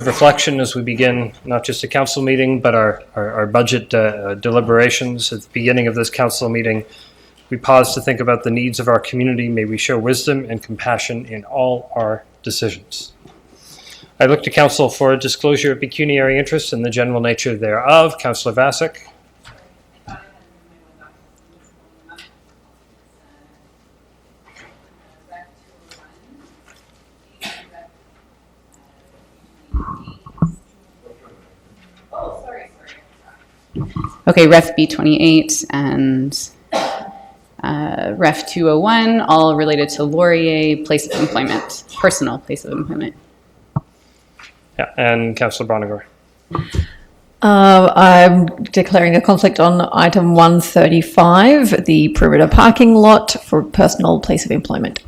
reflection as we begin not just a council meeting, but our budget deliberations. At the beginning of this council meeting, we pause to think about the needs of our community. May we show wisdom and compassion in all our decisions. I look to council for a disclosure of pecuniary interest and the general nature thereof. Councillor Vasek. Okay, Ref B28 and Ref 201, all related to Laurier, place of employment, personal place of employment. Yeah, and Councillor Broniger. I'm declaring a conflict on item 135, the perimeter parking lot for personal place of employment.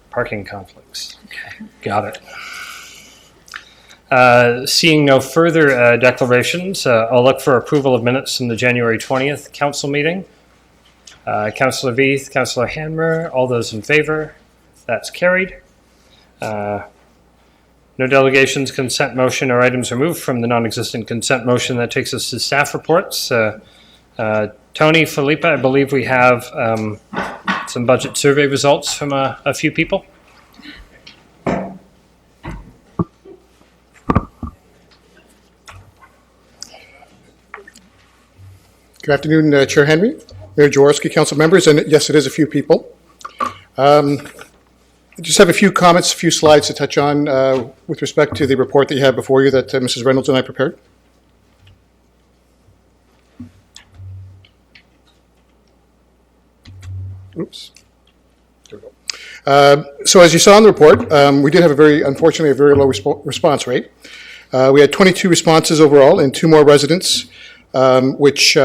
Parking conflicts. Okay, got it. Seeing no further declarations, I'll look for approval of minutes from the January 20th council meeting. Councillor Veith, Councillor Hanmer, all those in favor? That's carried. No delegations, consent motion, or items removed from the non-existent consent motion. That takes us to staff reports. Tony, Philippa, I believe we have some budget survey results from a few people. Good afternoon, Chair Henry, Mayor Jaworski, council members, and yes, it is a few people. I just have a few comments, a few slides to touch on with respect to the report that you have before you that Mrs. Reynolds and I prepared. Oops. There we go. So as you saw in the report, we did have unfortunately, a very low response rate. We had 22 responses overall and 2 more residents which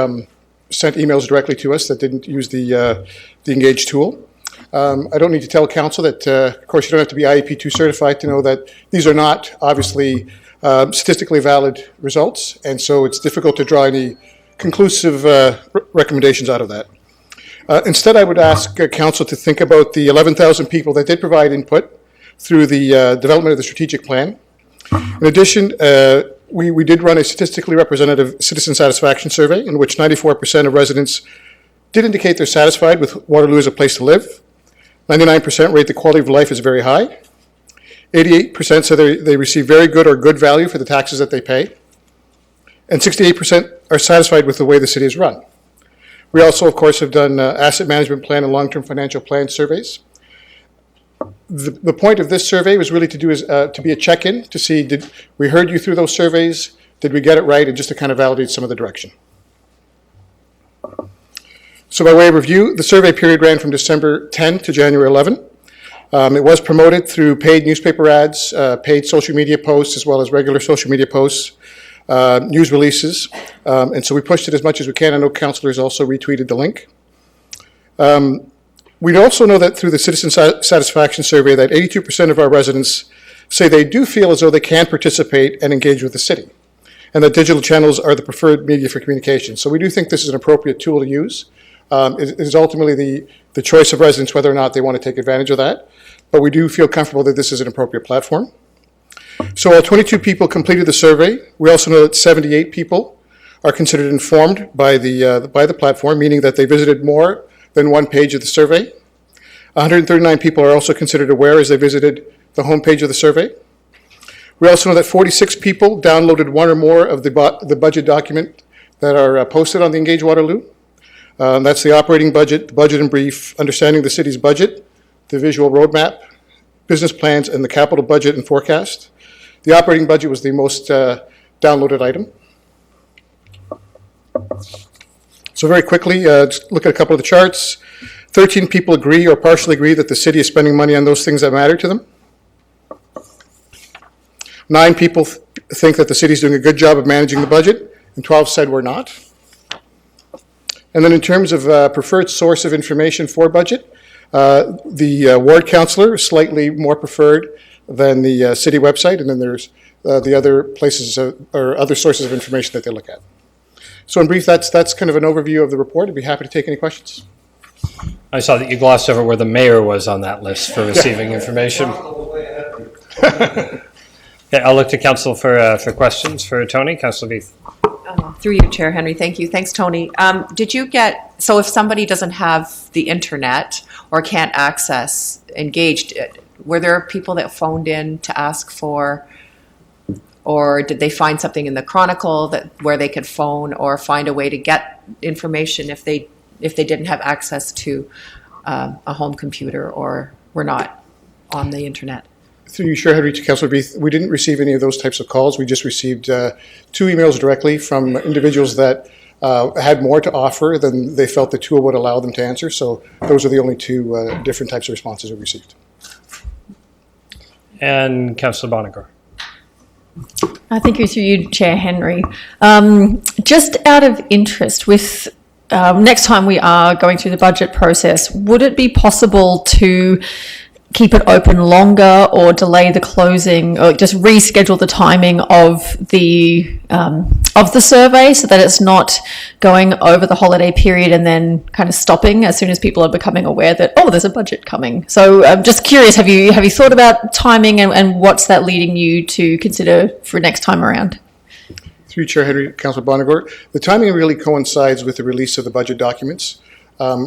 sent emails directly to us that didn't use the Engage tool. I don't need to tell council that, of course, you don't have to be IEP2 certified to know that these are not, obviously, statistically valid results, and so it's difficult to draw any conclusive recommendations out of that. Instead, I would ask council to think about the 11,000 people that did provide input through the development of the strategic plan. In addition, we did run a statistically representative citizen satisfaction survey in which 94% of residents did indicate they're satisfied with Waterloo as a place to live. 99% rate the quality of life is very high. 88% say they receive very good or good value for the taxes that they pay. And 68% are satisfied with the way the city is run. We also, of course, have done asset management plan and long-term financial plan surveys. The point of this survey was really to be a check-in to see, did we heard you through those surveys, did we get it right, and just to kind of validate some of the direction. So by way of review, the survey period ran from December 10 to January 11. It was promoted through paid newspaper ads, paid social media posts, as well as regular social media posts, news releases, and so we pushed it as much as we can. I know councillors also retweeted the link. We also know that through the citizen satisfaction survey that 82% of our residents say they do feel as though they can participate and engage with the city, and that digital channels are the preferred media for communication. So we do think this is an appropriate tool to use. It is ultimately the choice of residents whether or not they want to take advantage of that, but we do feel comfortable that this is an appropriate platform. So while 22 people completed the survey, we also know that 78 people are considered informed by the platform, meaning that they visited more than one page of the survey. 139 people are also considered aware as they visited the homepage of the survey. We also know that 46 people downloaded one or more of the budget document that are posted on the Engage Waterloo. That's the operating budget, the budget in brief, understanding the city's budget, the visual roadmap, business plans, and the capital budget and forecast. The operating budget was the most downloaded item. So very quickly, just look at a couple of the charts. 13 people agree or partially agree that the city is spending money on those things that matter to them. 9 people think that the city is doing a good job of managing the budget, and 12 said we're not. And then in terms of preferred source of information for budget, the ward councillor is slightly more preferred than the city website, and then there's the other places or other sources of information that they look at. So in brief, that's kind of an overview of the report. I'd be happy to take any questions. I saw that you glossed over where the mayor was on that list for receiving information. Okay, I'll look to council for questions for Tony. Councillor Veith. Through you, Chair Henry. Thank you. Thanks, Tony. Did you get, so if somebody doesn't have the internet or can't access Engaged, were there people that phoned in to ask for, or did they find something in the Chronicle that where they could phone or find a way to get information if they didn't have access to a home computer or were not on the internet? Through you, Chair Henry, to Councillor Veith, we didn't receive any of those types of calls. We just received 2 emails directly from individuals that had more to offer than they felt the tool would allow them to answer. So those are the only 2 different types of responses we received. And Councillor Bonnegar. Thank you through you, Chair Henry. Just out of interest, with next time we are going through the budget process, would it be possible to keep it open longer or delay the closing or just reschedule the timing of the survey so that it's not going over the holiday period and then kind of stopping as soon as people are becoming aware that, oh, there's a budget coming? So I'm just curious, have you thought about timing and what's that leading you to consider for next time around? Through Chair Henry, Councillor Bonnegar, the timing really coincides with the release of the budget documents.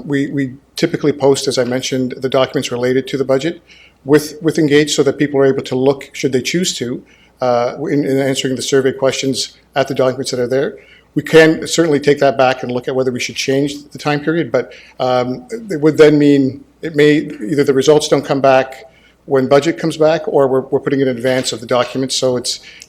We typically post, as I mentioned, the documents related to the budget with Engage so that people are able to look, should they choose to, in answering the survey questions at the documents that are there. We can certainly take that back and look at whether we should change the time period, but it would then mean it may either the results don't come back when budget comes back, or we're putting it in advance of the documents. So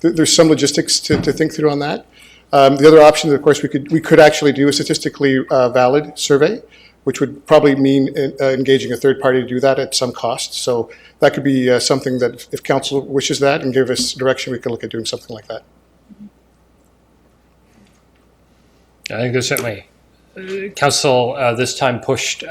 there's some logistics to think through on that. The other option, of course, we could actually do a statistically valid survey, which would probably mean engaging a third party to do that at some cost. So that could be something that if council wishes that and give us direction, we could look at doing something like that. I think there's certainly council this time pushed, in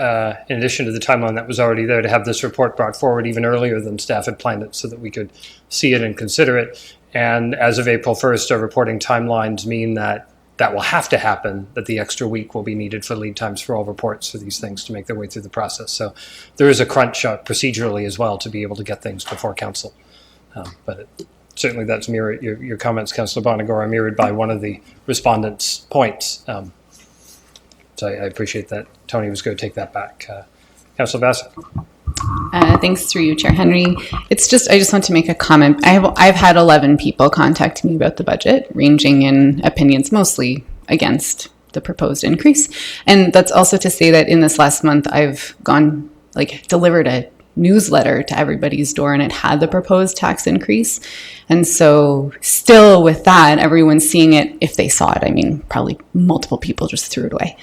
addition to the timeline that was already there, to have this report brought forward even earlier than staff had planned it so that we could see it and consider it. And as of April 1st, our reporting timelines mean that will have to happen, that the extra week will be needed for lead times for all reports for these things to make their way through the process. So there is a crunch procedurally as well to be able to get things before council. But certainly that's mirrored, your comments, Councillor Bonnegar, are mirrored by one of the respondents' points. So I appreciate that. Tony was going to take that back. Councillor Bassett. Thanks through you, Chair Henry. I just want to make a comment. I've had 11 people contact me about the budget, ranging in opinions mostly against the proposed increase. And that's also to say that in this last month, I've delivered a newsletter to everybody's door and it had the proposed tax increase. And so still with that, everyone's seeing it if they saw it. I mean, probably multiple people just threw it away.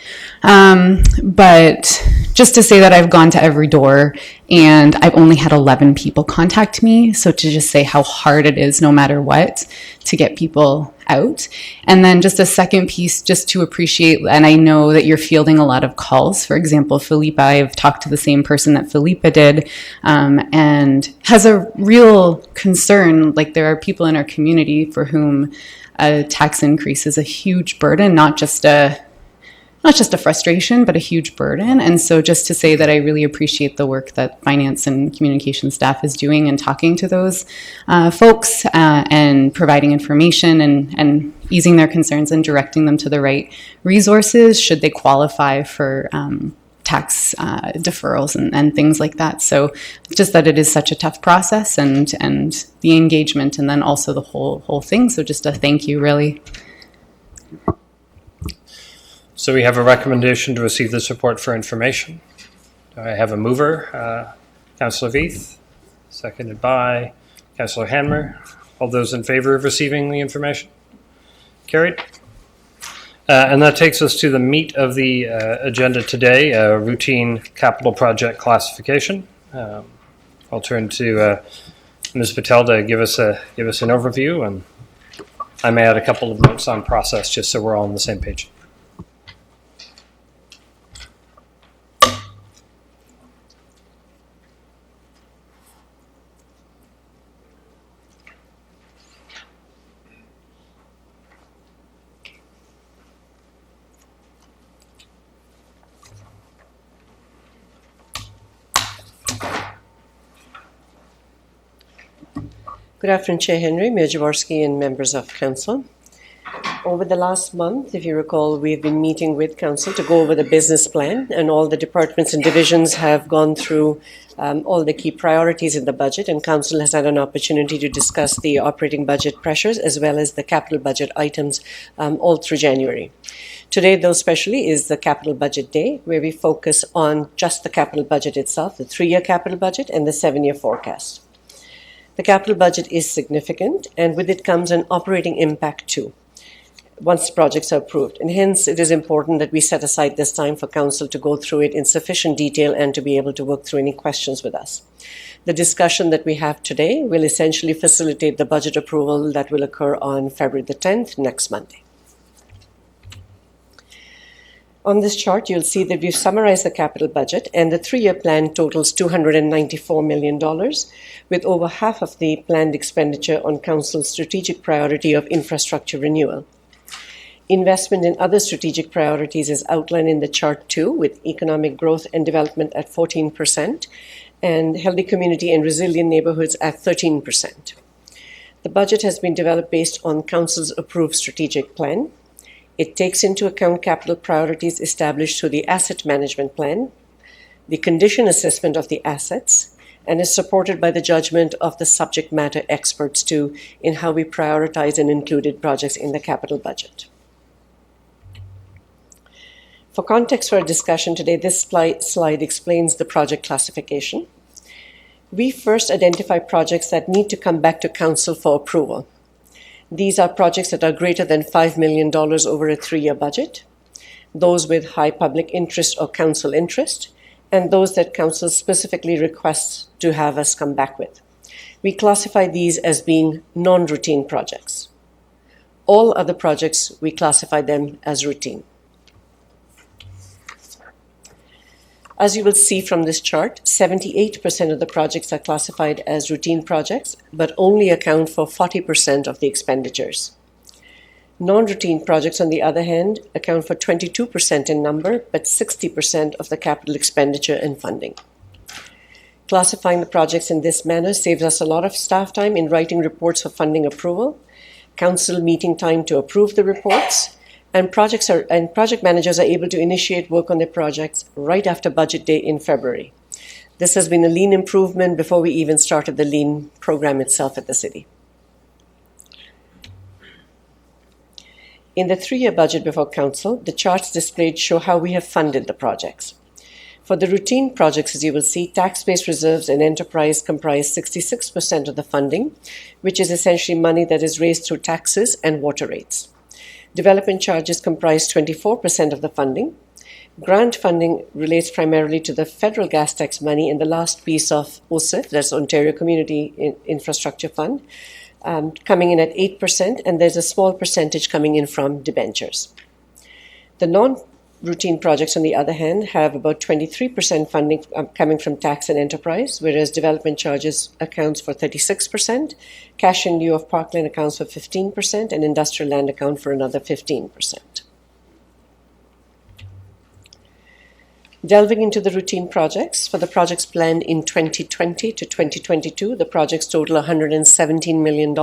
But just to say that I've gone to every door and I've only had 11 people contact me. So to just say how hard it is, no matter what, to get people out. And then just a second piece, just to appreciate, and I know that you're fielding a lot of calls. For example, Philippa, I've talked to the same person that Philippa did, and has a real concern. Like, there are people in our community for whom a tax increase is a huge burden, not just a frustration, but a huge burden. And so just to say that I really appreciate the work that finance and communication staff is doing and talking to those folks and providing information and easing their concerns and directing them to the right resources should they qualify for tax deferrals and things like that. So just that it is such a tough process and the engagement and then also the whole thing. So just a thank you, really. So we have a recommendation to receive this report for information. Do I have a mover? Councillor Veith, seconded by Councillor Hanmer. All those in favor of receiving the information? Carried. And that takes us to the meat of the agenda today, routine capital project classification. I'll turn to Ms. Patel to give us an overview, and I may add a couple of notes on process just so we're all on the same page. Good afternoon, Chair Henry, Mayor Jaworski, and members of Council. Over the last month, if you recall, we've been meeting with Council to go over the business plan, and all the departments and divisions have gone through all the key priorities in the budget, and Council has had an opportunity to discuss the operating budget pressures as well as the capital budget items all through January. Today, though, especially is the Capital Budget Day, where we focus on just the capital budget itself, the 3-year capital budget and the 7-year forecast. The capital budget is significant, and with it comes an operating impact too, once the projects are approved. And hence, it is important that we set aside this time for Council to go through it in sufficient detail and to be able to work through any questions with us. The discussion that we have today will essentially facilitate the budget approval that will occur on February the 10th, next Monday. On this chart, you'll see that we've summarized the capital budget, and the 3-year plan totals $294 million, with over half of the planned expenditure on Council's strategic priority of infrastructure renewal. Investment in other strategic priorities is outlined in the chart too, with economic growth and development at 14% and healthy community and resilient neighborhoods at 13%. The budget has been developed based on Council's approved strategic plan. It takes into account capital priorities established through the asset management plan, the condition assessment of the assets, and is supported by the judgment of the subject matter experts too in how we prioritize and included projects in the capital budget. For context for our discussion today, this slide explains the project classification. We first identify projects that need to come back to Council for approval. These are projects that are greater than $5 million over a 3-year budget, those with high public interest or Council interest, and those that Council specifically requests to have us come back with. We classify these as being non-routine projects. All other projects, we classify them as routine. As you will see from this chart, 78% of the projects are classified as routine projects, but only account for 40% of the expenditures. Non-routine projects, on the other hand, account for 22% in number, but 60% of the capital expenditure and funding. Classifying the projects in this manner saves us a lot of staff time in writing reports for funding approval, Council meeting time to approve the reports, and project managers are able to initiate work on their projects right after budget day in February. This has been a lean improvement before we even started the lean program itself at the city. In the 3-year budget before Council, the charts displayed show how we have funded the projects. For the routine projects, as you will see, tax-based reserves and enterprise comprise 66% of the funding, which is essentially money that is raised through taxes and water rates. Development charges comprise 24% of the funding. Grant funding relates primarily to the federal gas tax money and the last piece of OCIF, that's Ontario Community Infrastructure Fund, coming in at 8%, and there's a small percentage coming in from debentures. The non-routine projects, on the other hand, have about 23% funding coming from tax and enterprise, whereas development charges accounts for 36%, cash in lieu of parkland accounts for 15%, and industrial land account for another 15%. Delving into the routine projects, for the projects planned in 2020 to 2022, the projects total $117 million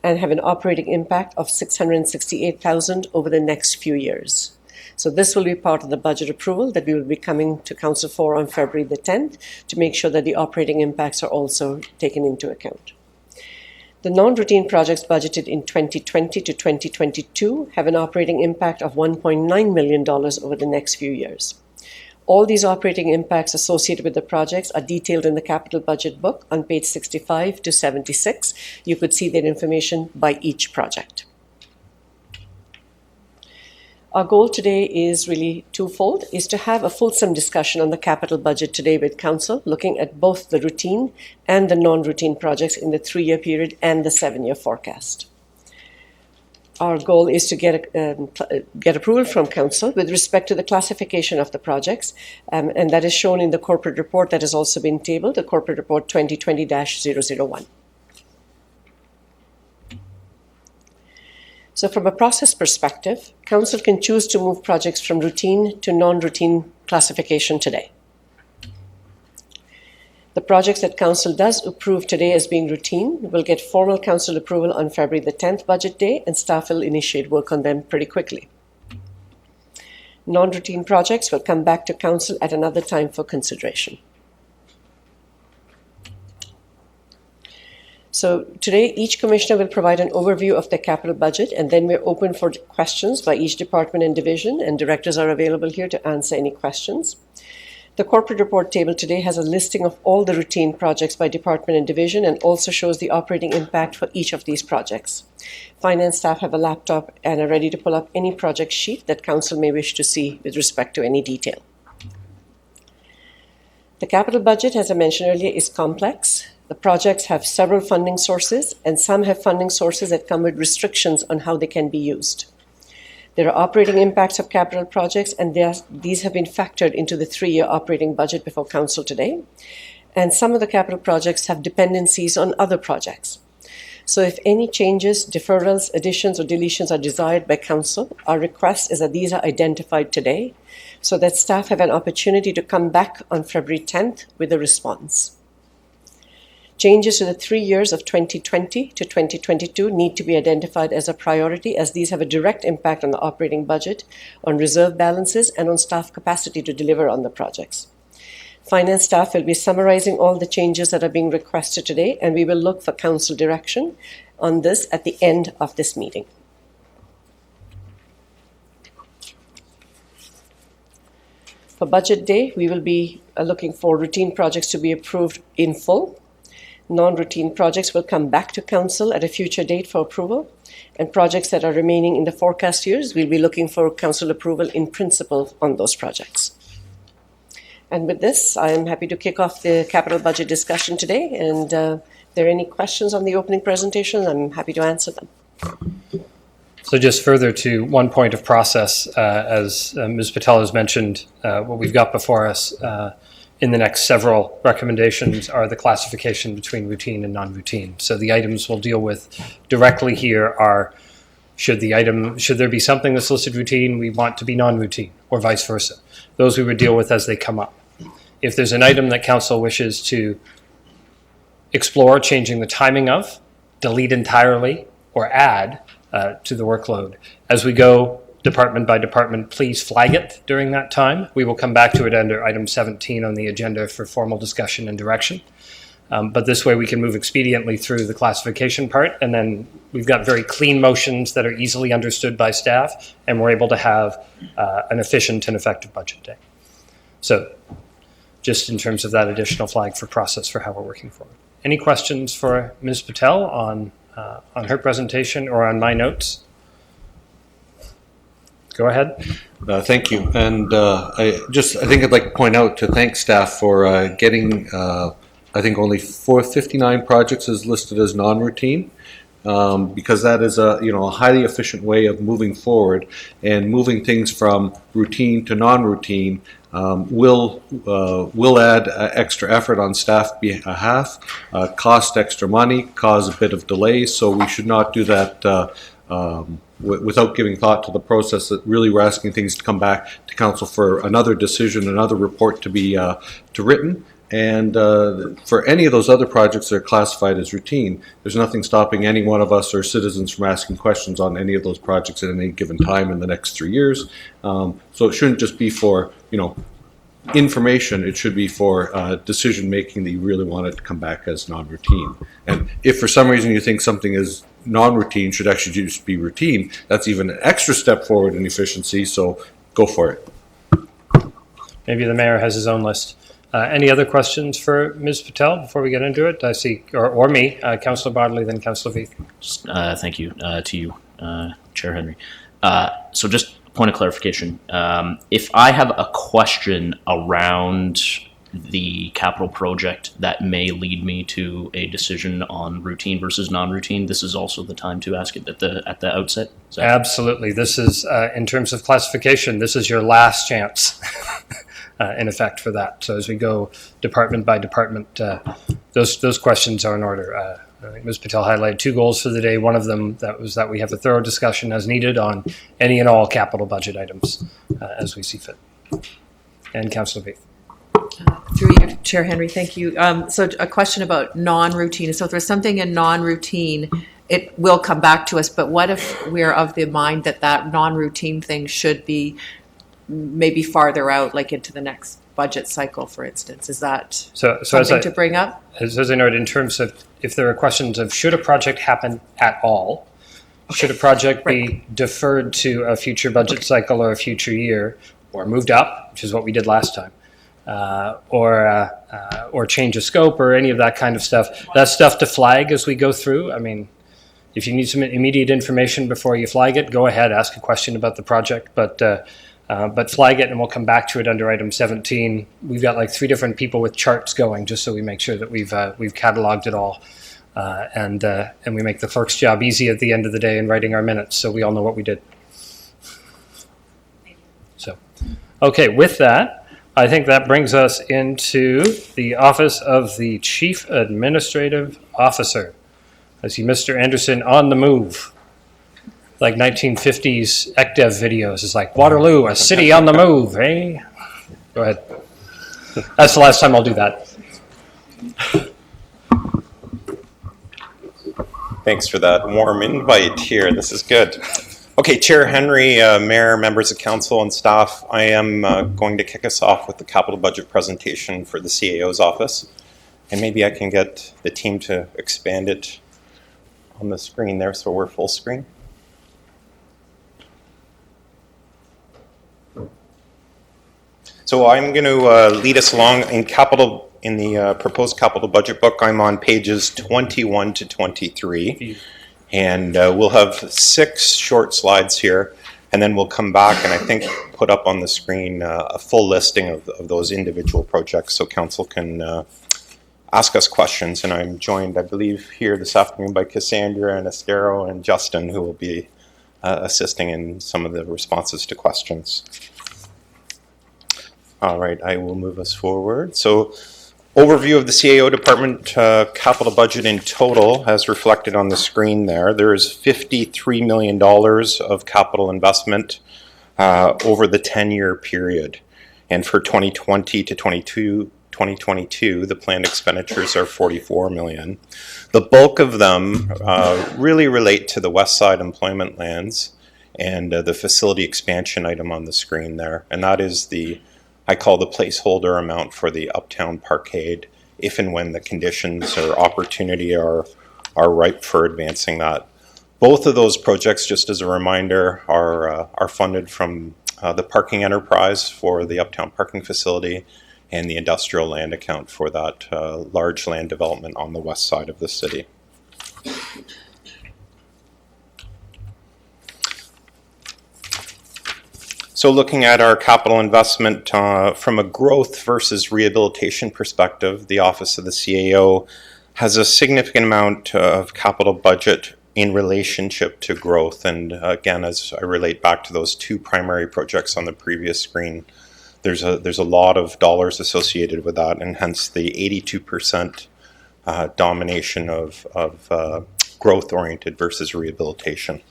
and have an operating impact of $668,000 over the next few years. So this will be part of the budget approval that we will be coming to Council for on February the 10th to make sure that the operating impacts are also taken into account. The non-routine projects budgeted in 2020 to 2022 have an operating impact of $1.9 million over the next few years. All these operating impacts associated with the projects are detailed in the capital budget book on page 65 to 76. You could see that information by each project. Our goal today is really twofold, is to have a fulsome discussion on the capital budget today with Council, looking at both the routine and the non-routine projects in the 3-year period and the 7-year forecast. Our goal is to get approval from Council with respect to the classification of the projects, and that is shown in the corporate report that has also been tabled, the corporate report 2020-001. So from a process perspective, Council can choose to move projects from routine to non-routine classification today. The projects that Council does approve today as being routine will get formal Council approval on February the 10th budget day, and staff will initiate work on them pretty quickly. Non-routine projects will come back to Council at another time for consideration. So today, each Commissioner will provide an overview of their capital budget, and then we're open for questions by each department and division, and directors are available here to answer any questions. The corporate report table today has a listing of all the routine projects by department and division, and also shows the operating impact for each of these projects. Finance staff have a laptop and are ready to pull up any project sheet that Council may wish to see with respect to any detail. The capital budget, as I mentioned earlier, is complex. The projects have several funding sources, and some have funding sources that come with restrictions on how they can be used. There are operating impacts of capital projects, and these have been factored into the 3-year operating budget before Council today. And some of the capital projects have dependencies on other projects. So if any changes, deferrals, additions, or deletions are desired by Council, our request is that these are identified today so that staff have an opportunity to come back on February 10th with a response. Changes to the 3 years of 2020 to 2022 need to be identified as a priority, as these have a direct impact on the operating budget, on reserve balances, and on staff capacity to deliver on the projects. Finance staff will be summarizing all the changes that are being requested today, and we will look for Council direction on this at the end of this meeting. For budget day, we will be looking for routine projects to be approved in full. Non-routine projects will come back to Council at a future date for approval, and projects that are remaining in the forecast years, we'll be looking for Council approval in principle on those projects. And with this, I am happy to kick off the capital budget discussion today, and if there are any questions on the opening presentation, I'm happy to answer them. So just further to one point of process, as Ms. Patel has mentioned, what we've got before us in the next several recommendations are the classification between routine and non-routine. So the items we'll deal with directly here are, should there be something that's listed routine, we want to be non-routine, or vice versa. Those we would deal with as they come up. If there's an item that Council wishes to explore changing the timing of, delete entirely, or add to the workload, as we go department by department, please flag it during that time. We will come back to it under item 17 on the agenda for formal discussion and direction. But this way we can move expediently through the classification part, and then we've got very clean motions that are easily understood by staff, and we're able to have an efficient and effective budget day. So just in terms of that additional flag for process for how we're working forward. Any questions for Ms. Patel on her presentation or on my notes? Go ahead. Thank you. And I think I'd like to point out to thank staff for getting, I think only 459 projects is listed as non-routine, because that is a highly efficient way of moving forward, and moving things from routine to non-routine will add extra effort on staff behalf, cost extra money, cause a bit of delay. So we should not do that without giving thought to the process. That really we're asking things to come back to Council for another decision, another report to be written. And for any of those other projects that are classified as routine, there's nothing stopping any one of us or citizens from asking questions on any of those projects at any given time in the next 3 years. So it shouldn't just be for, information. It should be for decision making that you really want it to come back as non-routine. And if for some reason you think something is non-routine should actually just be routine, that's even an extra step forward in efficiency. So go for it. Maybe the mayor has his own list. Any other questions for Ms. Patel before we get into it? I see, or me, Councillor Bodley, then Councillor Veith. Thank you to you, Chair Henry. So just a point of clarification. If I have a question around the capital project that may lead me to a decision on routine versus non-routine, this is also the time to ask it at the outset? Absolutely. This is, in terms of classification, this is your last chance. In effect for that. So as we go department by department, those questions are in order. I think Ms. Patel highlighted 2 goals for the day. One of them was that we have a thorough discussion as needed on any and all capital budget items as we see fit. And Councillor Veith. Through you, Chair Henry, thank you. So a question about non-routine. So if there's something in non-routine, it will come back to us, but what if we're of the mind that that non-routine thing should be maybe farther out, like into the next budget cycle, for instance? Is that something to bring up? As I noted, in terms of if there are questions of should a project happen at all, should a project be deferred to a future budget cycle or a future year, or moved up, which is what we did last time, or change of scope or any of that kind of stuff. That's stuff to flag as we go through. I mean, if you need some immediate information before you flag it, go ahead, ask a question about the project, but flag it and we'll come back to it under item 17. We've got like 3 different people with charts going just so we make sure that we've cataloged it all. And we make the clerk's job easy at the end of the day in writing our minutes so we all know what we did. So, okay, with that, I think that brings us into the office of the Chief Administrative Officer. I see Mr. Anderson on the move. Like 1950s ECDEV videos. It's like, Waterloo, a city on the move, eh? Go ahead. That's the last time I'll do that. Thanks for that warm invite here. This is good. Okay, Chair Henry, Mayor, members of council and staff, I am going to kick us off with the capital budget presentation for the CAO's office. And maybe I can get the team to expand it on the screen there so we're full screen. So I'm going to lead us along in the proposed capital budget book. I'm on pages 21 to 23, and we'll have 6 short slides here, and then we'll come back and I think put up on the screen a full listing of those individual projects so council can ask us questions. And I'm joined, I believe, here this afternoon by Cassandra and Estero and Justin, who will be assisting in some of the responses to questions. All right, I will move us forward. So, overview of the CAO department capital budget in total, as reflected on the screen there. There is $53 million of capital investment over the 10-year period. And for 2020 to 2022, the planned expenditures are $44 million. The bulk of them really relate to the West Side employment lands and the facility expansion item on the screen there. And that is I call the placeholder amount for the Uptown Parkade, if and when the conditions or opportunity are ripe for advancing that. Both of those projects, just as a reminder, are funded from the parking enterprise for the Uptown parking facility and the industrial land account for that large land development on the west side of the city. So looking at our capital investment from a growth versus rehabilitation perspective, the Office of the CAO has a significant amount of capital budget in relationship to growth. And again, as I relate back to those 2 primary projects on the previous screen, there's a lot of dollars associated with that, and hence the 82% domination of growth-oriented versus rehabilitation.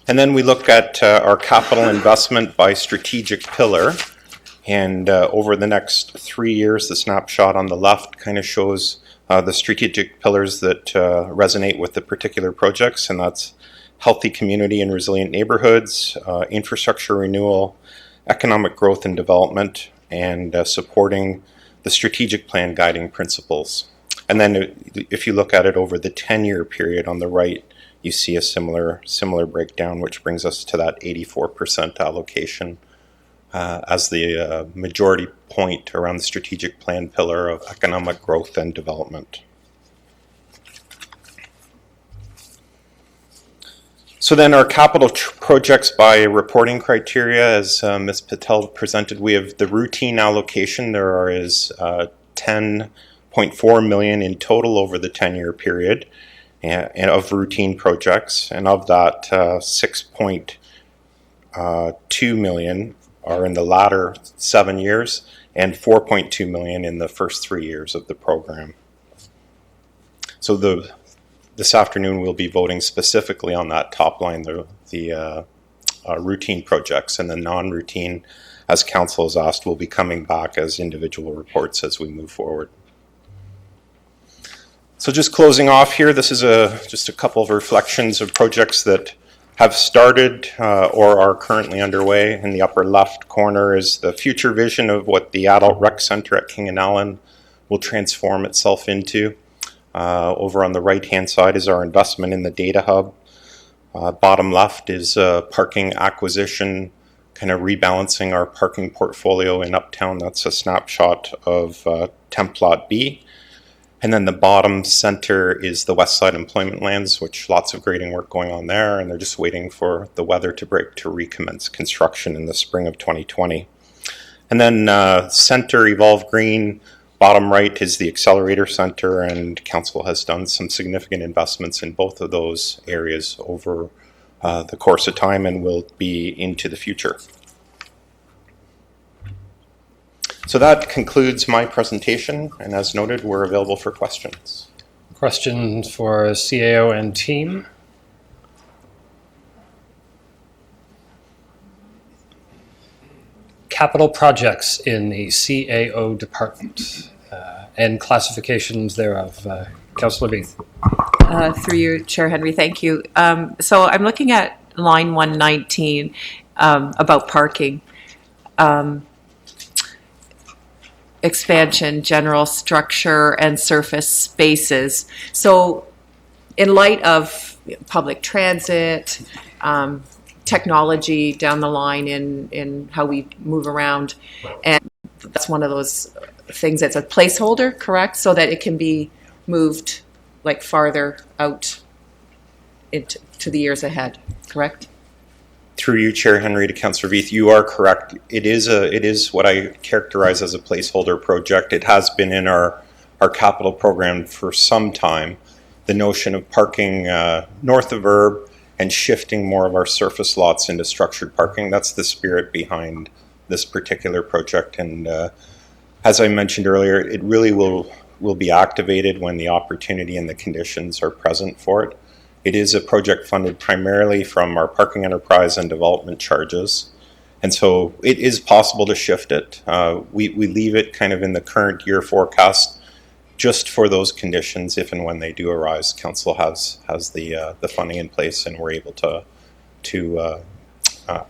And then we look at our capital investment by strategic pillar. And over the next 3 years, the snapshot on the left kind of shows the strategic pillars that resonate with the particular projects. And that's healthy community and resilient neighborhoods, infrastructure renewal, economic growth and development, and supporting the strategic plan guiding principles. And then if you look at it over the 10-year period on the right, you see a similar breakdown, which brings us to that 84% allocation as the majority point around the strategic plan pillar of economic growth and development. So then our capital projects by reporting criteria, as Ms. Patel presented, we have the routine allocation. There is $10.4 million in total over the 10-year period. And of routine projects, and of that 6.2 million are in the latter 7 years, and 4.2 million in the first 3 years of the program. So this afternoon we'll be voting specifically on that top line, the routine projects, and the non-routine as council has asked, will be coming back as individual reports as we move forward. So just closing off here, this is just a couple of reflections of projects that have started or are currently underway. In the upper left corner is the future vision of what the adult rec center at King and Allen will transform itself into. Over on the right-hand side is our investment in the data hub. Bottom left is parking acquisition, kind of rebalancing our parking portfolio in Uptown. That's a snapshot of Templot B. And then the bottom center is the West Side Employment Lands, which lots of grading work going on there, and they're just waiting for the weather to break to recommence construction in the spring of 2020. And then center Evolve Green, bottom right is the Accelerator Center, and council has done some significant investments in both of those areas over the course of time and will be into the future. So that concludes my presentation, and as noted, we're available for questions. Questions for CAO and team? Capital projects in the CAO department and classifications thereof. Councillor Beath. Through you, Chair Henry, thank you. So I'm looking at line 119 about parking. Expansion, general structure, and surface spaces. So in light of public transit, technology down the line in how we move around, and that's one of those things that's a placeholder, correct? So that it can be moved like farther out into the years ahead, correct? Through you, Chair Henry, to Councillor Veith, you are correct. It is what I characterize as a placeholder project. It has been in our capital program for some time. The notion of parking north of Herb and shifting more of our surface lots into structured parking, that's the spirit behind this particular project. And as I mentioned earlier, it really will be activated when the opportunity and the conditions are present for it. It is a project funded primarily from our parking enterprise and development charges. And so it is possible to shift it. We leave it kind of in the current year forecast just for those conditions if and when they do arise. Council has the funding in place and we're able to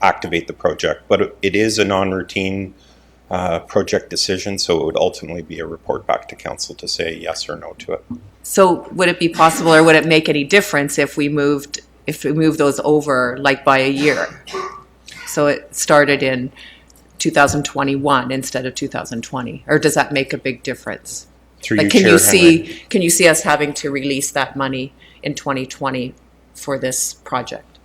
activate the project. But it is a non-routine project decision, so it would ultimately be a report back to council to say yes or no to it. So would it be possible, or would it make any difference if we moved those over like by a year? So it started in 2021 instead of 2020, or does that make a big difference? Through like, you, Chair Henry. Can you see us having to release that money in 2020 for this project?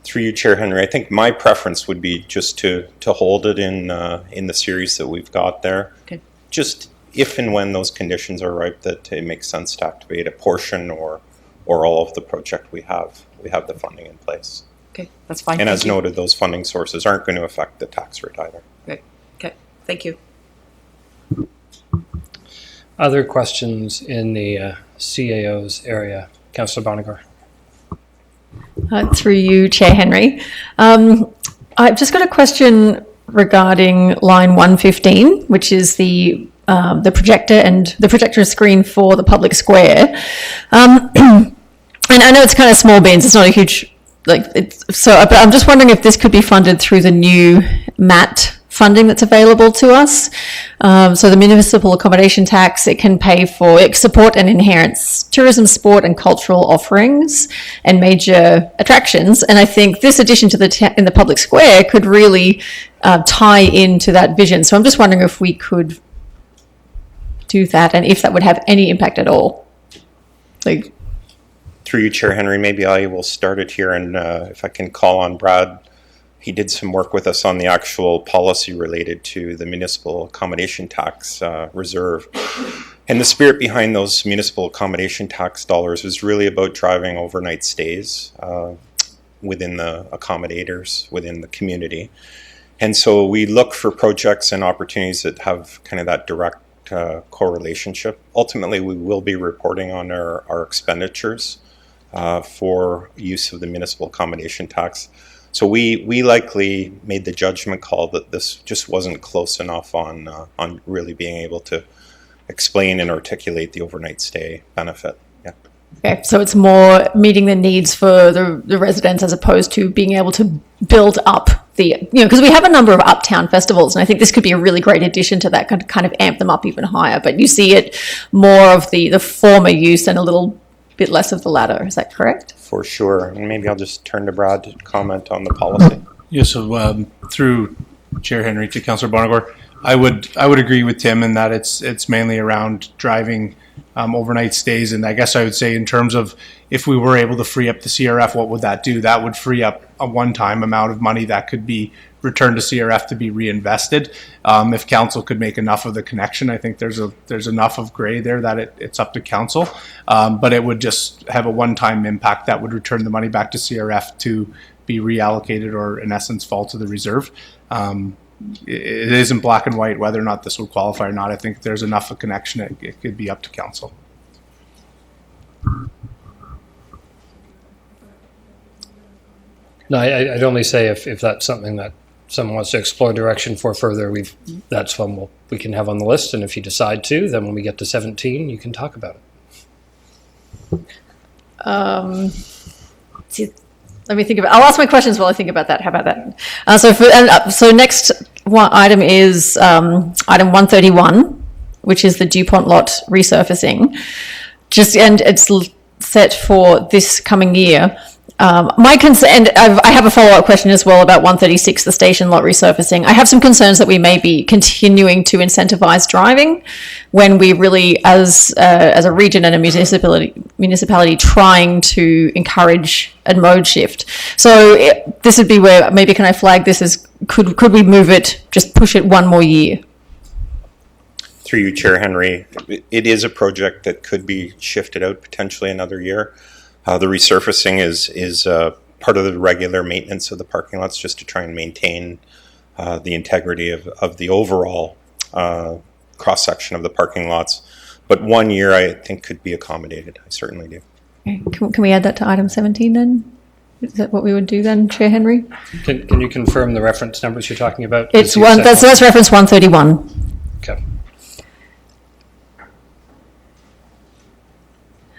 Through you, Chair Henry, I think my preference would be just to hold it in the series that we've got there. Okay. Just if and when those conditions are ripe, that it makes sense to activate a portion or all of the project we have the funding in place. Okay, that's fine. And as noted, those funding sources aren't going to affect the tax rate either. Great. Okay, thank you. Other questions in the CAO's area? Councillor Bonigar. Through you, Chair Henry. I've just got a question regarding line 115, which is the projector and the projector screen for the public square. And I know it's kind of small beans; it's not a huge but I'm just wondering if this could be funded through the new MAT funding that's available to us. So the municipal accommodation tax, it can support and enhance tourism, sport and cultural offerings and major attractions. And I think this addition to in the public square could really tie into that vision. So I'm just wondering if we could do that and if that would have any impact at all. Through you, Chair Henry, maybe I will start it here, and if I can call on Brad. He did some work with us on the actual policy related to the municipal accommodation tax reserve. And the spirit behind those municipal accommodation tax dollars is really about driving overnight stays within the accommodators, within the community. And so we look for projects and opportunities that have kind of that direct correlationship. Ultimately, we will be reporting on our expenditures for use of the municipal accommodation tax. So we likely made the judgment call that this just wasn't close enough on really being able to explain and articulate the overnight stay benefit. Yeah. Okay, so it's more meeting the needs for the residents as opposed to being able to build up because we have a number of uptown festivals, and I think this could be a really great addition to that, kind of amp them up even higher. But you see it more of the former use and a little bit less of the latter. Is that correct? For sure. And maybe I'll just turn to Brad to comment on the policy. Yeah, so through Chair Henry to Councillor Bonagor, I would agree with Tim in that it's mainly around driving overnight stays, and I guess I would say in terms of if we were able to free up the CRF, what would that do? That would free up a one-time amount of money that could be returned to CRF to be reinvested. If council could make enough of the connection, I think there's enough of gray there that it's up to council, but it would just have a one-time impact that would return the money back to CRF to be reallocated or in essence fall to the reserve. It isn't black and white whether or not this would qualify or not. I think there's enough of connection it could be up to council. No, I'd only say if that's something that someone wants to explore direction for further, that's one we can have on the list. And if you decide to, then when we get to 17, you can talk about it. Let me think about. I'll ask my questions while I think about that. How about that? So next one item is item 131, which is the DuPont lot resurfacing. And it's set for this coming year. My concern, and I have a follow-up question as well about 136, the station lot resurfacing. I have some concerns that we may be continuing to incentivize driving when we really, as a region and a municipality trying to encourage a mode shift. So this would be where maybe can I flag this as could we move it, just push it one more year? Through you, Chair Henry, it is a project that could be shifted out potentially another year. The resurfacing is part of the regular maintenance of the parking lots just to try and maintain the integrity of the overall cross-section of the parking lots. But 1 year, I think, could be accommodated. I certainly do. Okay. Can we add that to item 17 then? Is that what we would do then, Chair Henry? Can you confirm the reference numbers you're talking about? It's that's reference 131. Okay.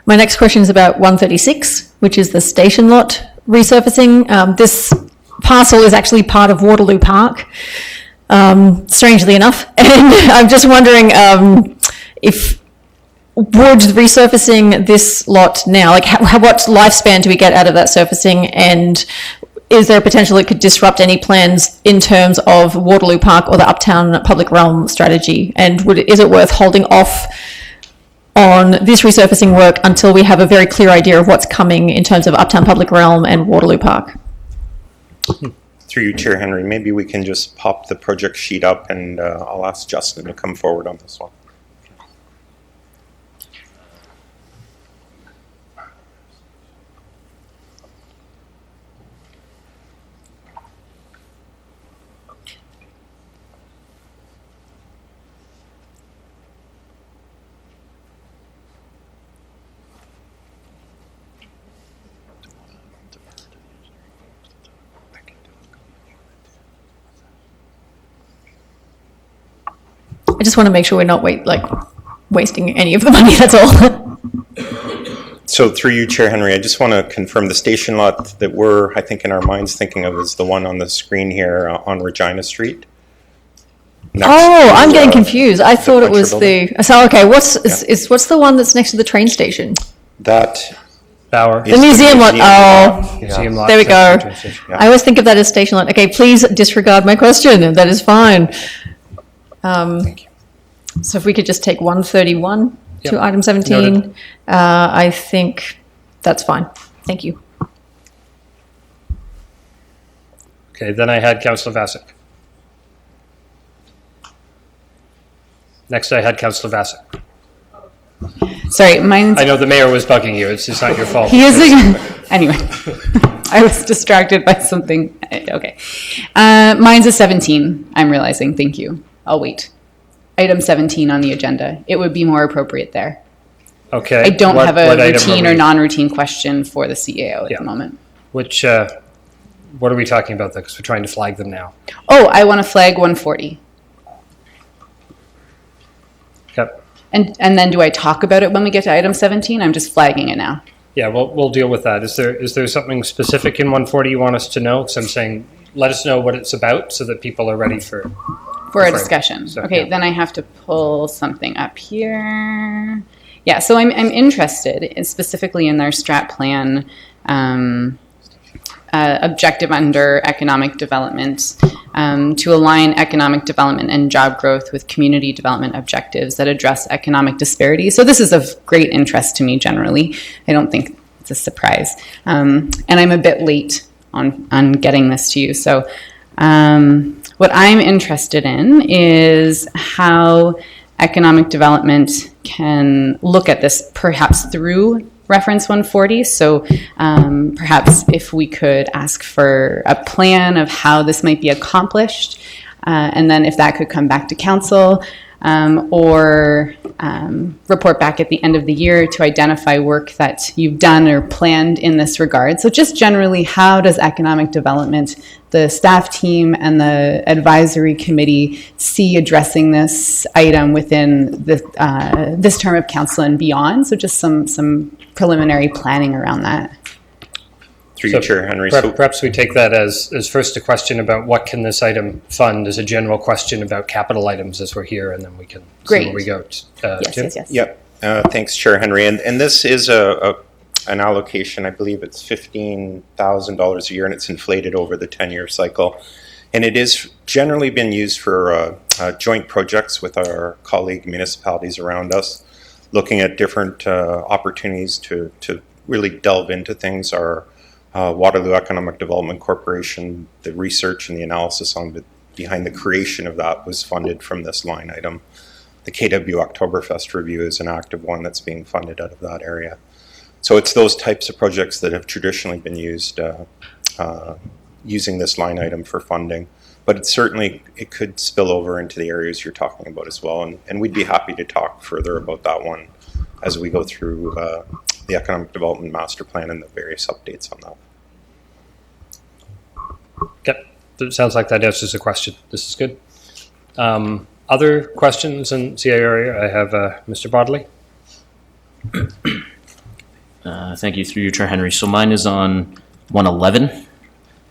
My next question is about 136, which is the station lot resurfacing. This parcel is actually part of Waterloo Park, strangely enough. And I'm just wondering if would resurfacing this lot now, like what lifespan do we get out of that surfacing, and is there a potential it could disrupt any plans in terms of Waterloo Park or the Uptown Public Realm strategy? And is it worth holding off on this resurfacing work until we have a very clear idea of what's coming in terms of Uptown Public Realm and Waterloo Park? Through you, Chair Henry, maybe we can just pop the project sheet up and I'll ask Justin to come forward on this one. I just want to make sure we're not wasting any of the money, that's all. So through you, Chair Henry, I just want to confirm the station lot that we're, I think, in our minds thinking of is the one on the screen here on Regina Street. I'm getting confused. I thought it was what's the one that's next to the train station? That Bauer. The museum lot. Museum lot. There we go. Yeah. I always think of that as station lot. Okay, please disregard my question. That is fine. So if we could just take 131 to item 17, Noted. I think that's fine. Thank you. Okay, then I had Councillor Vasek. Next I had Councillor Vasek. Sorry, mine's... I know the mayor was bugging you. It's not your fault. He is... Anyway, I was distracted by something. Okay. Mine's a 17, I'm realizing. Thank you. I'll wait. Item 17 on the agenda. It would be more appropriate there. Okay. I don't have a what item routine are or we- non-routine question for the CAO at the moment. Which what are we talking about? Because we're trying to flag them now. Oh, I want to flag 140. Okay. And then do I talk about it when we get to item 17? I'm just flagging it now. Yeah, we'll deal with that. Is there something specific in 140 you want us to know? Because I'm saying, let us know what it's about so that people are ready for a discussion. So, Okay, yeah. then I have to pull something up here. Yeah, so I'm interested specifically in their strat plan objective under economic development to align economic development and job growth with community development objectives that address economic disparity. So this is of great interest to me generally. I don't think it's a surprise. And I'm a bit late on getting this to you. So what I'm interested in is how economic development can look at this perhaps through reference 140. So perhaps if we could ask for a plan of how this might be accomplished, and then if that could come back to council, or report back at the end of the year to identify work that you've done or planned in this regard. So just generally, how does economic development, the staff team and the advisory committee see addressing this item within this term of council and beyond? So just some preliminary planning around that. Through you, Chair Henry. Perhaps we take that as first a question about what can this item fund, as a general question about capital items as we're here, and then we can see where we go. Tim? Yes. Yep. Thanks, Chair Henry. And this is an allocation. I believe it's $15,000 a year, and it's inflated over the 10-year cycle. And it is generally been used for joint projects with our colleague municipalities around us, looking at different opportunities to really delve into things. Our Waterloo Economic Development Corporation, the research and the analysis behind the creation of that was funded from this line item. The KW Oktoberfest review is an active one that's being funded out of that area. So it's those types of projects that have traditionally been used using this line item for funding. But it could spill over into the areas you're talking about as well. And we'd be happy to talk further about that one as we go through the Economic Development Master Plan and the various updates on that. Okay, it sounds like that answers the question. This is good. Other questions in CA area? I have Mr. Bodley. Thank you, through you, Chair Henry. So mine is on 111.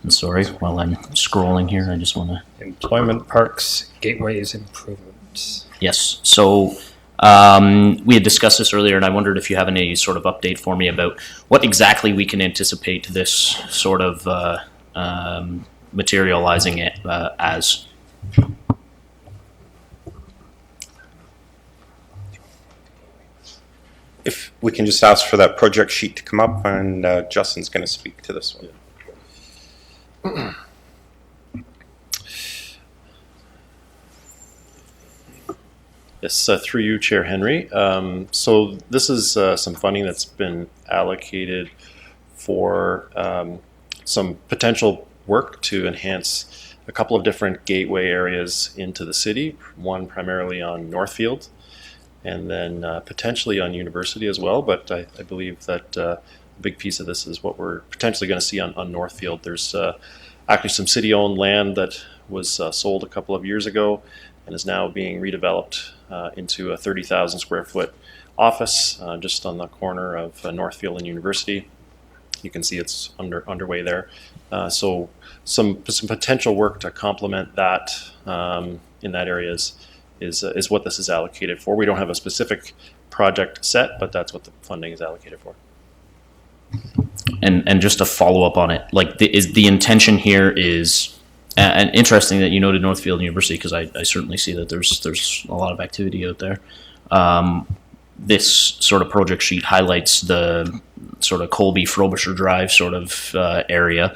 And sorry, while I'm scrolling here, I just want to... Employment, parks, gateways, improvements. Yes. So we had discussed this earlier, and I wondered if you have any sort of update for me about what exactly we can anticipate this sort of materializing it as. If we can just ask for that project sheet to come up, and Justin's going to speak to this one. Yes, through you, Chair Henry. So this is some funding that's been allocated for some potential work to enhance a couple of different gateway areas into the city, one primarily on Northfield, and then potentially on University as well. But I believe that a big piece of this is what we're potentially going to see on Northfield. There's actually some city-owned land that was sold a couple of years ago and is now being redeveloped into a 30,000 square foot office just on the corner of Northfield and University. You can see it's underway there. So some potential work to complement that in that area is what this is allocated for. We don't have a specific project set, but that's what the funding is allocated for. And just to follow up on it, like the intention here is, and interesting that you noted Northfield University, because I certainly see that there's a lot of activity out there. This sort of project sheet highlights the sort of Colby Frobisher Drive sort of area.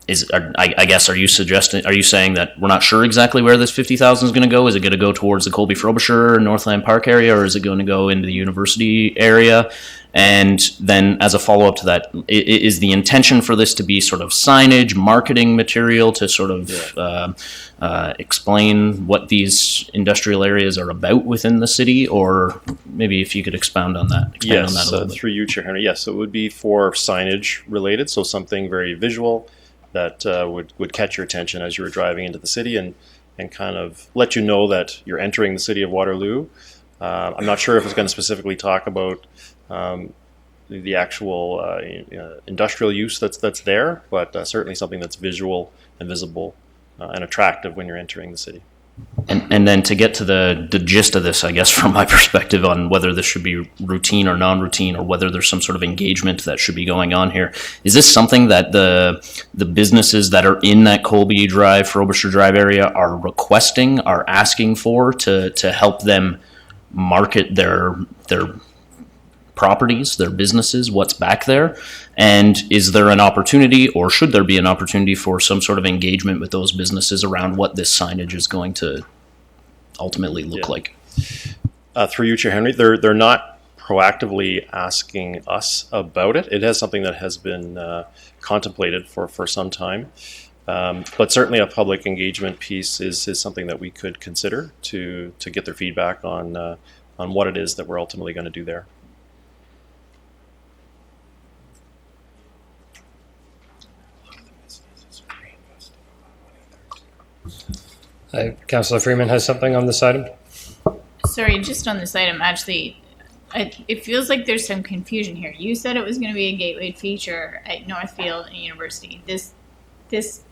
I guess, are you saying that we're not sure exactly where this 50,000 is going to go? Is it going to go towards the Colby Frobisher Northland Park area, or is it going to go into the university area? And then as a follow-up to that, is the intention for this to be sort of signage, marketing material to sort of explain what these industrial areas are about within the city? Or maybe if you could expound on that. Yes, a little bit. through you, Chair Henry. Yes, it would be for signage related, so something very visual that would catch your attention as you were driving into the city and kind of let you know that you're entering the city of Waterloo. I'm not sure if it's going to specifically talk about the actual industrial use that's there, but certainly something that's visual and visible and attractive when you're entering the city. And then to get to the gist of this, I guess, from my perspective on whether this should be routine or non-routine, or whether there's some sort of engagement that should be going on here, is this something that the businesses that are in that Colby Drive, Frobisher Drive area are requesting, are asking for to help them market their properties, their businesses, what's back there? And is there an opportunity, or should there be an opportunity for some sort of engagement with those businesses around what this signage is going to ultimately look like? Through you, Chair Henry, they're not proactively asking us about it. It is something that has been contemplated for some time. But certainly a public engagement piece is something that we could consider to get their feedback on what it is that we're ultimately going to do there. Councillor Freeman has something on this item. Sorry, just on this item, actually, it feels like there's some confusion here. You said it was going to be a gateway feature at Northfield and University. This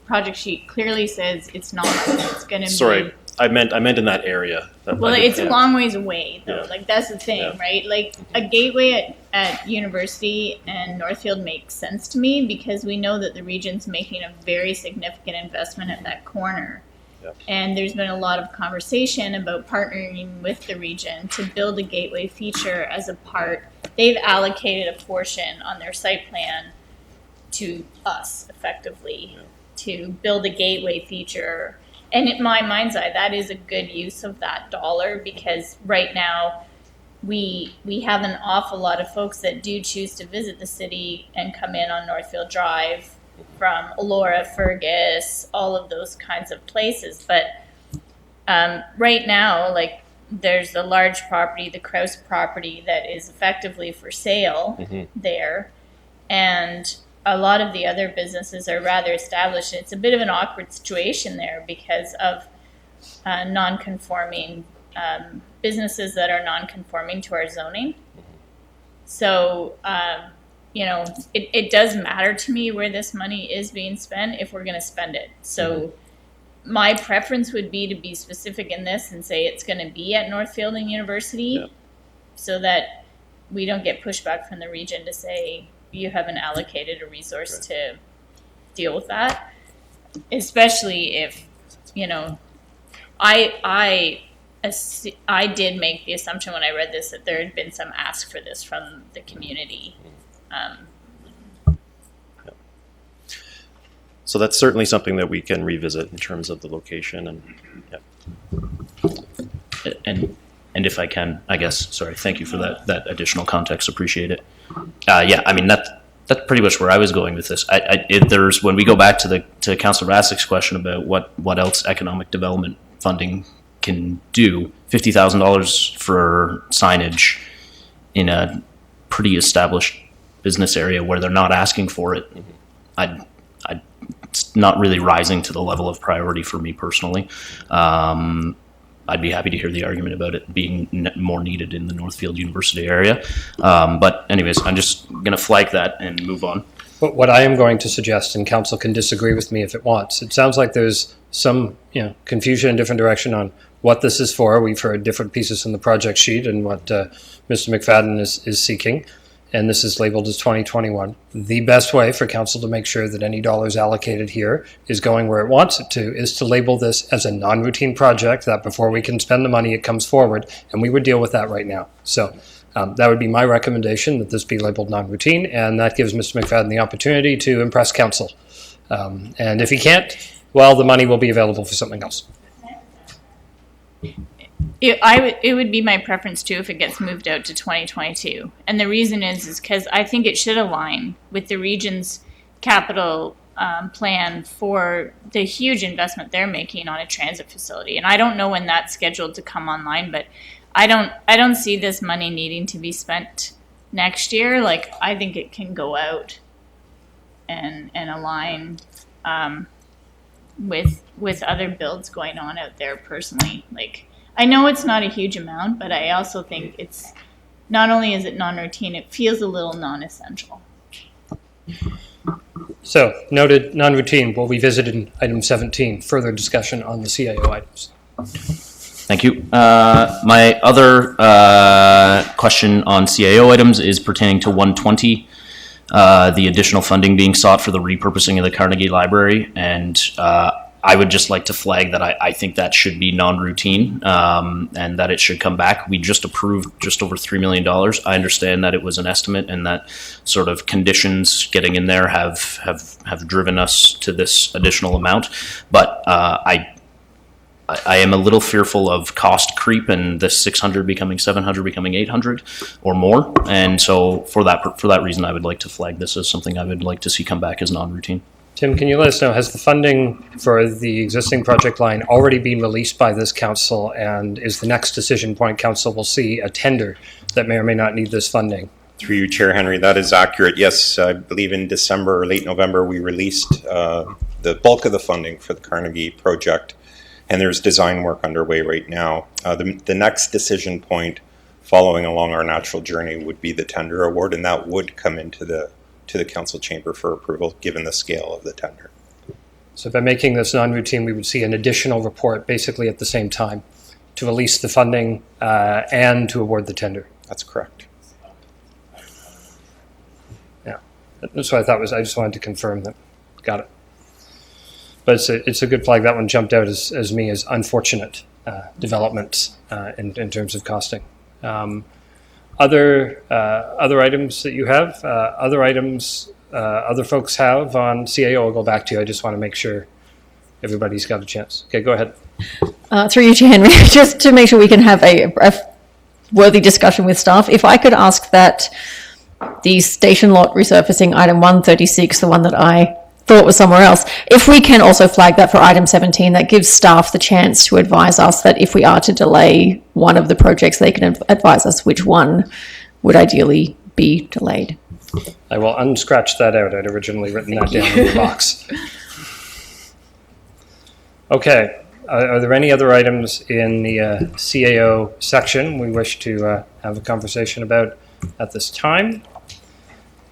project sheet clearly says it's not. It's going to be. Sorry, I meant in that area. Well, it's a long ways away, though. Yeah. Like, that's the thing, Yeah. right? Like, a gateway at University and Northfield makes sense to me because we know that the region's making a very significant investment at that corner. Yep. And there's been a lot of conversation about partnering with the region to build a gateway feature as a part. They've allocated a portion on their site plan to us, effectively, to build a gateway feature. And in my mind's eye, that is a good use of that dollar, because right now we have an awful lot of folks that do choose to visit the city and come in on Northfield Drive from Elora, Fergus, all of those kinds of places. But right now, like, there's a large property, the Kraus property, that is effectively for sale there. And a lot of the other businesses are rather established. It's a bit of an awkward situation there because of non-conforming businesses that are non-conforming to our zoning. So, it does matter to me where this money is being spent if we're going to spend it. So my preference would be to be specific in this and say it's going to be at Northfield and University, so that we don't get pushback from the region to say you haven't allocated a resource to deal with that. Especially if, I did make the assumption when I read this that there had been some ask for this from the community. So that's certainly something that we can revisit in terms of the location And if I can, I guess, sorry, thank you for that additional context. Appreciate it. I mean, that's pretty much where I was going with this. When we go back to Councillor Vasek's question about what else economic development funding can do, $50,000 for signage in a pretty established business area where they're not asking for it, it's not really rising to the level of priority for me personally. I'd be happy to hear the argument about it being more needed in the Northfield University area. But anyways, I'm just going to flag that and move on. But what I am going to suggest, and council can disagree with me if it wants, it sounds like there's some confusion in different direction on what this is for. We've heard different pieces in the project sheet and what Mr. McFadden is seeking, and this is labeled as 2021. The best way for council to make sure that any dollars allocated here is going where it wants it to is to label this as a non-routine project, that before we can spend the money, it comes forward, and we would deal with that right now. So that would be my recommendation, that this be labeled non-routine, and that gives Mr. McFadden the opportunity to impress council And if he can't, well, the money will be available for something else. It would be my preference too if it gets moved out to 2022. And the reason is because I think it should align with the region's capital plan for the huge investment they're making on a transit facility. And I don't know when that's scheduled to come online, but I don't see this money needing to be spent next year. Like, I think it can go out and align with other builds going on out there personally. Like, I know it's not a huge amount, but I also think it's, not only is it non-routine, it feels a little non-essential. So, noted, non-routine, will be visited in item 17, further discussion on the CIO items. Thank you. My other question on CAO items is pertaining to 120, the additional funding being sought for the repurposing of the Carnegie Library. And I would just like to flag that I think that should be non-routine and that it should come back. We just approved just over $3 million. I understand that it was an estimate and that sort of conditions getting in there have driven us to this additional amount. But I am a little fearful of cost creep and this 600 becoming 700, becoming 800 or more. And so for that reason, I would like to flag this as something I would like to see come back as non-routine. Tim, can you let us know, has the funding for the existing project line already been released by this council, and is the next decision point council will see a tender that may or may not need this funding? Through you, Chair Henry, that is accurate. Yes, I believe in December or late November, we released the bulk of the funding for the Carnegie project, and there's design work underway right now. The next decision point following along our natural journey would be the tender award, and that would come into the council chamber for approval, given the scale of the tender. So by making this non-routine, we would see an additional report basically at the same time to release the funding and to award the tender. That's correct. Yeah, that's what I thought I just wanted to confirm that. Got it. But it's a good flag. That one jumped out as me as unfortunate developments in terms of costing. Other items that you have, other items other folks have on CAO, I'll go back to you. I just want to make sure everybody's got a chance. Okay, go ahead. Through you, Chair Henry, just to make sure we can have a worthy discussion with staff, if I could ask that the station lot resurfacing item 136, the one that I thought was somewhere else, if we can also flag that for item 17, that gives staff the chance to advise us that if we are to delay one of the projects, they can advise us which one would ideally be delayed. I will unscratch that out. I'd originally written that down in the box. Okay, are there any other items in the CAO section we wish to have a conversation about at this time?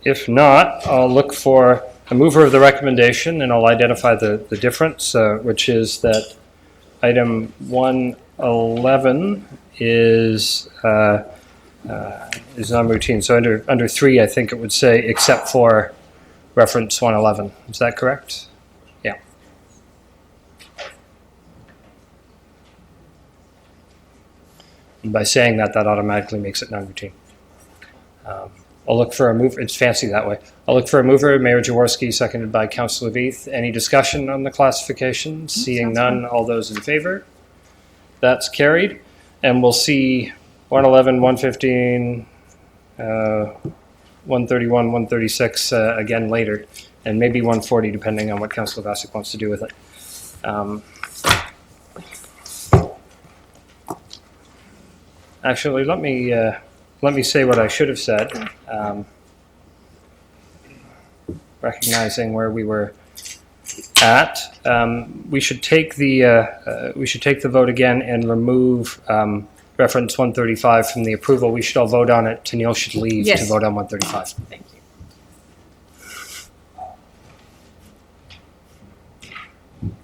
If not, I'll look for a mover of the recommendation, and I'll identify the difference, which is that item 111 is non-routine. So under 3, I think it would say except for reference 111. Is that correct? Yeah. And by saying that automatically makes it non-routine. I'll look for a mover. It's fancy that way. I'll look for a mover, Mayor Jaworski, seconded by Councillor Veith. Any discussion on the classification? Seeing none, all those in favor? That's carried. And we'll see 111, 115, 131, 136 again later, and maybe 140 depending on what Councillor Vasic wants to do with it. Actually, let me say what I should have said, recognizing where we were at. We should take the vote again and remove reference 135 from the approval. We should all vote on it. Tennille should leave to vote on 135. Thank you.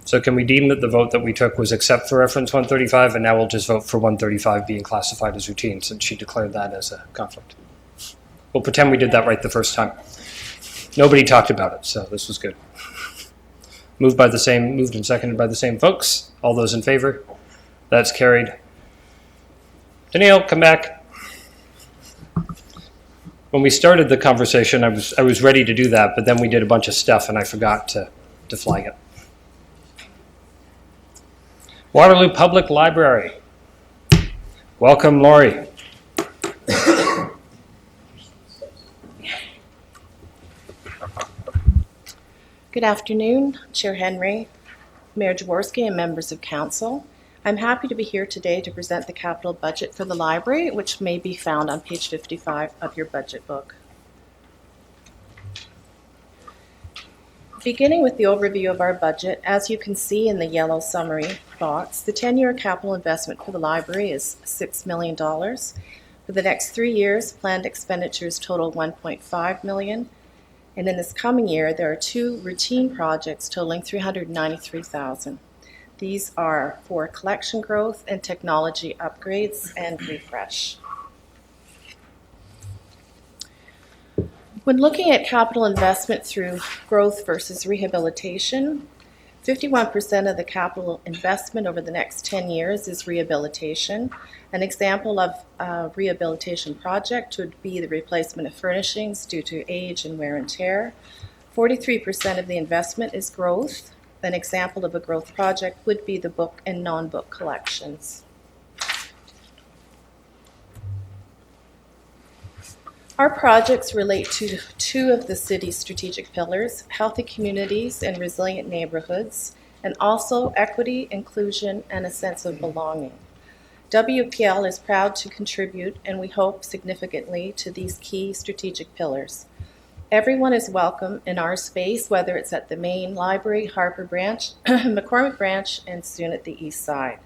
So can we deem that the vote that we took was except for reference 135, and now we'll just vote for 135 being classified as routine since she declared that as a conflict? We'll pretend we did that right the first time. Nobody talked about it, so this was good. Moved and seconded by the same folks. All those in favor? That's carried. Tennille, come back. When we started the conversation, I was ready to do that, but then we did a bunch of stuff and I forgot to to flag it. Waterloo Public Library. Welcome, Lori. Good afternoon, Chair Henry, Mayor Jaworski, and members of council. I'm happy to be here today to present the capital budget for the library, which may be found on page 55 of your budget book. Beginning with the overview of our budget, as you can see in the yellow summary box, the 10-year capital investment for the library is $6 million. For the next 3 years, planned expenditures total $1.5 million. And in this coming year, there are 2 routine projects totaling $393,000. These are for collection growth and technology upgrades and refresh. When looking at capital investment through growth versus rehabilitation, 51% of the capital investment over the next 10 years is rehabilitation. An example of a rehabilitation project would be the replacement of furnishings due to age and wear and tear. 43% of the investment is growth. An example of a growth project would be the book and non-book collections. Our projects relate to 2 of the city's strategic pillars, healthy communities and resilient neighborhoods, and also equity, inclusion, and a sense of belonging. WPL is proud to contribute, and we hope significantly, to these key strategic pillars. Everyone is welcome in our space, whether it's at the main library, Harper Branch, McCormick Branch, and soon at the east side.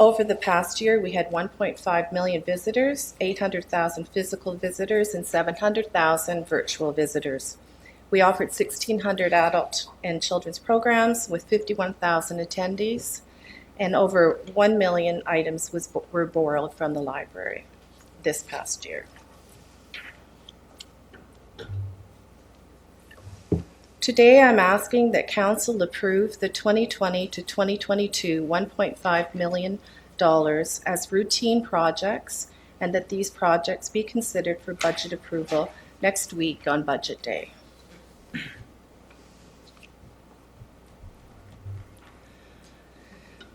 Over the past year, we had 1.5 million visitors, 800,000 physical visitors, and 700,000 virtual visitors. We offered 1,600 adult and children's programs with 51,000 attendees, and over 1 million items were borrowed from the library this past year. Today, I'm asking that Council approve the 2020 to 2022 $1.5 million as routine projects, and that these projects be considered for budget approval next week on Budget Day.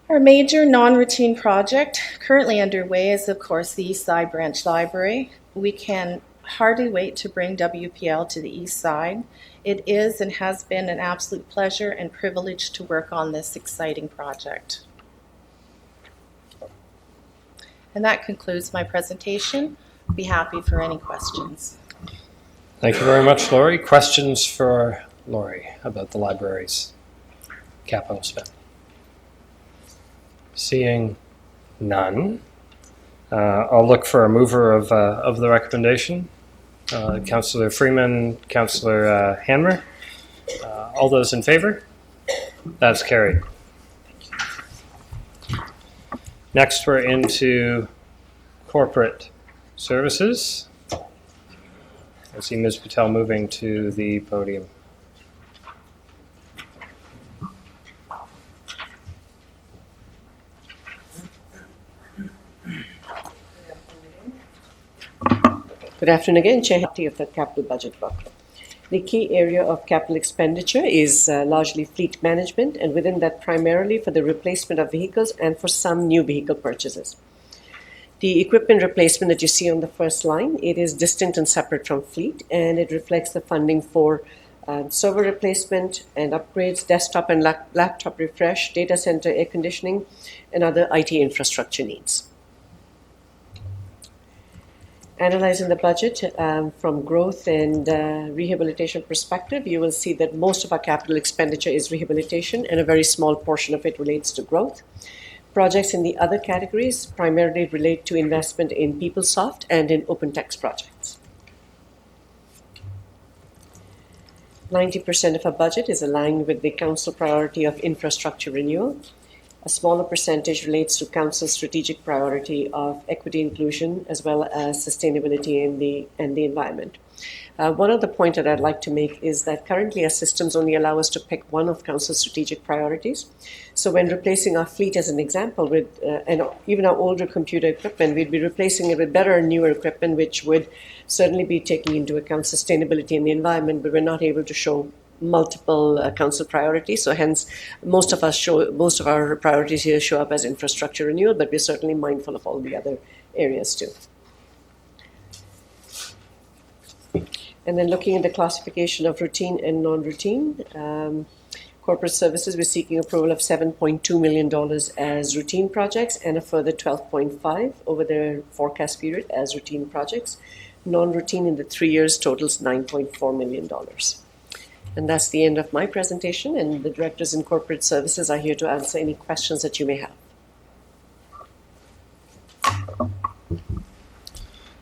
Our major non-routine project currently underway is, of course, the East Side Branch Library. We can hardly wait to bring WPL to the East Side. It is and has been an absolute pleasure and privilege to work on this exciting project. And that concludes my presentation. I'd be happy for any questions. Thank you very much, Lori. Questions for Lori about the library's capital spend? Seeing none, I'll look for a mover of the recommendation. Councillor Freeman, Councillor Hanmer. All those in favor? That's carried. Next, we're into corporate services. I see Ms. Patel moving to the podium. Good afternoon again, Chair of the Capital Budget Book. The key area of capital expenditure is largely fleet management, and within that primarily for the replacement of vehicles and for some new vehicle purchases. The equipment replacement that you see on the first line, it is distinct and separate from fleet, and it reflects the funding for server replacement and upgrades, desktop and laptop refresh, data center air conditioning, and other IT infrastructure needs. Analyzing the budget from growth and rehabilitation perspective, you will see that most of our capital expenditure is rehabilitation and a very small portion of it relates to growth. Projects in the other categories primarily relate to investment in PeopleSoft and in open text projects. 90% of our budget is aligned with the Council priority of infrastructure renewal. A smaller percentage relates to Council's strategic priority of equity inclusion as well as sustainability and the environment. One other point that I'd like to make is that currently our systems only allow us to pick one of Council's strategic priorities. So when replacing our fleet as an example with and even our older computer equipment, we'd be replacing it with better and newer equipment, which would certainly be taking into account sustainability and the environment, but we're not able to show multiple council priorities. So hence, most of our priorities here show up as infrastructure renewal, but we're certainly mindful of all the other areas too. And then looking at the classification of routine and non-routine, corporate services, we're seeking approval of $7.2 million as routine projects and a further 12.5 over the forecast period as routine projects. Non-routine in the 3 years totals $9.4 million. And that's the end of my presentation, and the directors in corporate services are here to answer any questions that you may have.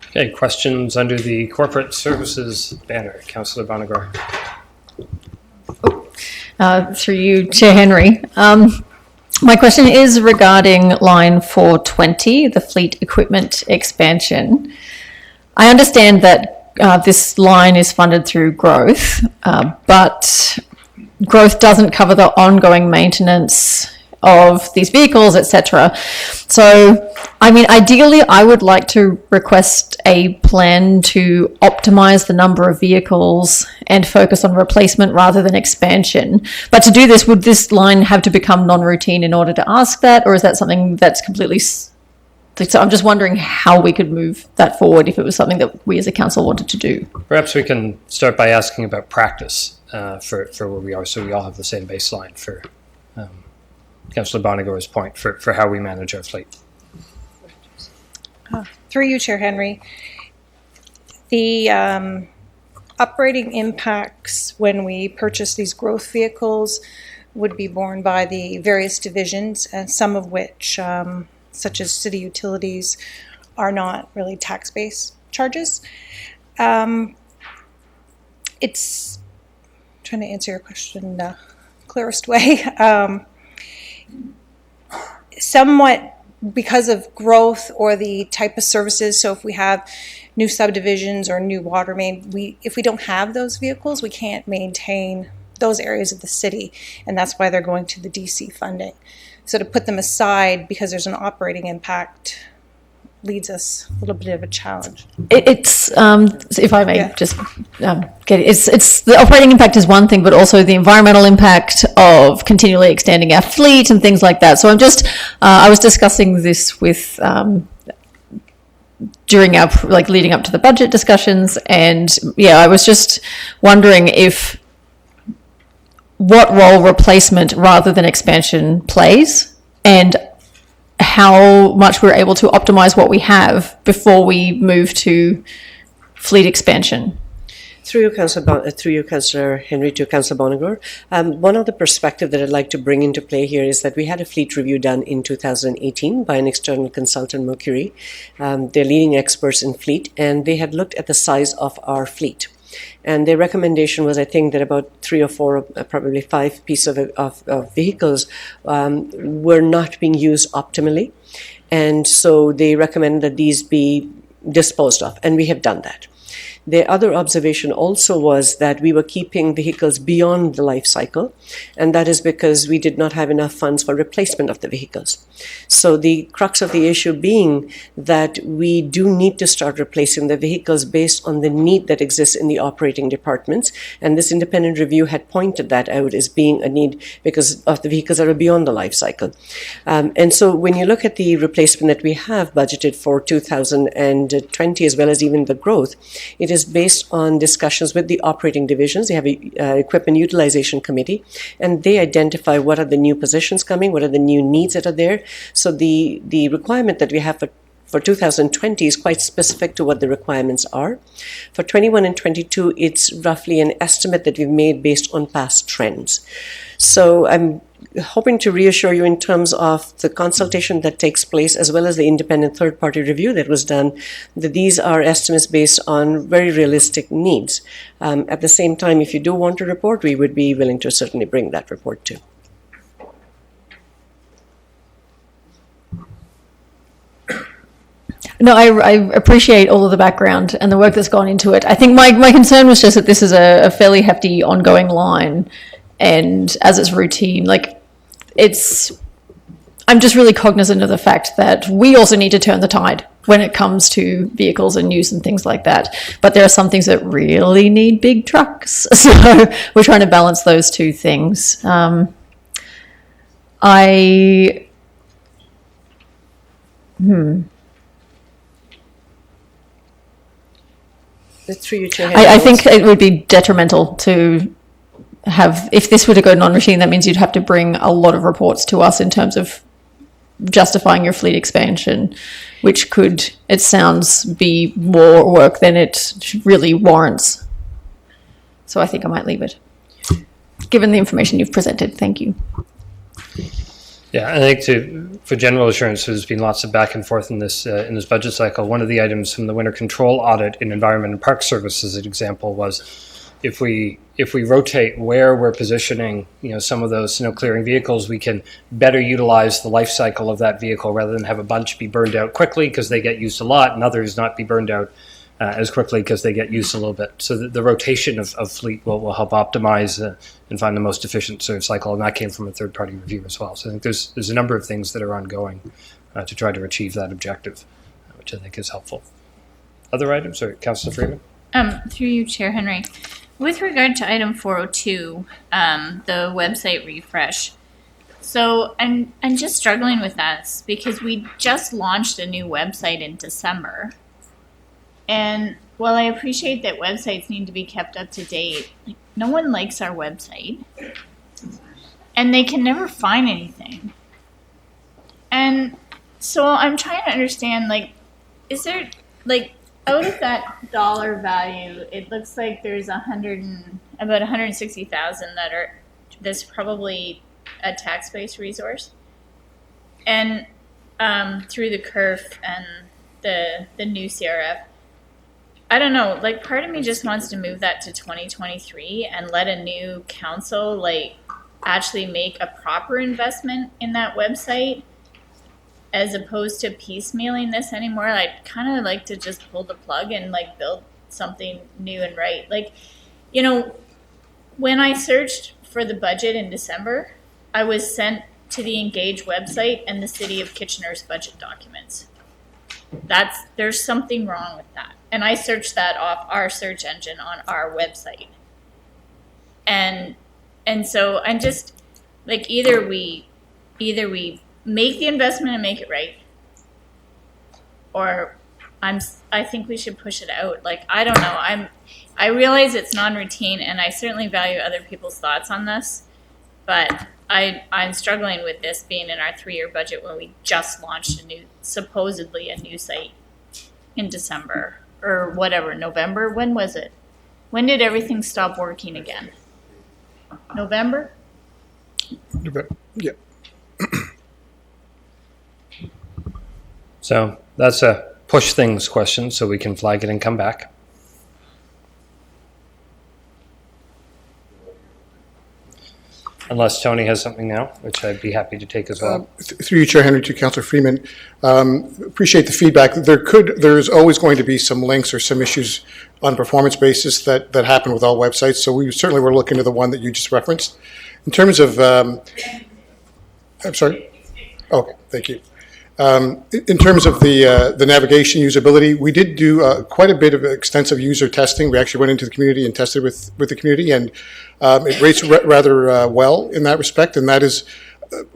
Okay, questions under the corporate services banner. Councillor Bonagor. Through you, Chair Henry. My question is regarding line 420, the fleet equipment expansion. I understand that this line is funded through growth, but growth doesn't cover the ongoing maintenance of these vehicles, etc. So, I mean, ideally, I would like to request a plan to optimize the number of vehicles and focus on replacement rather than expansion. But to do this, would this line have to become non-routine in order to ask that, or is that something that's completely... So I'm just wondering how we could move that forward if it was something that we as a council wanted to do. Perhaps we can start by asking about practice for where we are, so we all have the same baseline for Councillor Bonagor's point for how we manage our fleet. Through you, Chair Henry. The operating impacts when we purchase these growth vehicles would be borne by the various divisions, and some of which, such as city utilities, are not really tax-based charges. It's trying to answer your question in the clearest way. Somewhat because of growth or the type of services. So if we have new subdivisions or new water main, if we don't have those vehicles, we can't maintain those areas of the city, and that's why they're going to the DC funding. So to put them aside because there's an operating impact leads us a little bit of a challenge. It's if I may just get it, it's the operating impact is one thing, but also the environmental impact of continually extending our fleet and things like that. So I'm just I was discussing this with during our leading up to the budget discussions, and I was just wondering what role replacement rather than expansion plays, and how much we're able to optimize what we have before we move to fleet expansion. Through you, Councillor Henry, to Councillor Bonagor. One of the perspective that I'd like to bring into play here is that we had a fleet review done in 2018 by an external consultant, Mercury. They're leading experts in fleet, and they had looked at the size of our fleet. And their recommendation was, I think, that about 3 or 4, probably 5 pieces of vehicles were not being used optimally. And so they recommended that these be disposed of, and we have done that. The other observation also was that we were keeping vehicles beyond the life cycle, and that is because we did not have enough funds for replacement of the vehicles. So the crux of the issue being that we do need to start replacing the vehicles based on the need that exists in the operating departments, and this independent review had pointed that out as being a need because of the vehicles that are beyond the life cycle. And so when you look at the replacement that we have budgeted for 2020 as well as even the growth, it is based on discussions with the operating divisions. They have an equipment utilization committee, and they identify what are the new positions coming, what are the new needs that are there. So the requirement that we have for 2020 is quite specific to what the requirements are. For 21 and 22, it's roughly an estimate that we've made based on past trends. So I'm hoping to reassure you in terms of the consultation that takes place as well as the independent third-party review that was done, that these are estimates based on very realistic needs. At the same time, if you do want a report, we would be willing to certainly bring that report too. No, I appreciate all of the background and the work that's gone into it. I think my concern was just that this is a fairly hefty ongoing line, and as it's routine, I'm just really cognizant of the fact that we also need to turn the tide when it comes to vehicles and use and things like that. But there are some things that really need big trucks. So we're trying to balance those two things. Through you, Chair I think it would be detrimental to have, if this were to go non-routine, that means you'd have to bring a lot of reports to us in terms of justifying your fleet expansion, which could, it sounds, be more work than it really warrants. So I think I might leave it, given the information you've presented. Thank you. Yeah, I think for general assurance, there's been lots of back and forth in this budget cycle. One of the items from the winter control audit in Environment and Park Services, an example, was if we rotate where we're positioning, some of those snow clearing vehicles, we can better utilize the life cycle of that vehicle rather than have a bunch be burned out quickly because they get used a lot, and others not be burned out as quickly because they get used a little bit. So the rotation of fleet will help optimize and find the most efficient service cycle, and that came from a third-party review as well. So I think there's a number of things that are ongoing to try to achieve that objective, which I think is helpful. Other items, or Councillor Freeman? Through you, Chair Henry. With regard to item 402, the website refresh. So I'm just struggling with that because we just launched a new website in December. And while I appreciate that websites need to be kept up to date, no one likes our website. And they can never find anything. And so I'm trying to understand, is there, out of that dollar value, it looks like there's about 160,000 that's probably a tax-based resource. And through the CURF and the new CRF, I don't know, part of me just wants to move that to 2023 and let a new council, actually make a proper investment in that website as opposed to piecemealing this anymore. I'd kind of like to just pull the plug and, build something new and right. When I searched for the budget in December, I was sent to the Engage website and the City of Kitchener's budget documents. There's something wrong with that. And I searched that off our search engine on our website. And so I'm just either we make the investment and make it right, or I think we should push it out. I don't know. I realize it's non-routine, and I certainly value other people's thoughts on this, but I'm struggling with this being in our 3-year budget when we just launched supposedly a new site in December or whatever, November. When was it? When did everything stop working again? November? Yeah. So that's a push things question, so we can flag it and come back. Unless Tony has something now, which I'd be happy to take as well. Through you, Chair Henry, to Councillor Freeman. Appreciate the feedback. There's always going to be some links or some issues on a performance basis that happen with all websites. So we certainly were looking to the one that you just referenced. In terms of, I'm sorry. Okay, thank you. In terms of the navigation usability, we did do quite a bit of extensive user testing. We actually went into the community and tested with the community, and it rates rather well in that respect. And that is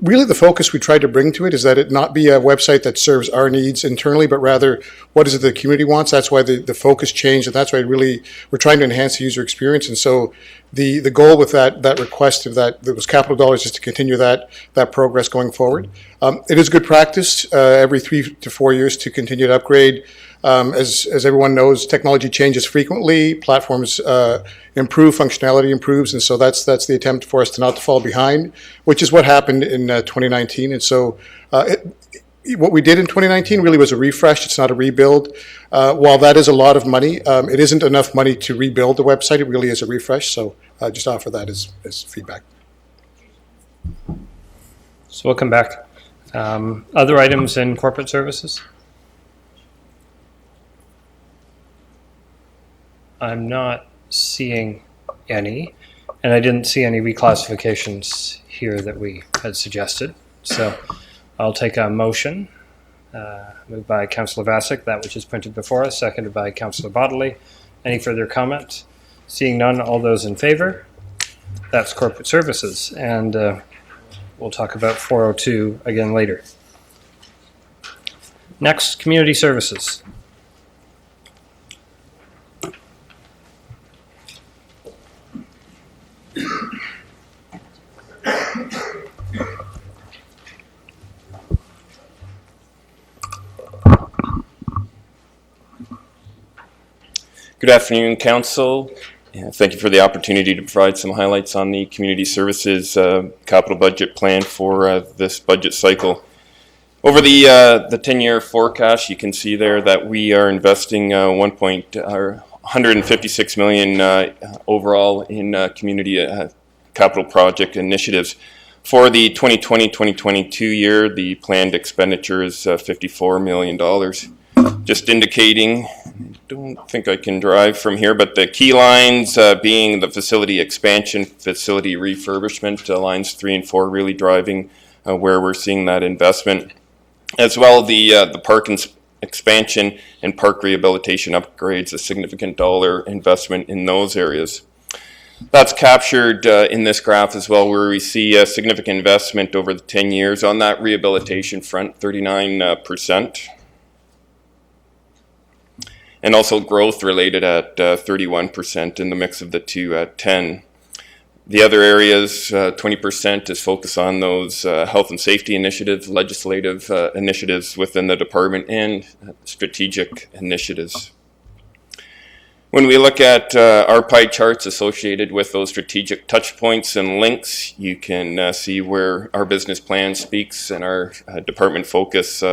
really the focus we tried to bring to it, is that it not be a website that serves our needs internally, but rather what is it the community wants. That's why the focus changed, and that's why we're trying to enhance the user experience. And so the goal with that request of that was capital dollars is to continue that progress going forward. It is good practice every 3 to 4 years to continue to upgrade. As everyone knows, technology changes frequently. Platforms improve, functionality improves, and so that's the attempt for us to not fall behind, which is what happened in 2019. And so what we did in 2019 really was a refresh. It's not a rebuild. While that is a lot of money, it isn't enough money to rebuild the website. It really is a refresh. So just offer that as feedback. So we'll come back. Other items in corporate services? I'm not seeing any, and I didn't see any reclassifications here that we had suggested. So I'll take a motion Moved by Councillor Vassic, that which is printed before us, seconded by Councillor Bodley. Any further comment? Seeing none, all those in favor? That's corporate services, and we'll talk about 402 again later. Next, community services. Good afternoon, Council. Thank you for the opportunity to provide some highlights on the Community Services capital budget plan for this budget cycle. Over the 10-year forecast, you can see there that we are investing 156 million overall in community capital project initiatives. For the 2020-2022 year, the planned expenditure is $54 million. Just indicating, I don't think I can drive from here, but the key lines being the facility expansion, facility refurbishment, lines 3 and 4 really driving where we're seeing that investment, as well the park expansion and park rehabilitation upgrades, a significant dollar investment in those areas. That's captured in this graph as well, where we see a significant investment over the 10 years on that rehabilitation front, 39%. And also growth related at 31%, in the mix of the two at 10%. The other areas, 20% is focused on those health and safety initiatives, legislative initiatives within the department, and strategic initiatives. When we look at our pie charts associated with those strategic touch points and links, you can see where our business plan speaks and our department focus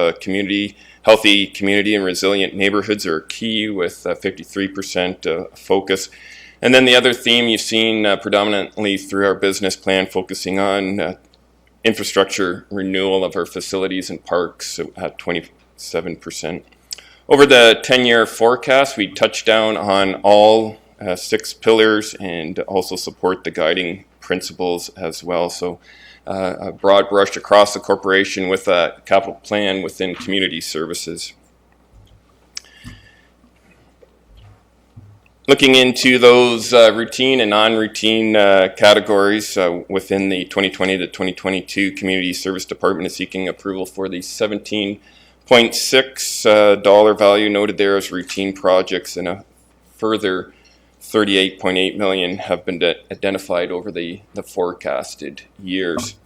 healthy community and resilient neighborhoods are key with 53% focus. And then the other theme you've seen predominantly through our business plan focusing on infrastructure renewal of our facilities and parks at 27%. Over the 10-year forecast, we touch down on all 6 pillars and also support the guiding principles as well. So a broad brush across the corporation with a capital plan within community services. Looking into those routine and non-routine categories within the 2020 to 2022 Community Service Department is seeking approval for the $17.6 dollar value noted there as routine projects, and a further $38.8 million have been identified over the forecasted years.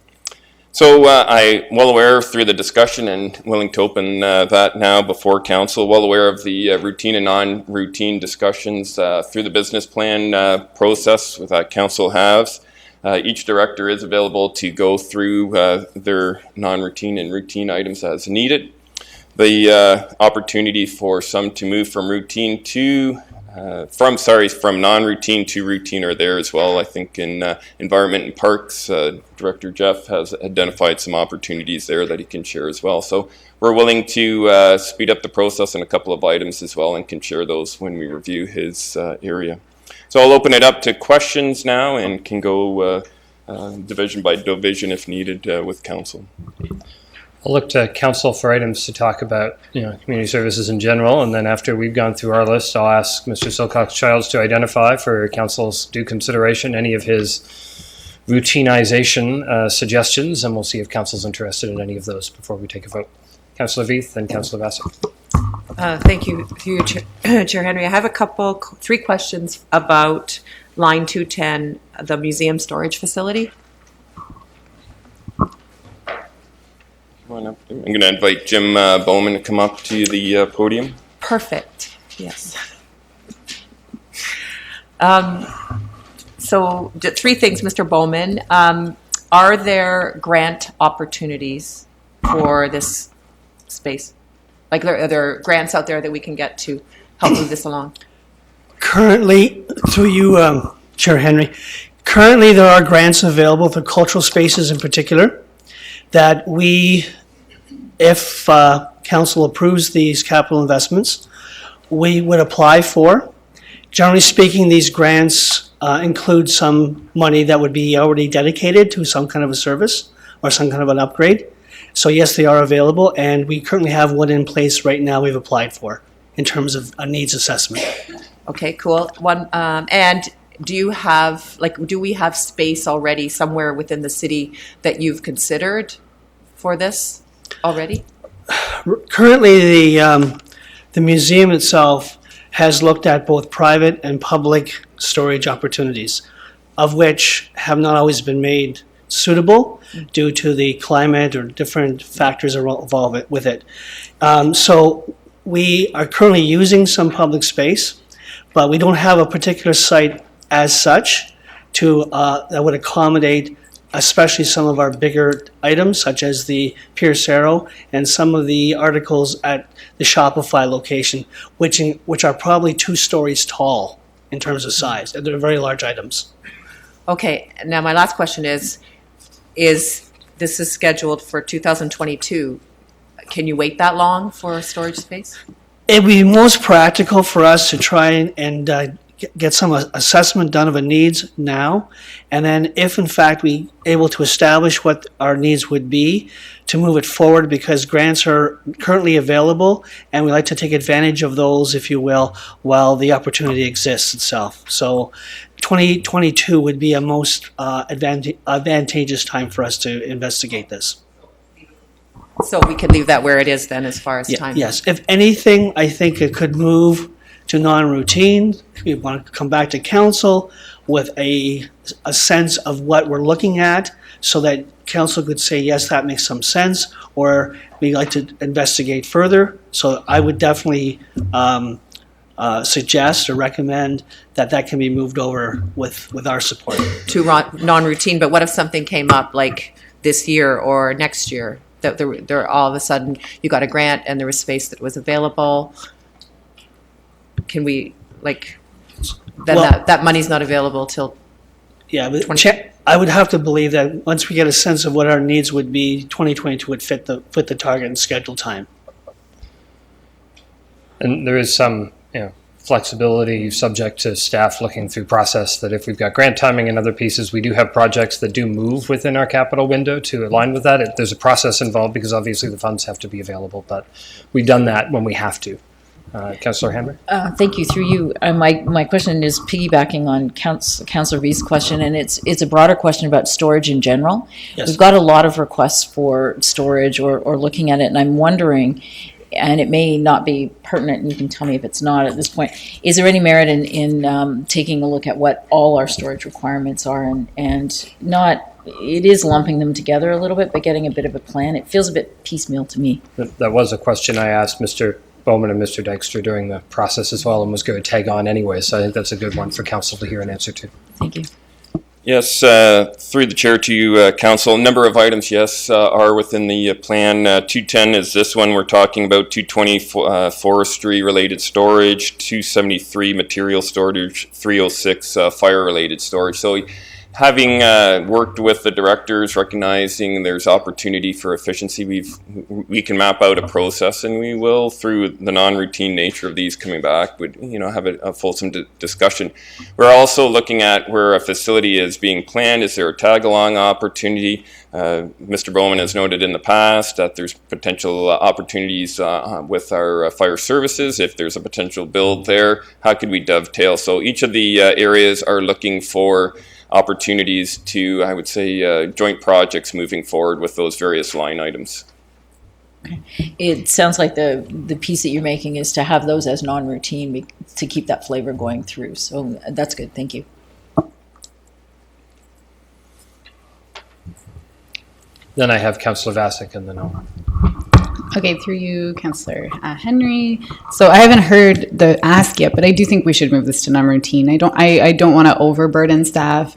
So I'm well aware through the discussion and willing to open that now before council, well aware of the routine and non-routine discussions through the business plan process that council has. Each director is available to go through their non-routine and routine items as needed. The opportunity for some to move from routine to from non-routine to routine are there as well. I think in Environment and Parks, Director Jeff has identified some opportunities there that he can share as well. So we're willing to speed up the process on a couple of items as well and can share those when we review his area. So I'll open it up to questions now and can go division by division if needed with council. I'll look to council for items to talk about, community services in general, and then after we've gone through our list, I'll ask Mr. Silcox-Childs to identify for council's due consideration any of his routinization suggestions, and we'll see if council's interested in any of those before we take a vote. Councillor Veith, then Councillor Vassic. Thank you, Chair Henry. I have 3 questions about line 210, the museum storage facility. I'm going to invite Jim Bowman to come up to the podium. Perfect. Yes. So 3 things, Mr. Bowman. Are there grant opportunities for this space? Like, are there grants out there that we can get to help move this along? Currently, through you, Chair Henry, currently there are grants available for cultural spaces in particular that we, if council approves these capital investments, we would apply for. Generally speaking, these grants include some money that would be already dedicated to some kind of a service or some kind of an upgrade. So yes, they are available, and we currently have one in place right now we've applied for in terms of a needs assessment. Okay, cool. And do we have space already somewhere within the city that you've considered for this already? Currently, the museum itself has looked at both private and public storage opportunities, of which have not always been made suitable due to the climate or different factors involved with it. So we are currently using some public space, but we don't have a particular site as such that would accommodate especially some of our bigger items, such as the Pierce Arrow and some of the articles at the Shopify location, which are probably 2 stories tall in terms of size. They're very large items. Okay, now my last question is this is scheduled for 2022. Can you wait that long for storage space? It'd be most practical for us to try and get some assessment done of a needs now, and then if in fact we able to establish what our needs would be, to move it forward, because grants are currently available and we like to take advantage of those, if you will, while the opportunity exists itself. So 2022 would be a most advantageous time for us to investigate this. So we could leave that where it is then as far as time? Yes, if anything, I think it could move to non-routine. We want to come back to council with a sense of what we're looking at, so that council could say, yes, that makes some sense, or we'd like to investigate further. So I would definitely suggest or recommend that can be moved over with our support. To non-routine, but what if something came up like this year or next year? That there all of a sudden you got a grant and there was space that was available. Can we that money's not available till? Yeah, but I would have to believe that once we get a sense of what our needs would be, 2022 would fit the target and schedule time. And there is some flexibility subject to staff looking through process, that if we've got grant timing and other pieces, we do have projects that do move within our capital window to align with that. There's a process involved because obviously the funds have to be available, but we've done that when we have to. Councillor Hammer? Thank you. Through you, my question is piggybacking on Councillor V's question, and it's a broader question about storage in general. Yes. We've got a lot of requests for storage or looking at it, and I'm wondering, and it may not be pertinent, and you can tell me if it's not at this point, is there any merit in taking a look at what all our storage requirements are, and not, it is lumping them together a little bit, but getting a bit of a plan? It feels a bit piecemeal to me. That was a question I asked Mr. Bowman and Mr. Dykstra during the process as well, and was going to tag on anyway, so I think that's a good one for council to hear an answer to. Thank you. Yes, through the chair to you, council. A number of items, yes, are within the plan. 210 is this one we're talking about. 220 forestry-related storage. 273 material storage. 306 fire-related storage. So, having worked with the directors, recognizing there's opportunity for efficiency, we can map out a process, and we will, through the non-routine nature of these coming back, would have a fulsome discussion. We're also looking at where a facility is being planned. Is there a tag-along opportunity? Mr. Bowman has noted in the past that there's potential opportunities with our fire services. If there's a potential build there, how could we dovetail? So each of the areas are looking for opportunities to, I would say, joint projects moving forward with those various line items. Okay. It sounds like the piece that you're making is to have those as non-routine to keep that flavor going through. So that's good. Thank you. Then I have Councillor Vasek, and then I'll... Okay, through you, Councillor Henry. So I haven't heard the ask yet, but I do think we should move this to non-routine. I don't want to overburden staff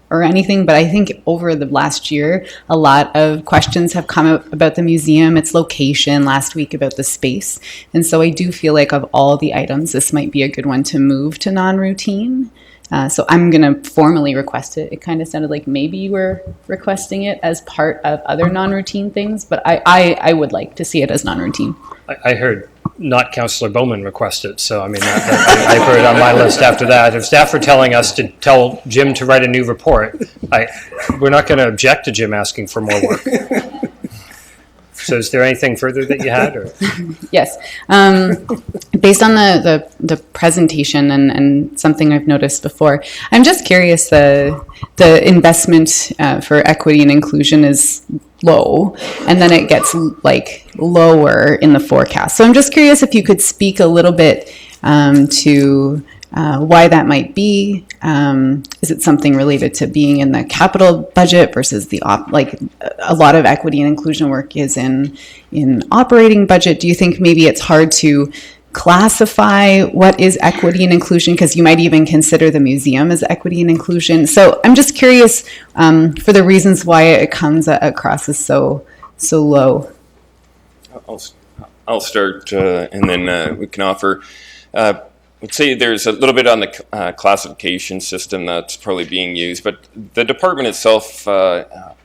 or anything, but I think over the last year, a lot of questions have come up about the museum, its location, last week about the space. And so I do feel like of all the items, this might be a good one to move to non-routine. So I'm going to formally request it. It kind of sounded like maybe you were requesting it as part of other non-routine things, but I would like to see it as non-routine. I heard not Councillor Bowman request it, so I mean, I put it on my list after that. If staff are telling us to tell Jim to write a new report, we're not going to object to Jim asking for more work. So is there anything further that you had? Or? Yes. Based on the presentation and something I've noticed before, I'm just curious, the investment for equity and inclusion is low, and then it gets like lower in the forecast. So I'm just curious if you could speak a little bit to why that might be. Is it something related to being in the capital budget versus the like a lot of equity and inclusion work is in operating budget? Do you think maybe it's hard to classify what is equity and inclusion, because you might even consider the museum as equity and inclusion? So I'm just curious for the reasons why it comes across as so low. I'll start and then we can offer. I'd say there's a little bit on the classification system that's probably being used, but the department itself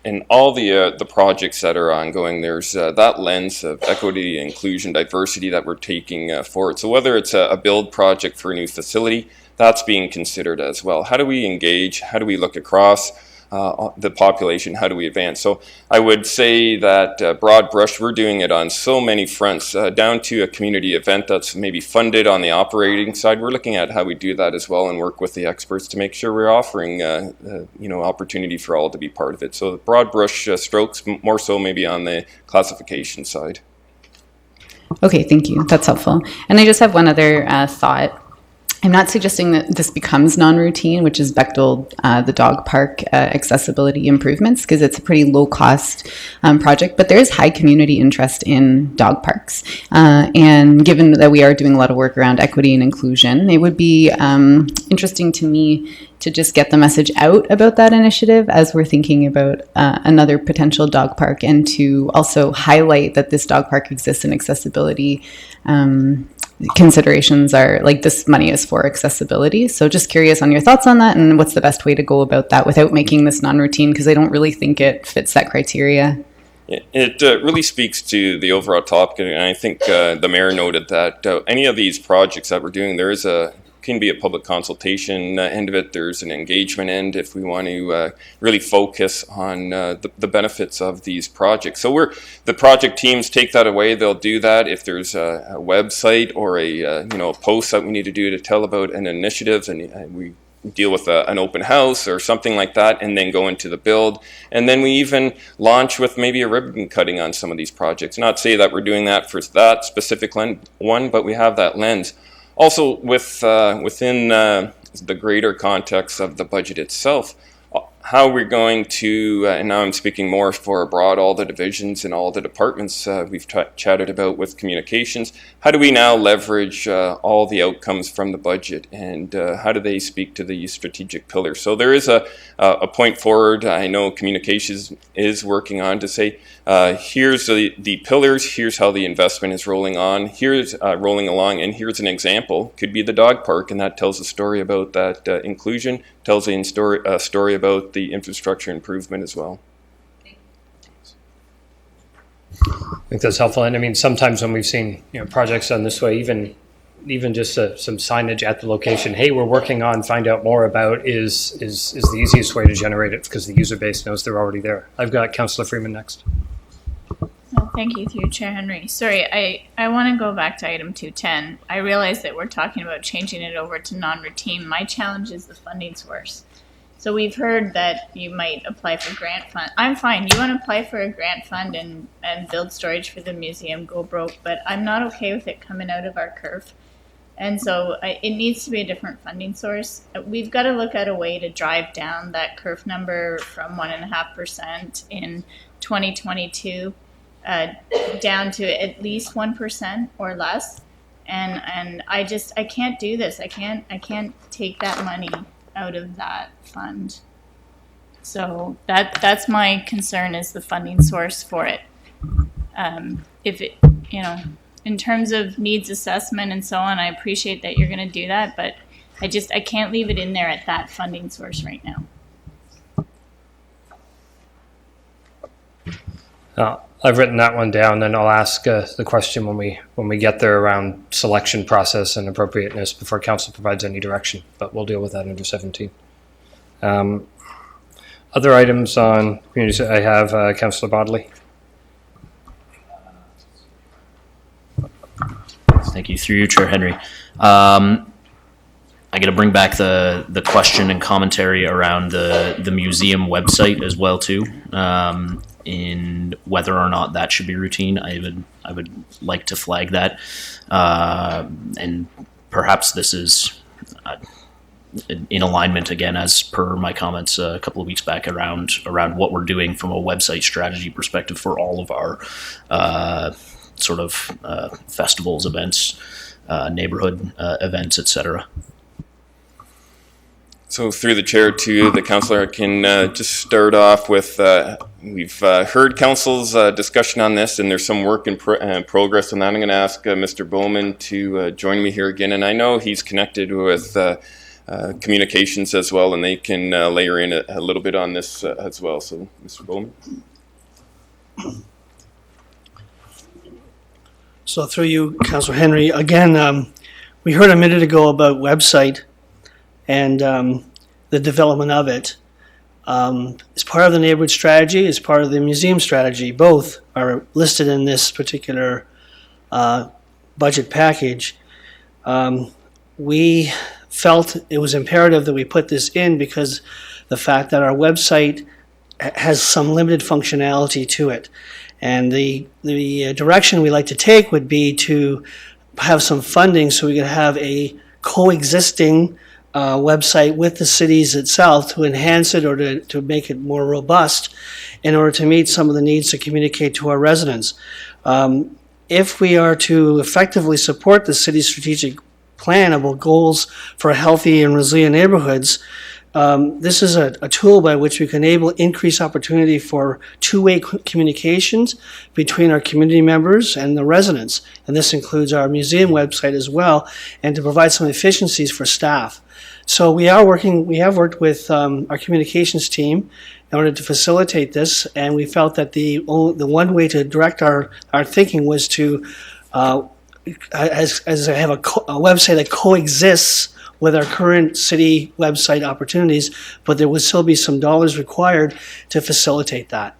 and all the projects that are ongoing, there's that lens of equity, inclusion, diversity that we're taking forward. So whether it's a build project for a new facility, that's being considered as well. How do we engage? How do we look across the population? How do we advance? So I would say that broad brush, we're doing it on so many fronts, down to a community event that's maybe funded on the operating side. We're looking at how we do that as well and work with the experts to make sure we're offering opportunity for all to be part of it. So the broad brush strokes, more so maybe on the classification side. Okay, thank you. That's helpful. And I just have one other thought. I'm not suggesting that this becomes non-routine, which is Bechtel, the dog park accessibility improvements, because it's a pretty low-cost project, but there is high community interest in dog parks. And given that we are doing a lot of work around equity and inclusion, it would be interesting to me to just get the message out about that initiative as we're thinking about another potential dog park, and to also highlight that this dog park exists in accessibility considerations are like this money is for accessibility. So just curious on your thoughts on that, and what's the best way to go about that without making this non-routine, because I don't really think it fits that criteria. It really speaks to the overall topic, and I think the mayor noted that any of these projects that we're doing, there is can be a public consultation end of it. There's an engagement end if we want to really focus on the benefits of these projects. So the project teams take that away. They'll do that if there's a website or a post that we need to do to tell about an initiative, and we deal with an open house or something like that, and then go into the build. And then we even launch with maybe a ribbon cutting on some of these projects. Not say that we're doing that for that specific one, but we have that lens. Also, within the greater context of the budget itself, how we're going to, and now I'm speaking more for abroad, all the divisions and all the departments we've chatted about with communications, how do we now leverage all the outcomes from the budget, and how do they speak to the strategic pillars? So there is a point forward. I know communications is working on to say, here's the pillars, here's how the investment is rolling along, and here's an example. Could be the dog park, and that tells a story about that inclusion, tells a story about the infrastructure improvement as well. I think that's helpful. And I mean, sometimes when we've seen projects done this way, even just some signage at the location, hey, we're working on, find out more about, is the easiest way to generate it, because the user base knows they're already there. I've got Councillor Freeman next. Thank you, through Chair Henry. Sorry, I want to go back to item 210. I realize that we're talking about changing it over to non-routine. My challenge is the funding source. So we've heard that you might apply for grant fund. I'm fine. You want to apply for a grant fund and build storage for the museum, go broke. But I'm not okay with it coming out of our curve. And so it needs to be a different funding source. We've got to look at a way to drive down that curve number from 1.5% in 2022 down to at least 1% or less. And I can't do this. I can't take that money out of that fund. So that's my concern, is the funding source for it. If it, in terms of needs assessment and so on, I appreciate that you're going to do that, but I can't leave it in there at that funding source right now. I've written that one down, and I'll ask the question when we get there around selection process and appropriateness before council provides any direction. But we'll deal with that under 17. Other items on community. I have Councillor Bodley. Thank you. Through you, Chair Henry. I got to bring back the question and commentary around the museum website as well too, in whether or not that should be routine. I would like to flag that, and perhaps this is in alignment again, as per my comments a couple of weeks back around what we're doing from a website strategy perspective for all of our festivals, events, neighborhood events, etc. So through the chair to the councillor, I can just start off with, we've heard council's discussion on this, and there's some work in progress on that. I'm going to ask Mr. Bowman to join me here again, and I know he's connected with communications as well, and they can layer in a little bit on this as well. So, Mr. Bowman. So through you, Councillor Henry, again, we heard a minute ago about website and the development of it. As part of the neighborhood strategy, as part of the museum strategy, both are listed in this particular budget package. We felt it was imperative that we put this in because the fact that our website has some limited functionality to it. And the direction we like to take would be to have some funding so we could have a coexisting website with the cities itself to enhance it or to make it more robust in order to meet some of the needs to communicate to our residents. If we are to effectively support the city's strategic plan about goals for healthy and resilient neighborhoods, this is a tool by which we can increase opportunity for two-way communications between our community members and the residents. And this includes our museum website as well, and to provide some efficiencies for staff. So we have worked with our communications team in order to facilitate this, and we felt that the one way to direct our thinking was to, as I have a website that coexists with our current city website opportunities, but there would still be some dollars required to facilitate that.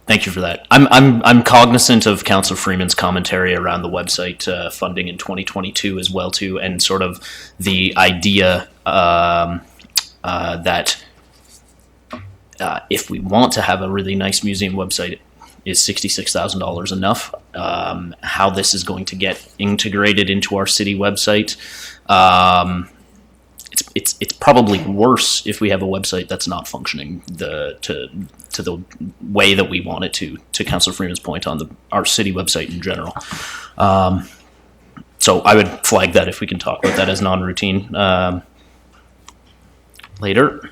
Thank you for that. I'm cognizant of Councillor Freeman's commentary around the website funding in 2022 as well too, and sort of the idea that if we want to have a really nice museum website, is $66,000 enough? How this is going to get integrated into our city website? It's probably worse if we have a website that's not functioning to the way that we want it to Councillor Freeman's point on our city website in general. So I would flag that if we can talk about that as non-routine later.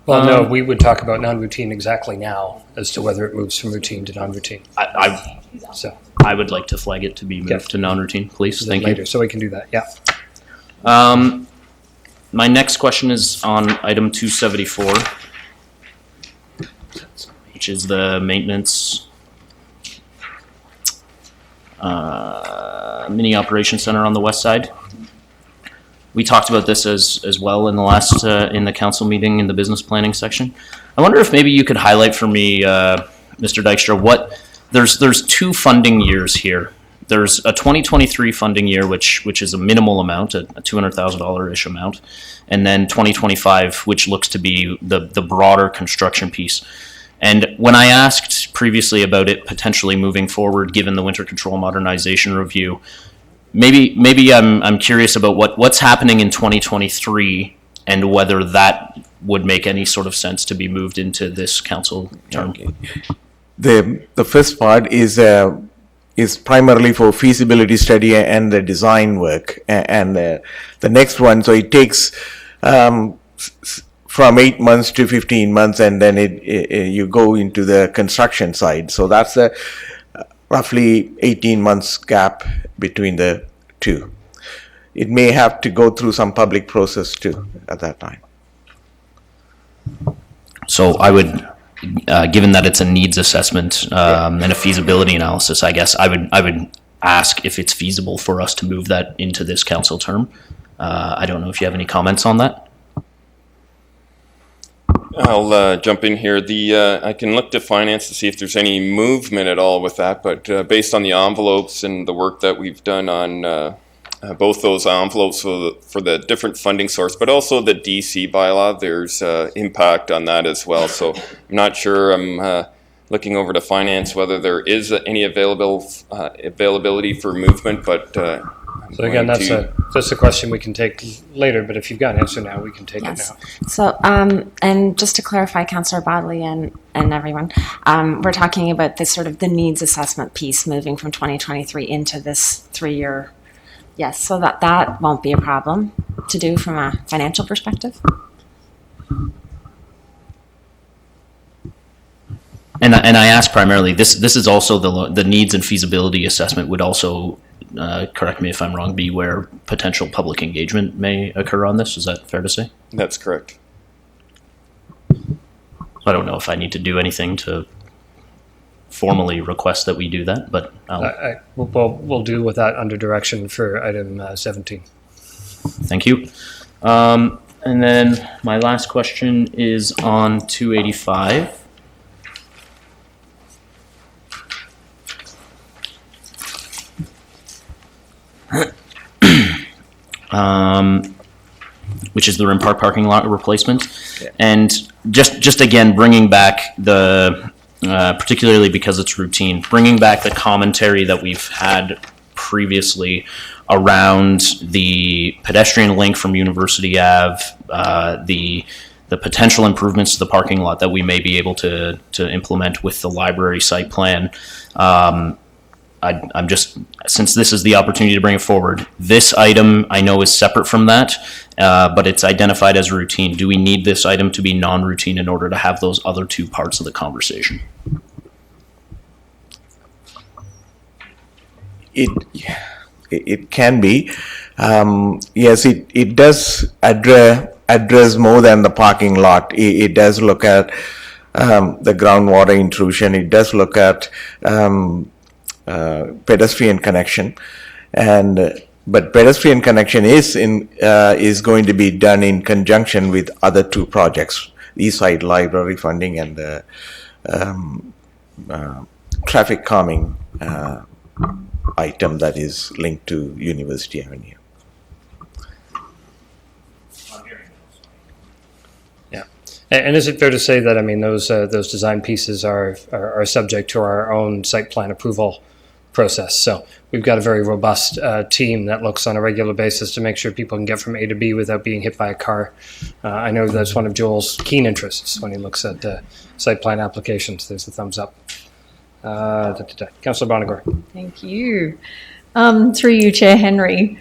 No, we would talk about non-routine exactly now as to whether it moves from routine to non-routine. I would like to flag it to be moved to non-routine, please. Thank you. So we can do that, yeah. My next question is on item 274, which is the maintenance mini operation center on the west side. We talked about this as well in the last in the council meeting in the business planning section. I wonder if maybe you could highlight for me, Mr. Dykstra, what there's two funding years here. There's a 2023 funding year, which is a minimal amount, a $200,000-ish amount, and then 2025, which looks to be the broader construction piece. And when I asked previously about it potentially moving forward, given the winter control modernization review, maybe I'm curious about what's happening in 2023 and whether that would make any sort of sense to be moved into this council term. Okay. The first part is primarily for feasibility study and the design work, and the next one, so it takes from 8 months to 15 months, and then you go into the construction side. So that's a roughly 18 months gap between the two. It may have to go through some public process too at that time. So I would, given that it's a needs assessment and a feasibility analysis, I guess I would ask if it's feasible for us to move that into this council term. I don't know if you have any comments on that. I'll jump in here. I can look to finance to see if there's any movement at all with that, but based on the envelopes and the work that we've done on both those envelopes for the different funding source, but also the DC bylaw, there's impact on that as well. So I'm not sure. I'm looking over to finance whether there is any availability for movement, but so again, that's a question we can take later, but if you've got an answer now, we can take it now. So, and just to clarify, Councillor Bodley and everyone, we're talking about this sort of the needs assessment piece moving from 2023 into this 3-year. Yes, so that won't be a problem to do from a financial perspective. And I ask primarily, this is also the needs and feasibility assessment would also, correct me if I'm wrong, be where potential public engagement may occur on this. Is that fair to say? That's correct. I don't know if I need to do anything to formally request that we do that, but we'll do with that under direction for item 17. Thank you. And then my last question is on 285. Which is the Rim Park parking lot replacement. Yeah. And just again, bringing back the, particularly because it's routine, bringing back the commentary that we've had previously around the pedestrian link from University Ave, the potential improvements to the parking lot that we may be able to implement with the library site plan. I'm just, since this is the opportunity to bring it forward, this item I know is separate from that, but it's identified as routine. Do we need this item to be non-routine in order to have those other two parts of the conversation? It can be. Yes, it does address more than the parking lot. It does look at the groundwater intrusion. It does look at pedestrian connection, but pedestrian connection is going to be done in conjunction with other two projects: East Side Library funding and the traffic calming item that is linked to University Avenue. Yeah, and is it fair to say that, I mean, those design pieces are subject to our own site plan approval process? So we've got a very robust team that looks on a regular basis to make sure people can get from A to B without being hit by a car. I know that's one of Joel's keen interests when he looks at site plan applications. There's a thumbs up. Councillor Bonagor. Thank you. Through you, Chair Henry.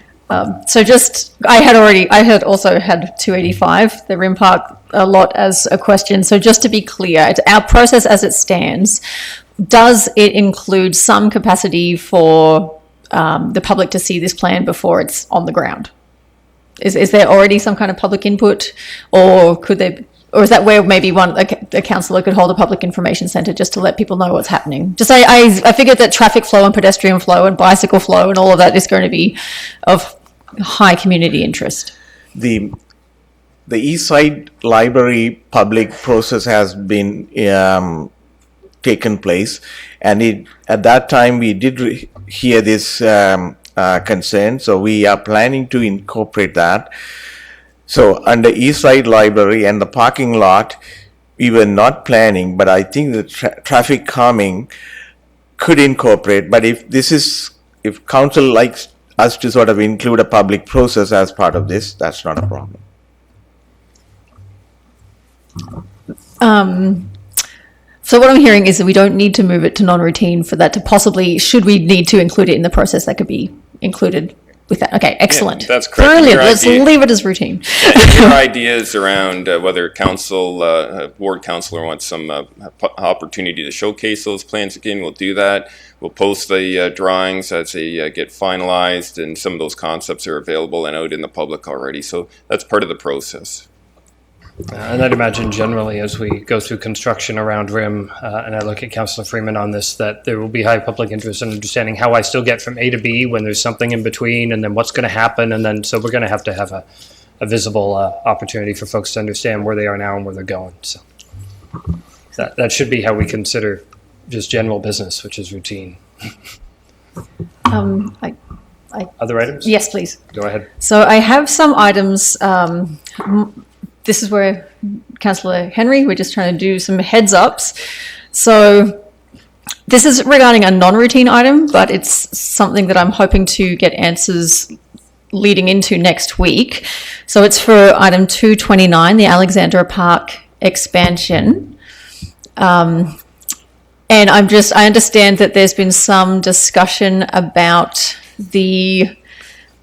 So just, I had also had 285, the Rim Park lot, as a question. So just to be clear, it's our process as it stands. Does it include some capacity for the public to see this plan before it's on the ground? Is there already some kind of public input, or could there? Or is that where maybe a councillor could hold a public information centre just to let people know what's happening? Just I figured that traffic flow and pedestrian flow and bicycle flow and all of that is going to be of high community interest. The East Side Library public process has been taken place, and at that time we did hear this concern, so we are planning to incorporate that. So under East Side Library and the parking lot, we were not planning, but I think the traffic calming could incorporate. But if council likes us to sort of include a public process as part of this, that's not a problem. So what I'm hearing is that we don't need to move it to non-routine for that to possibly, should we need to include it in the process, that could be included with that. Okay, excellent. Yeah, that's correct. Brilliant. Let's leave it as routine. Your ideas around whether ward councillor wants some opportunity to showcase those plans again, we'll do that. We'll post the drawings as they get finalized, and some of those concepts are available and out in the public already. So that's part of the process. And I'd imagine generally as we go through construction around RIM, and I look at Councillor Freeman on this, that there will be high public interest in understanding how I still get from A to B when there's something in between, and then what's going to happen, and then so we're going to have a a visible opportunity for folks to understand where they are now and where they're going. So that should be how we consider just general business, which is routine. Other items? Yes, please. Go ahead. So I have some items. This is where Councillor Henry, we're just trying to do some heads ups. So this is regarding a non-routine item, but it's something that I'm hoping to get answers leading into next week. So it's for item 229, the Alexandra Park expansion. And I understand that there's been some discussion about the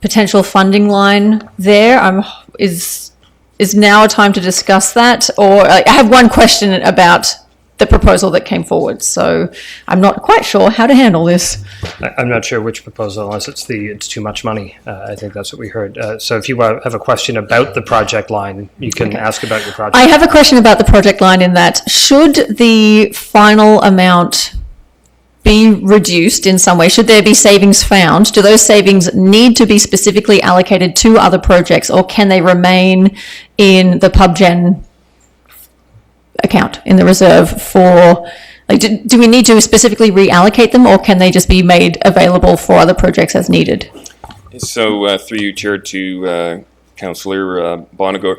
potential funding line there. Is now a time to discuss that? Or I have one question about the proposal that came forward, so I'm not quite sure how to handle this. I'm not sure which proposal, unless it's too much money. I think that's what we heard. So if you have a question about the project line, you can ask about your project. I have a question about the project line in that, should the final amount be reduced in some way? Should there be savings found? Do those savings need to be specifically allocated to other projects, or can they remain in the PubGen account, in the reserve for, like, do we need to specifically reallocate them, or can they just be made available for other projects as needed? So through you, Chair, to Councillor Bonagor,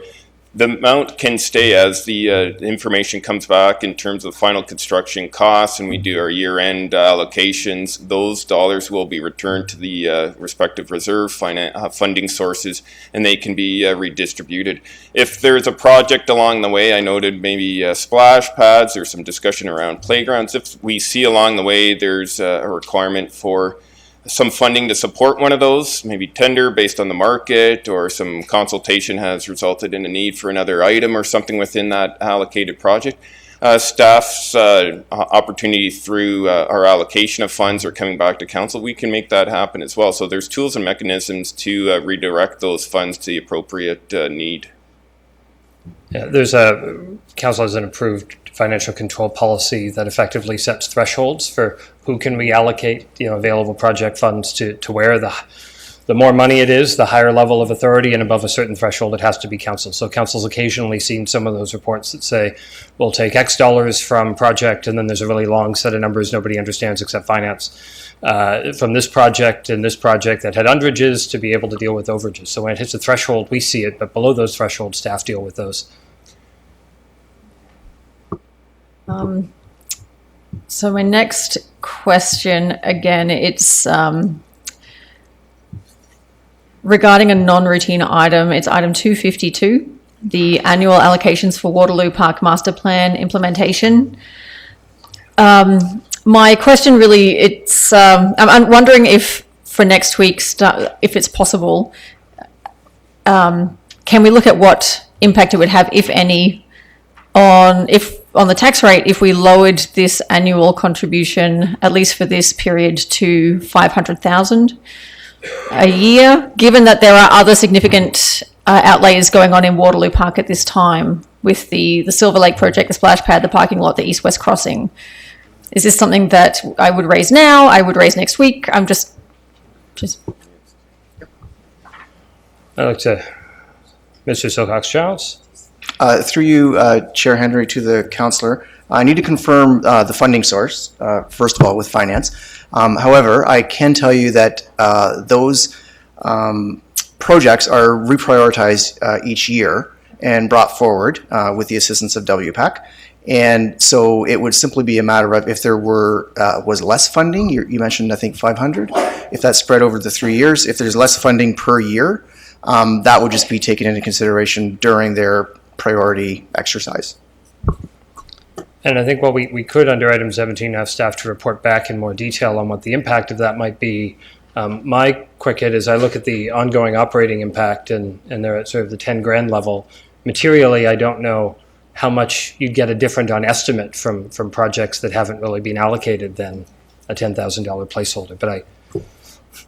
the amount can stay as the information comes back in terms of final construction costs, and we do our year-end allocations. Those dollars will be returned to the respective reserve funding sources, and they can be redistributed. If there's a project along the way, I noted maybe splash pads or some discussion around playgrounds. If we see along the way there's a requirement for some funding to support one of those, maybe tender based on the market, or some consultation has resulted in a need for another item or something within that allocated project. Staff's opportunity through our allocation of funds or coming back to council, we can make that happen as well. So there's tools and mechanisms to redirect those funds to the appropriate need. Yeah, council has an approved financial control policy that effectively sets thresholds for who can we allocate, available project funds to where. The more money it is, the higher level of authority, and above a certain threshold, it has to be council. So council's occasionally seen some of those reports that say, we'll take X dollars from project, and then there's a really long set of numbers nobody understands except finance, from this project and this project that had underages to be able to deal with overages. So when it hits a threshold, we see it, but below those thresholds, staff deal with those. So my next question, again, it's regarding a non-routine item. It's item 252, the annual allocations for Waterloo Park Master Plan implementation. My question really, I'm wondering if for next week, if it's possible, can we look at what impact it would have, if any, on the tax rate if we lowered this annual contribution, at least for this period, to $500,000 a year, given that there are other significant outlays going on in Waterloo Park at this time with the Silver Lake project, the splash pad, the parking lot, the east-west crossing. Is this something that I would raise now, I would raise next week? I'm just... I'd like to... Mr. Silcox-Childs? Through you, Chair Henry, to the councillor, I need to confirm the funding source, first of all, with finance. However, I can tell you that those projects are reprioritized each year and brought forward with the assistance of WPAC. And so it would simply be a matter of, if there was less funding, you mentioned, I think, 500, if that's spread over the 3 years, if there's less funding per year, that would just be taken into consideration during their priority exercise. And I think we could, under item 17, have staff to report back in more detail on what the impact of that might be. My quick hit is I look at the ongoing operating impact, and they're at sort of the 10 grand level. Materially, I don't know how much you'd get a different on estimate from projects that haven't really been allocated than a $10,000 placeholder. But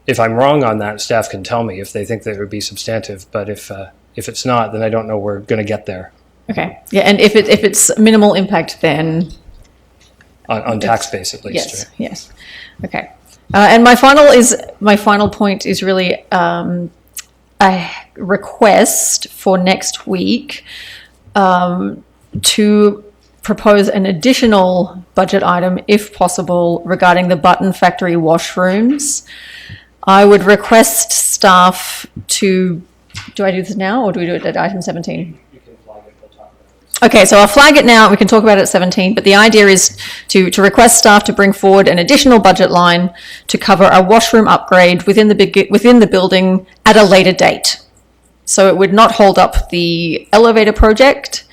if I'm wrong on that, staff can tell me if they think that it would be substantive. But if it's not, then I don't know we're going to get there. Okay. Yeah, and if it's minimal impact, then on tax base at least. Yes. Right? Yes. Okay. And my final point is really a request for next week to propose an additional budget item, if possible, regarding the Button Factory washrooms. I would request staff to, do I do this now or do we do it at item 17? Okay, so I'll flag it now. We can talk about it at 17, but the idea is to request staff to bring forward an additional budget line to cover a washroom upgrade within the building at a later date. So it would not hold up the elevator project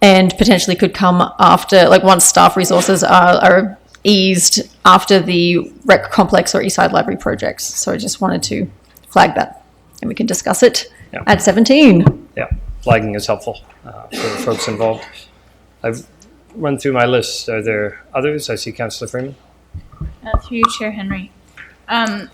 and potentially could come after, like once staff resources are eased after the rec complex or Eastside Library projects. So I just wanted to flag that and we can discuss it at 17. Yeah, flagging is helpful for the folks involved. I've run through my list. Are there others? I see Councillor Freeman. Through you, Chair Henry. Going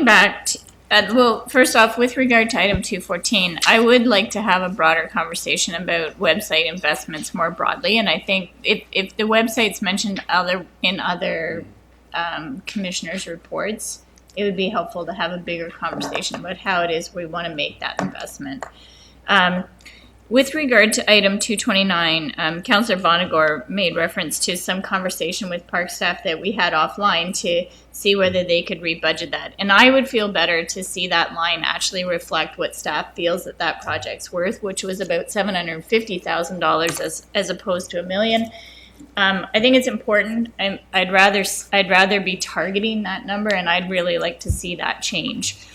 back to, well, first off, with regard to item 214, I would like to have a broader conversation about website investments more broadly. And I think if the website's mentioned in other commissioners' reports, it would be helpful to have a bigger conversation about how it is we want to make that investment. With regard to item 229, Councillor Bonagor made reference to some conversation with park staff that we had offline to see whether they could rebudget that. And I would feel better to see that line actually reflect what staff feels that project's worth, which was about $750,000 as opposed to $1 million. I think it's important. I'd rather be targeting that number, and I'd really like to see that change.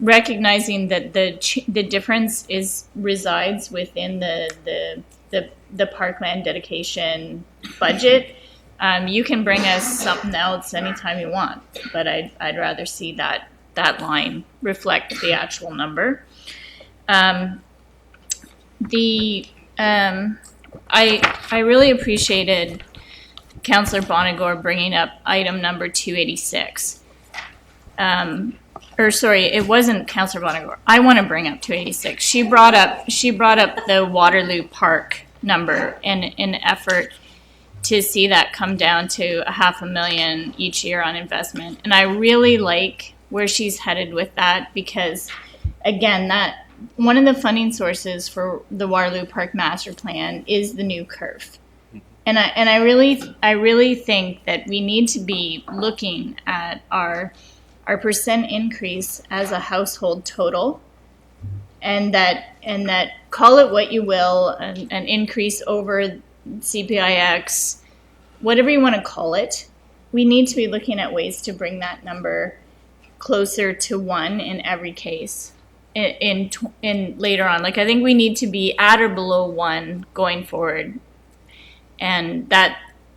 Recognizing that the difference resides within the parkland dedication budget. You can bring us something else anytime you want, but I'd rather see that line reflect the actual number. I really appreciated Councillor Bonagor bringing up item number 286. It wasn't Councillor Bonagor. I want to bring up 286. She brought up the Waterloo Park number in an effort to see that come down to $500,000 each year on investment. And I really like where she's headed with that because, again, that one of the funding sources for the Waterloo Park Master Plan is the new curve. And I really think that we need to be looking at our percent increase as a household total, and that call it what you will, an increase over CPIX, whatever you want to call it. We need to be looking at ways to bring that number closer to 1 in every case. In later on, like I think we need to be at or below 1 going forward, and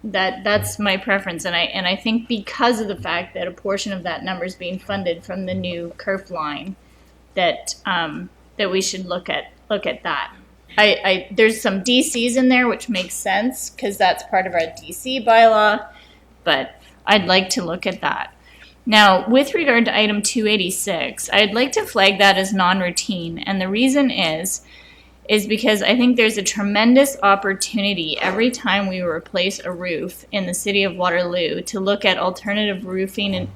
that's my preference, and I think because of the fact that a portion of that number is being funded from the new curve line, that we should look at that. There's some DCs in there, which makes sense because that's part of our DC bylaw, but I'd like to look at that. Now, with regard to item 286, I'd like to flag that as non-routine, and the reason is because I think there's a tremendous opportunity every time we replace a roof in the city of Waterloo to look at alternative roofing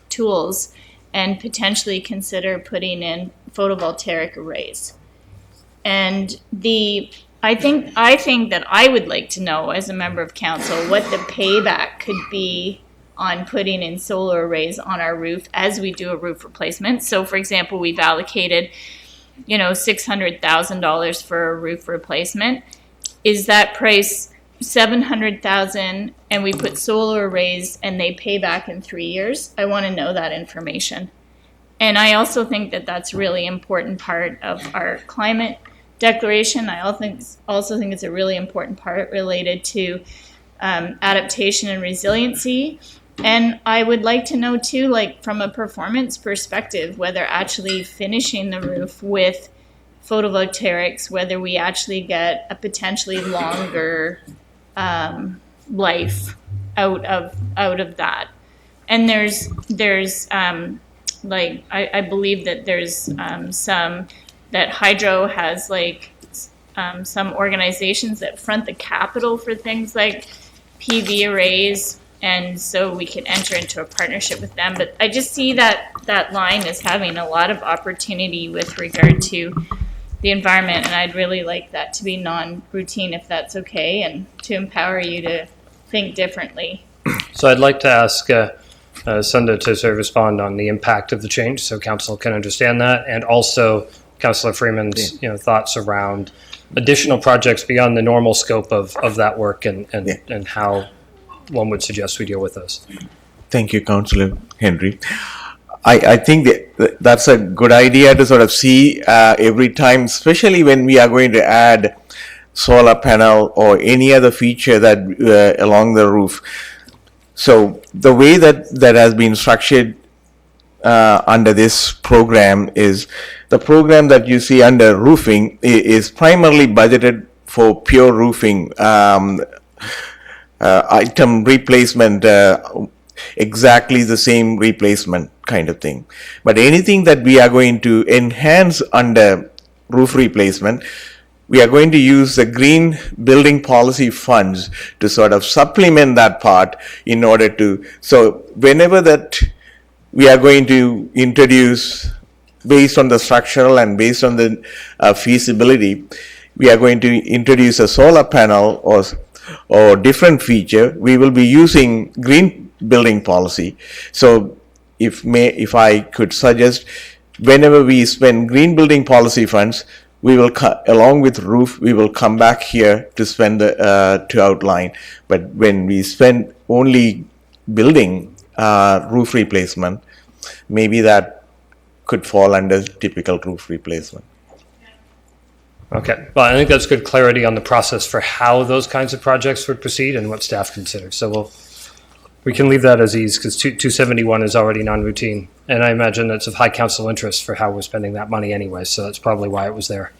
tools and potentially consider putting in photovoltaic arrays. And I think that I would like to know as a member of council what the payback could be on putting in solar arrays on our roof as we do a roof replacement. So, for example, we've allocated $600,000 for a roof replacement. Is that price $700,000 and we put solar arrays and they pay back in 3 years? I want to know that information. And I also think that that's a really important part of our climate declaration. I also think it's a really important part related to adaptation and resiliency. And I would like to know too, like from a performance perspective, whether actually finishing the roof with photovoltaics, whether we actually get a potentially longer life out of that. And there's I believe that there's that Hydro has some organizations that front the capital for things like PV arrays. and so we can enter into a partnership with them. But I just see that line as having a lot of opportunity with regard to the environment, and I'd really like that to be non-routine if that's okay, and to empower you to think differently. So I'd like to ask Sunda to sort of respond on the impact of the change, so council can understand that, and also Councillor Freeman's thoughts around additional projects beyond the normal scope of that work, and how one would suggest we deal with those. Thank you, Councillor Henry. I think that's a good idea to sort of see every time, especially when we are going to add solar panel or any other feature that along the roof. So the way that has been structured under this program is the program that you see under roofing is primarily budgeted for pure roofing item replacement, exactly the same replacement kind of thing. But anything that we are going to enhance under roof replacement, we are going to use the green building policy funds to sort of supplement that part in order to, so whenever that we are going to introduce based on the structural and based on the feasibility, we are going to introduce a solar panel or different feature, we will be using green building policy. So if I could suggest, whenever we spend green building policy funds, we will along with roof, we will come back here to spend to outline. But when we spend only building roof replacement, maybe that could fall under typical roof replacement. Okay, well, I think that's good clarity on the process for how those kinds of projects would proceed and what staff considers. So we can leave that as is, because 271 is already non-routine, and I imagine that's of high council interest for how we're spending that money anyway, so that's probably why it was there.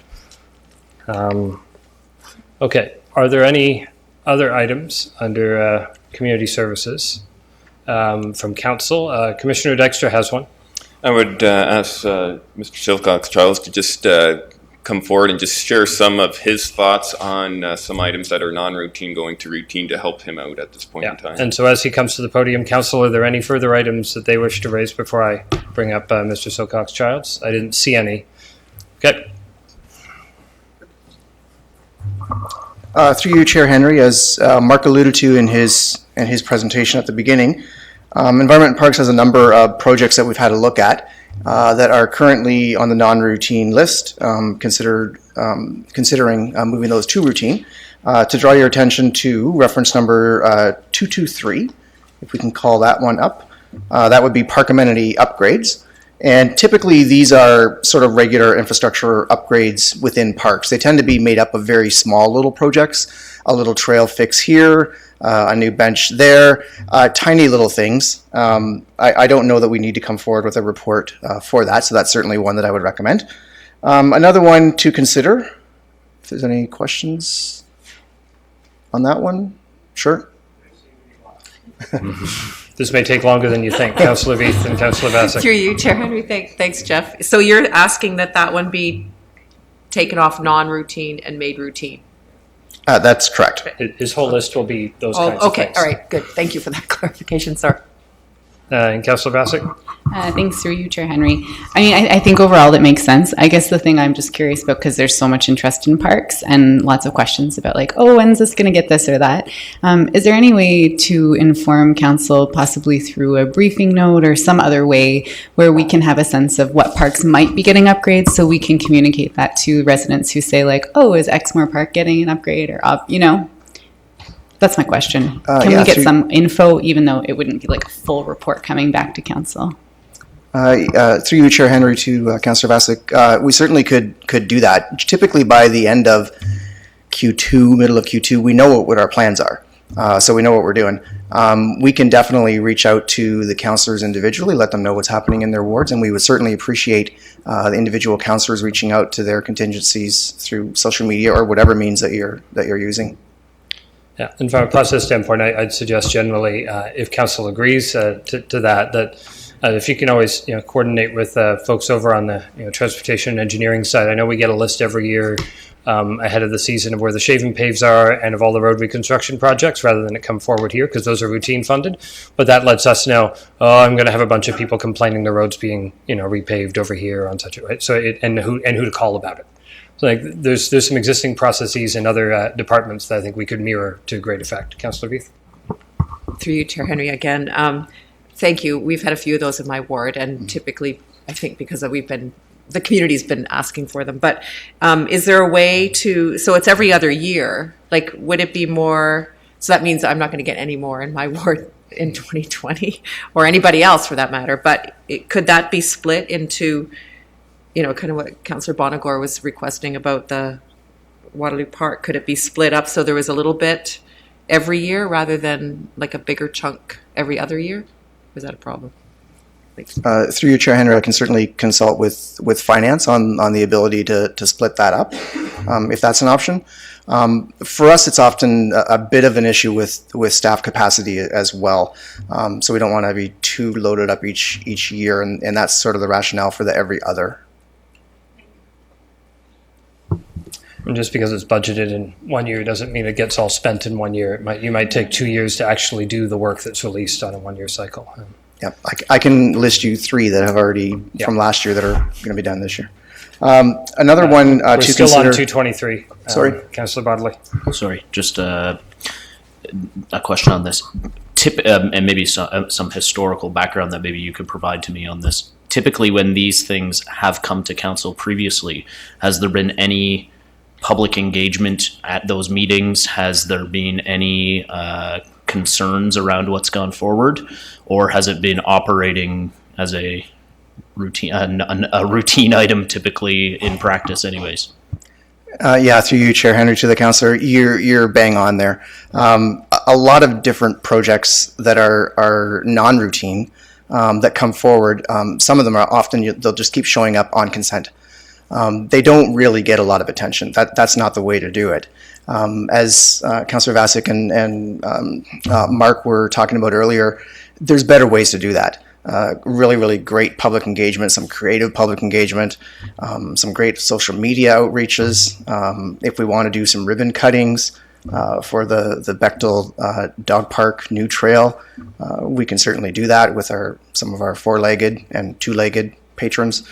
Okay, are there any other items under community services from council? Commissioner Dexter has one. I would ask Mr. Silcox-Charles to just come forward and just share some of his thoughts on some items that are non-routine going to routine to help him out at this point in time. And so as he comes to the podium, council, are there any further items that they wish to raise before I bring up Mr. Silcox-Childs? I didn't see any. Okay. Through you, Chair Henry, as Mark alluded to in his presentation at the beginning, Environment and Parks has a number of projects that we've had a look at that are currently on the non-routine list, considering moving those to routine. To draw your attention to reference number 223, if we can call that one up, that would be park amenity upgrades. And typically these are sort of regular infrastructure upgrades within parks. They tend to be made up of very small little projects, a little trail fix here, a new bench there, tiny little things. I don't know that we need to come forward with a report for that, so that's certainly one that I would recommend. Another one to consider, if there's any questions on that one, sure. This may take longer than you think. Councillor Veith and Councillor Bassick. Through you, Chair Henry. Thanks, Jeff. So you're asking that one be taken off non-routine and made routine? That's correct. His whole list will be those kinds of things. Okay, all right, good. Thank you for that clarification, sir. And Councillor Bassick? Thanks through you, Chair Henry. I mean, I think overall it makes sense. I guess the thing I'm just curious about, because there's so much interest in parks and lots of questions about like, oh, when's this going to get this or that? Is there any way to inform council, possibly through a briefing note or some other way, where we can have a sense of what parks might be getting upgrades, so we can communicate that to residents who say like, oh, is Exmoor Park getting an upgrade or up, That's my question. Can we get some info, even though it wouldn't be like a full report coming back to council? Through you, Chair Henry, to Councillor Bassick, we certainly could do that. Typically by the end of Q2, middle of Q2, we know what our plans are. So we know what we're doing. We can definitely reach out to the councillors individually, let them know what's happening in their wards, and we would certainly appreciate the individual councillors reaching out to their contingencies through social media or whatever means that you're using. Yeah, and from a process standpoint, I'd suggest generally, if council agrees to that if you can always coordinate with folks over on the transportation and engineering side. I know we get a list every year ahead of the season of where the shave and paves are and of all the road reconstruction projects, rather than it come forward here, because those are routine funded. But that lets us know, I'm going to have a bunch of people complaining the roads being repaved over here on such a right. So and who to call about it. So like there's some existing processes in other departments that I think we could mirror to great effect. Councillor Veith. Through you, Chair Henry, again. Thank you. We've had a few of those in my ward, and typically, I think because the community's been asking for them. But is there a way so it's every other year, like would it be more, so that means I'm not going to get any more in my ward in 2020, or anybody else for that matter, but could that be split into, kind of what Councillor Bonagor was requesting about the Waterloo Park? Could it be split up so there was a little bit every year rather than like a bigger chunk every other year? Is that a problem? Through you, Chair Henry, I can certainly consult with finance on the ability to split that up, if that's an option. For us, it's often a bit of an issue with staff capacity as well. So we don't want to be too loaded up each year, and that's sort of the rationale for the every other. And just because it's budgeted in 1 year doesn't mean it gets all spent in 1 year. You might take 2 years to actually do the work that's released on a 1 year cycle. Yeah, I can list you 3 that have already from last year that are going to be done this year. Another one we're to still consider. on 223. Sorry, Councillor Bodley. Sorry, just a question on this. And maybe some historical background that maybe you could provide to me on this. Typically, when these things have come to council previously, has there been any public engagement at those meetings? Has there been any concerns around what's gone forward, or has it been operating as a routine item typically in practice anyways? Yeah, through you, Chair Henry, to the councillor, you're bang on there. A lot of different projects that are non-routine that come forward, some of them are often, they'll just keep showing up on consent. They don't really get a lot of attention. That's not the way to do it. As Councillor Vasic and Mark were talking about earlier, there's better ways to do that. Really, really great public engagement, some creative public engagement, some great social media outreaches. If we want to do some ribbon cuttings for the Bechtel Dog Park new trail, we can certainly do that with some of our 4-legged and 2-legged patrons.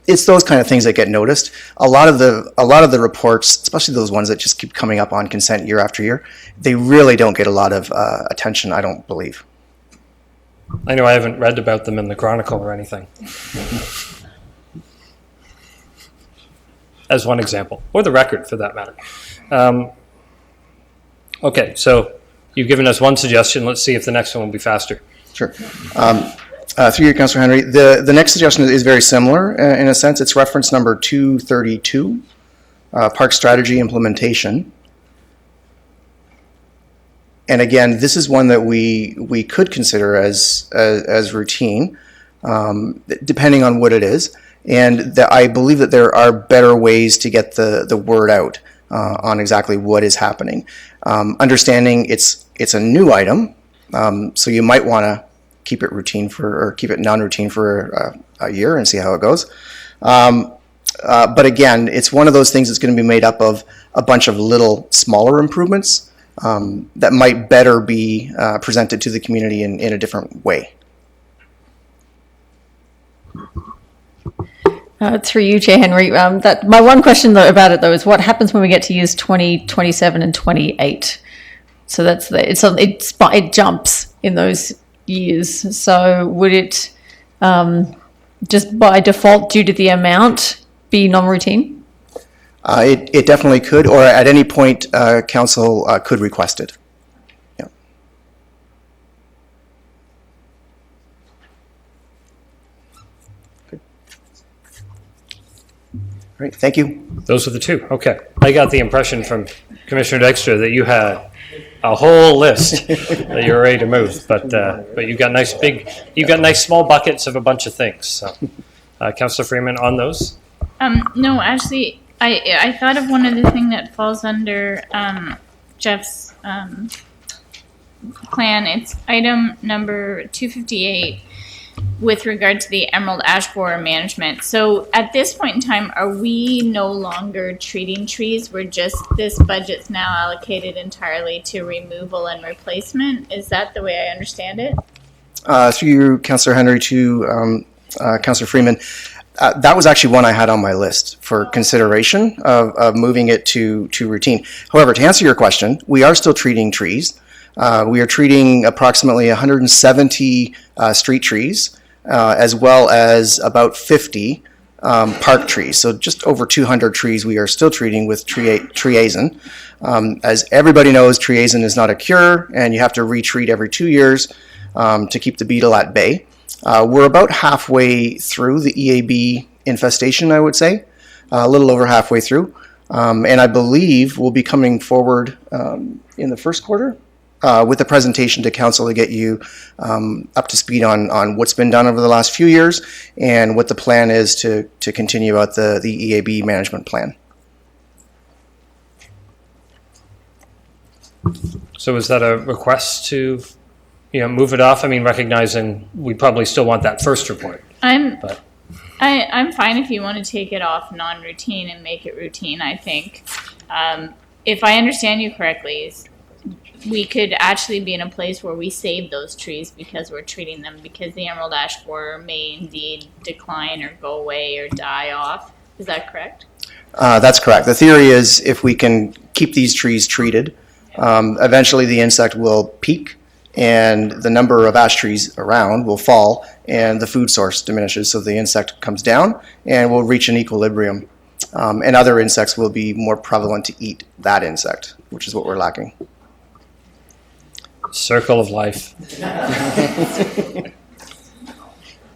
It's those kind of things that get noticed. A lot of the reports, especially those ones that just keep coming up on consent year after year, they really don't get a lot of attention, I don't believe. I know I haven't read about them in the Chronicle or anything. As one example, or the Record for that matter. Okay, so you've given us one suggestion. Let's see if the next one will be faster. Sure. Through you, Councillor Henry, the next suggestion is very similar in a sense. It's reference number 232, Park Strategy Implementation. And again, this is one that we could consider as routine, depending on what it is. And I believe that there are better ways to get the word out on exactly what is happening. Understanding it's a new item, so you might want to keep it non-routine for a year and see how it goes. But again, it's one of those things that's going to be made up of a bunch of little smaller improvements that might better be presented to the community in a different way. Through you, Chair Henry. My one question about it though is what happens when we get to years 20, 27, and 28? So it jumps in those years. So would it just by default, due to the amount, be non-routine? It definitely could, or at any point, council could request it. Yeah. Good. All right, thank you. Those are the two. Okay. I got the impression from Commissioner Dexter that you had a whole list that you're ready to move, but you've got nice small buckets of a bunch of things. So, Councillor Freeman, on those? No, actually, I thought of one other thing that falls under Jeff's plan. It's item number 258. with regard to the emerald ash borer management. So at this point in time, are we no longer treating trees? This budget's now allocated entirely to removal and replacement? Is that the way I understand it? Through you, Councillor Henry, to Councillor Freeman, that was actually one I had on my list for consideration of moving it to routine. However, to answer your question, we are still treating trees. We are treating approximately 170 street trees, as well as about 50 park trees. So just over 200 trees we are still treating with triazine. As everybody knows, triazine is not a cure, and you have to retreat every 2 years to keep the beetle at bay. We're about halfway through the EAB infestation, I would say, a little over halfway through. And I believe we'll be coming forward in the first quarter with a presentation to council to get you up to speed on what's been done over the last few years and what the plan is to continue out the EAB management plan. So is that a request to, move it off? I mean, recognizing we probably still want that first report. I'm fine if you want to take it off non-routine and make it routine, I think. If I understand you correctly, we could actually be in a place where we save those trees because we're treating them, because the emerald ash borer may indeed decline or go away or die off. Is that correct? That's correct. The theory is if we can keep these trees treated, eventually the insect will peak and the number of ash trees around will fall and the food source diminishes, so the insect comes down and will reach an equilibrium. And other insects will be more prevalent to eat that insect, which is what we're lacking. Circle of life.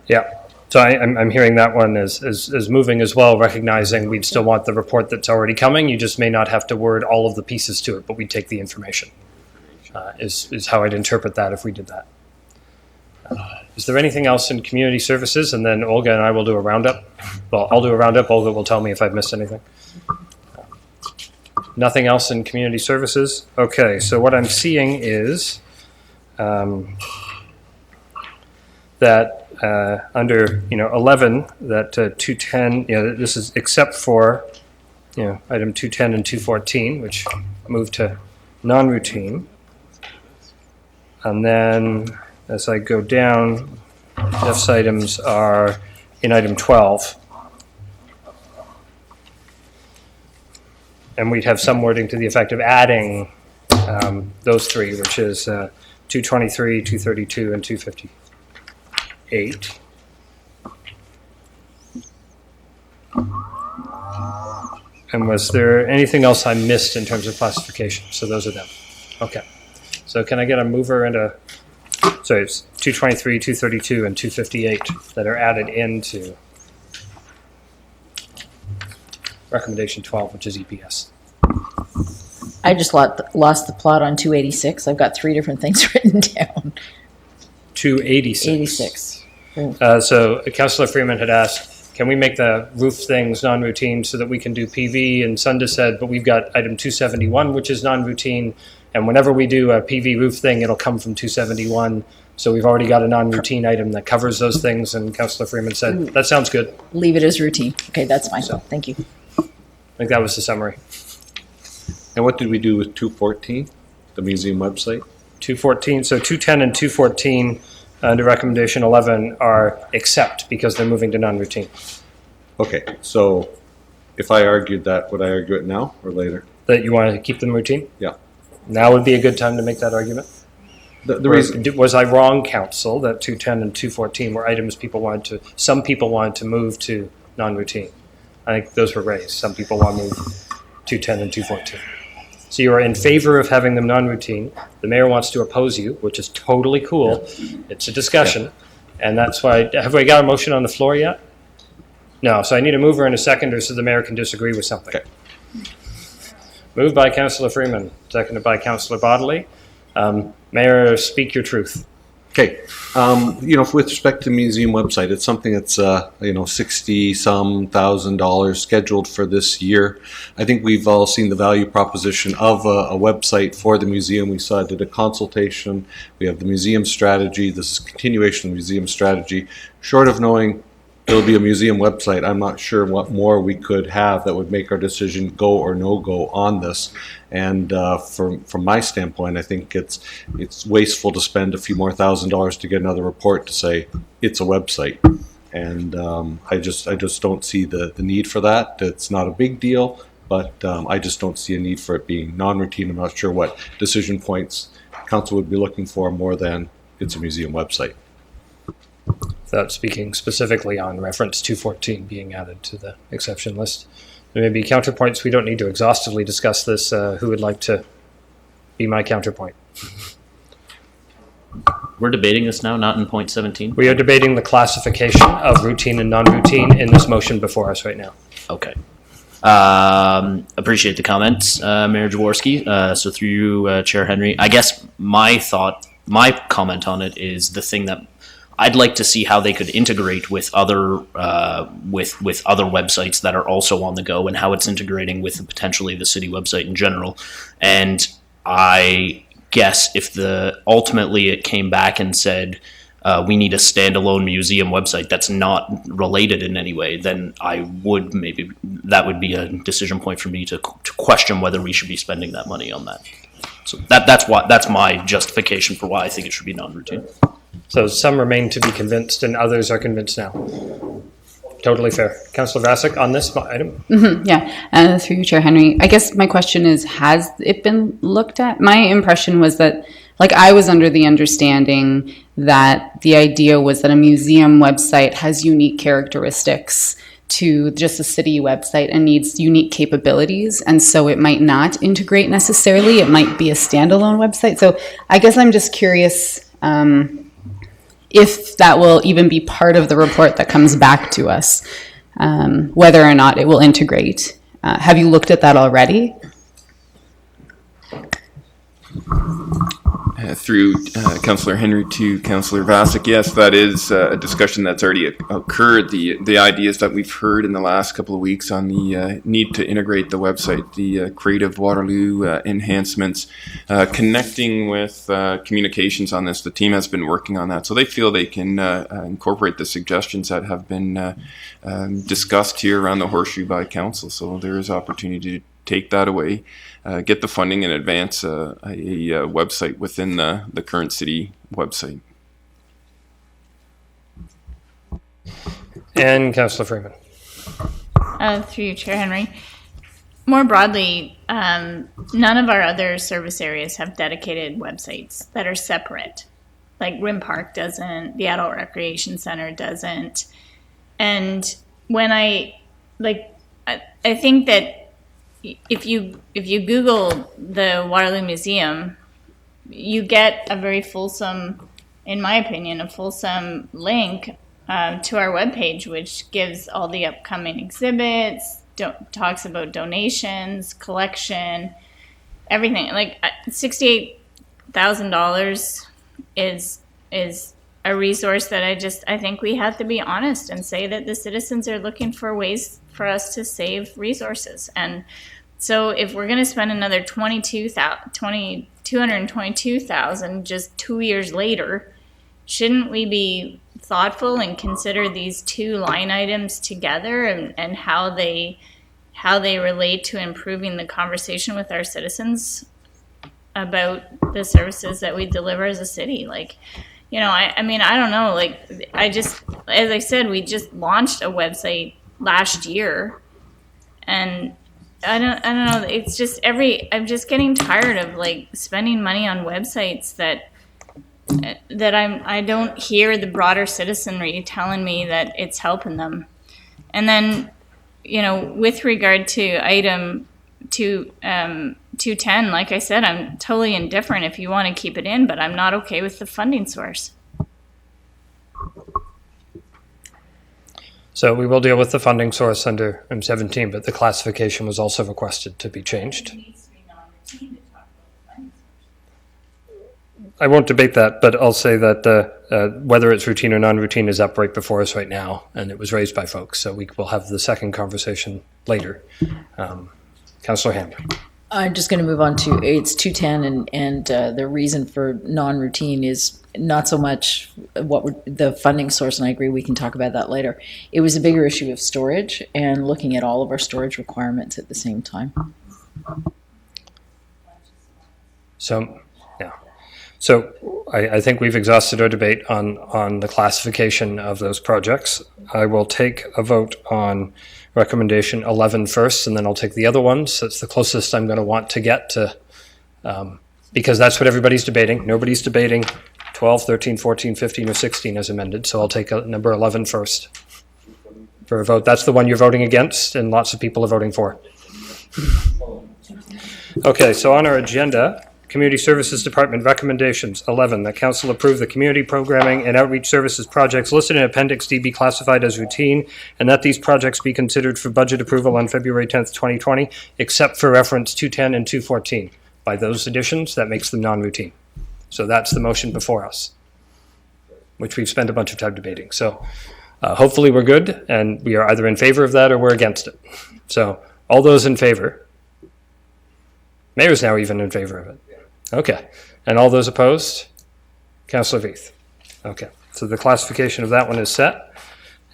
Yeah. So I'm hearing that one as moving as well, recognizing we'd still want the report that's already coming. You just may not have to word all of the pieces to it, but we'd take the information, is how I'd interpret that if we did that. Is there anything else in community services? And then Olga and I will do a roundup. Well, I'll do a roundup. Olga will tell me if I've missed anything. Nothing else in community services? Okay, so what I'm seeing is that under 11, that 210, this is except for item 210 and 214, which moved to non-routine. And then as I go down, Jeff's items are in item 12. And we'd have some wording to the effect of adding those three, which is 223, 232, and 258. And was there anything else I missed in terms of classification? So those are them. Okay. So can I get a mover and a... So it's 223, 232, and 258 that are added into recommendation 12, which is EPS. I just lost the plot on 286. I've got 3 different things written down. 286. 86. So Councillor Freeman had asked, can we make the roof things non-routine so that we can do PV? And Sunda said, but we've got item 271, which is non-routine. And whenever we do a PV roof thing, it'll come from 271. So we've already got a non-routine item that covers those things. And Councillor Freeman said, that sounds good. Leave it as routine. Okay, that's fine. So, thank you. I think that was the summary. And what did we do with 214, the museum website? 214, so 210 and 214 under recommendation 11 are except because they're moving to non-routine. Okay, so if I argued that, would I argue it now or later? That you want to keep them routine? Yeah. Now would be a good time to make that argument? The reason was I wrong, council, that 210 and 214 were items some people wanted to move to non-routine? I think those were raised. Some people want to move 210 and 214. So you are in favor of having them non-routine. The mayor wants to oppose you, which is totally cool. Yeah. It's a discussion. Yeah. And that's why, have we got a motion on the floor yet? No, so I need a mover and a seconder so the mayor can disagree with something. Okay. Moved by Councillor Freeman, seconded by Councillor Bodley. Mayor, speak your truth. Okay, with respect to the museum website, it's something that's, $60-some thousand scheduled for this year. I think we've all seen the value proposition of a website for the museum. We did a consultation. We have the museum strategy. This is continuation of the museum strategy. Short of knowing it'll be a museum website, I'm not sure what more we could have that would make our decision go or no go on this. And from my standpoint, I think it's wasteful to spend a few more $1,000s to get another report to say it's a website. And I just don't see the need for that. It's not a big deal, but I just don't see a need for it being non-routine. I'm not sure what decision points council would be looking for more than it's a museum website. Without speaking specifically on reference 214 being added to the exception list. There may be counterpoints. We don't need to exhaustively discuss this. Who would like to be my counterpoint? We're debating this now, not in point 17? We are debating the classification of routine and non-routine in this motion before us right now. Okay. Appreciate the comments, Mayor Jaworski. So through you, Chair Henry, I guess my comment on it is the thing that I'd like to see how they could integrate with other with other websites that are also on the go, and how it's integrating with potentially the city website in general. And I guess if ultimately it came back and said we need a standalone museum website that's not related in any way, then that would be a decision point for me to question whether we should be spending that money on that. So that's my justification for why I think it should be non-routine. So some remain to be convinced and others are convinced now. Totally fair. Councillor Vasek, on this item? Yeah, through you, Chair Henry. I guess my question is, has it been looked at? My impression was that, I was under the understanding that the idea was that a museum website has unique characteristics to just a city website and needs unique capabilities, and so it might not integrate necessarily. It might be a standalone website. So I guess I'm just curious if that will even be part of the report that comes back to us, whether or not it will integrate. Have you looked at that already? Through Councillor Henry to Councillor Vasek, yes, that is a discussion that's already occurred. The ideas that we've heard in the last couple of weeks on the need to integrate the website, the creative Waterloo enhancements, connecting with communications on this. The team has been working on that, so they feel they can incorporate the suggestions that have been discussed here around the horseshoe by council. So there is opportunity to take that away, get the funding and advance a website within the current city website. And Councillor Freeman. Through you, Chair Henry. More broadly, none of our other service areas have dedicated websites that are separate. Like Rim Park doesn't, the Adult Recreation Center doesn't. And when I think that if you Google the Waterloo Museum, you get a very fulsome, in my opinion, a fulsome link to our webpage, which gives all the upcoming exhibits, talks about donations, collection, everything. Like $68,000 is a resource that I think we have to be honest and say that the citizens are looking for ways for us to save resources. And so if we're going to spend another $222,000 just 2 years later, shouldn't we be thoughtful and consider these two line items together and how they relate to improving the conversation with our citizens about the services that we deliver as a city? I don't know. As I said, we just launched a website last year, and I don't know. It's just I'm just getting tired of spending money on websites that I don't hear the broader citizenry telling me that it's helping them. And then, with regard to item 210, like I said, I'm totally indifferent if you want to keep it in, but I'm not okay with the funding source. So we will deal with the funding source under M17, but the classification was also requested to be changed. I won't debate that, but I'll say that whether it's routine or non-routine is up right before us right now, and it was raised by folks, so we will have the second conversation later. Councillor Hammer. I'm just going to move on to it's 210, and the reason for non-routine is not so much the funding source, and I agree we can talk about that later. It was a bigger issue of storage and looking at all of our storage requirements at the same time. So, yeah. So I think we've exhausted our debate on the classification of those projects. I will take a vote on recommendation 11 first, and then I'll take the other ones. That's the closest I'm going to want to get to, because that's what everybody's debating. Nobody's debating 12, 13, 14, 15, or 16 as amended, so I'll take number 11 first for a vote. That's the one you're voting against, and lots of people are voting for. Okay, so on our agenda, Community Services Department recommendations 11, that Council approve the community programming and outreach services projects listed in Appendix D be classified as routine, and that these projects be considered for budget approval on February 10th, 2020, except for reference 210 and 214. By those additions, that makes them non-routine. So that's the motion before us, which we've spent a bunch of time debating. So hopefully we're good, and we are either in favor of that or we're against it. So all those in favor. Mayor's now even in favor of it. Okay. And all those opposed? Councillor Veith. Okay. So the classification of that one is set.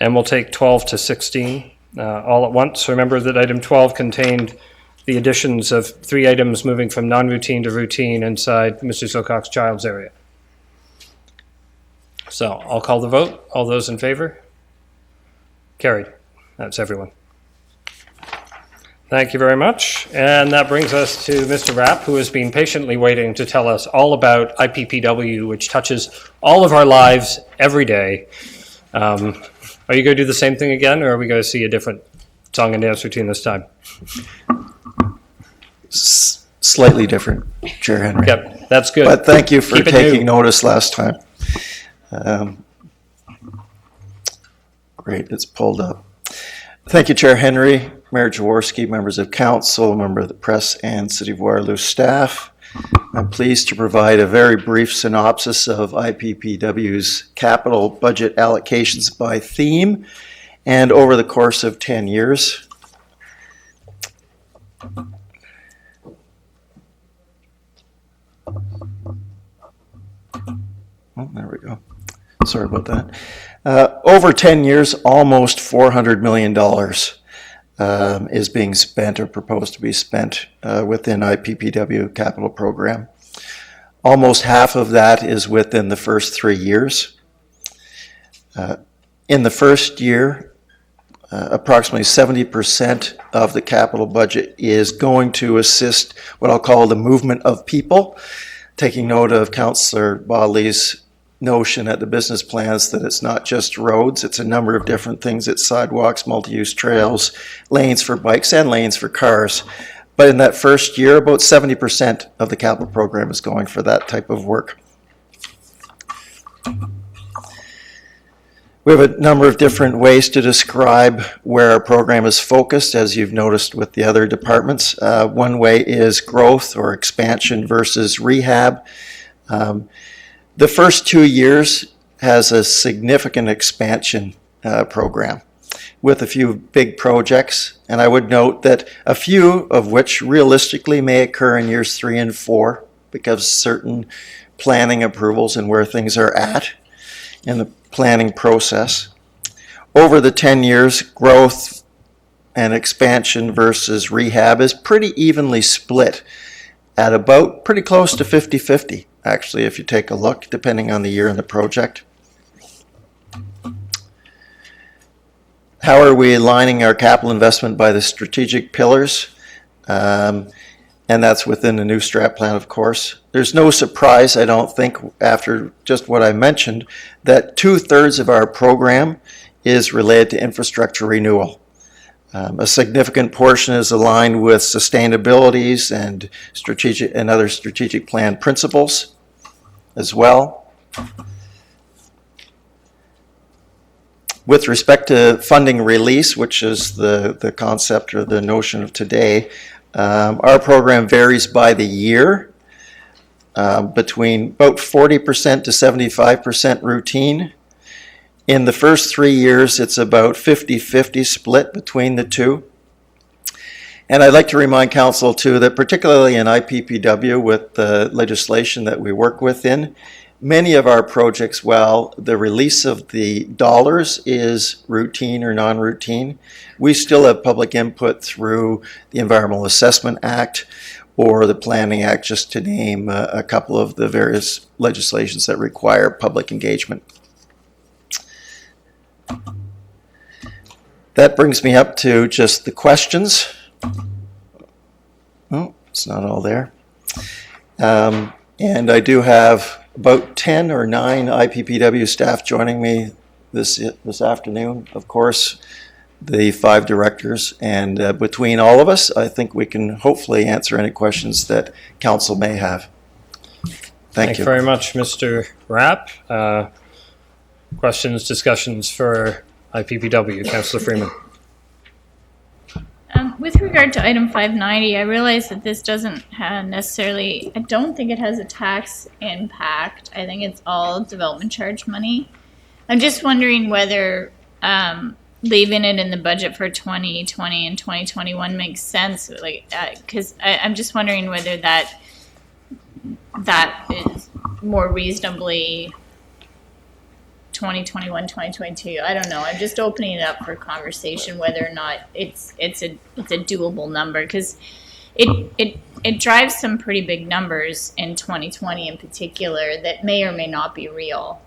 And we'll take 12 to 16 all at once. Remember that item 12 contained the additions of 3 items moving from non-routine to routine inside Mr. Silcock's child's area. So I'll call the vote. All those in favor? Carried. That's everyone. Thank you very much. And that brings us to Mr. Rapp, who has been patiently waiting to tell us all about IPPW, which touches all of our lives every day. Are you going to do the same thing again, or are we going to see a different song and dance routine this time? Slightly different, Chair Henry. Yep, that's good. But thank you for Keep it taking new. notice last time. Great, it's pulled up. Thank you, Chair Henry, Mayor Jaworski, members of council, member of the press, and City of Waterloo staff. I'm pleased to provide a very brief synopsis of IPPW's capital budget allocations by theme and over the course of 10 years. Oh, there we go. Sorry about that. Over 10 years, almost $400 million is being spent or proposed to be spent within IPPW capital program. Almost half of that is within the first 3 years. In the first year, approximately 70% of the capital budget is going to assist what I'll call the movement of people, taking note of Councillor Bodley's notion at the business plans that it's not just roads, it's a number of different things. It's sidewalks, multi-use trails, lanes for bikes, and lanes for cars. But in that first year, about 70% of the capital program is going for that type of work. We have a number of different ways to describe where our program is focused, as you've noticed with the other departments. One way is growth or expansion versus rehab. The first 2 years has a significant expansion program with a few big projects, and I would note that a few of which realistically may occur in years 3 and 4 because certain planning approvals and where things are at in the planning process. Over the 10 years, growth and expansion versus rehab is pretty evenly split at about pretty close to 50-50. Actually, if you take a look, depending on the year and the project. How are we aligning our capital investment by the strategic pillars? And that's within the new strat plan, of course. There's no surprise, I don't think, after just what I mentioned, that 2/3 of our program is related to infrastructure renewal. A significant portion is aligned with sustainabilities and strategic and other strategic plan principles as well. With respect to funding release, which is the concept or the notion of today, our program varies by the year. between about 40% to 75% routine. In the first 3 years, it's about 50-50 split between the two. And I'd like to remind Council too that particularly in IPPW with the legislation that we work within, many of our projects, while the release of the dollars is routine or non-routine, we still have public input through the Environmental Assessment Act or the Planning Act, just to name a couple of the various legislations that require public engagement. That brings me up to just the questions. Oh, it's not all there. And I do have about 10 or 9 IPPW staff joining me this afternoon. Of course, the 5 directors, and between all of us, I think we can hopefully answer any questions that council may have. Thank you very much, Mr. Rapp. Questions, discussions for IPPW, Councillor Freeman. With regard to item 590, I realize that this doesn't necessarily, I don't think it has a tax impact. I think it's all development charge money. I'm just wondering whether leaving it in the budget for 2020 and 2021 makes sense, like, because I'm just wondering whether that is more reasonably 2021, 2022. I don't know. I'm just opening it up for conversation whether or not it's a doable number, because it drives some pretty big numbers in 2020 in particular that may or may not be real.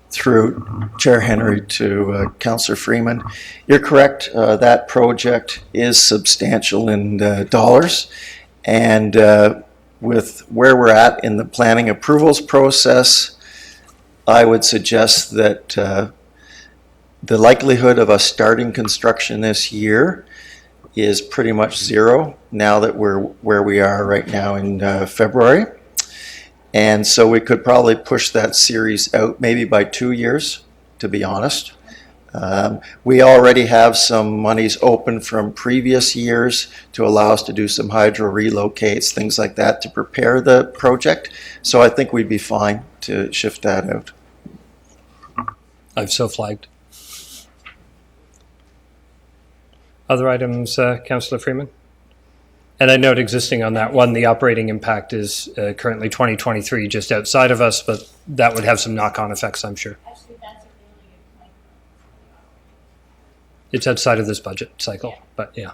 Through Chair Henry to Councillor Freeman, you're correct. That project is substantial in dollars, and with where we're at in the planning approvals process, I would suggest that the likelihood of us starting construction this year is pretty much zero now that we're where we are right now in February. And so we could probably push that series out maybe by 2 years, to be honest. We already have some monies open from previous years to allow us to do some hydro relocates, things like that, to prepare the project. So I think we'd be fine to shift that out. I've so flagged. Other items, Councillor Freeman? And I note existing on that one, the operating impact is currently 2023, just outside of us, but that would have some knock-on effects, I'm sure. Actually, that's a really good point. It's outside of this budget cycle, but yeah.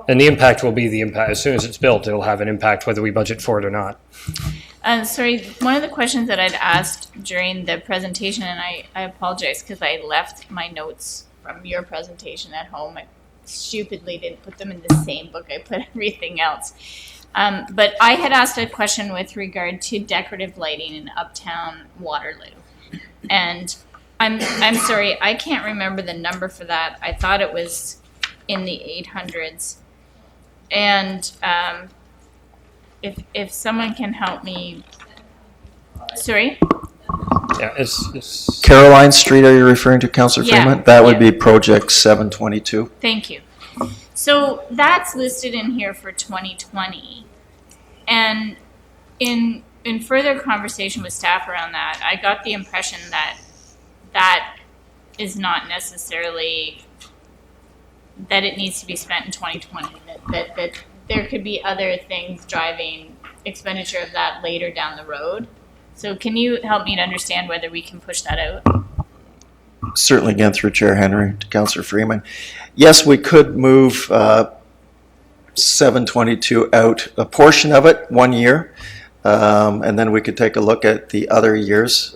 And the impact will be the impact. As soon as it's built, it'll have an impact whether we budget for it or not. Sorry, one of the questions that I'd asked during the presentation, and I apologize because I left my notes from your presentation at home. I stupidly didn't put them in the same book I put everything else. But I had asked a question with regard to decorative lighting in Uptown Waterloo. And I'm sorry, I can't remember the number for that. I thought it was in the 800s. And if someone can help me, sorry? Yeah, it's Caroline Street, are you referring to, Councillor Freeman? That would be project 722. Thank you. So that's listed in here for 2020. And in further conversation with staff around that, I got the impression that that is not necessarily that it needs to be spent in 2020, that there could be other things driving expenditure of that later down the road. So can you help me to understand whether we can push that out? Certainly, again, through Chair Henry to Councillor Freeman. Yes, we could move 722 out, a portion of it, 1 year, and then we could take a look at the other years.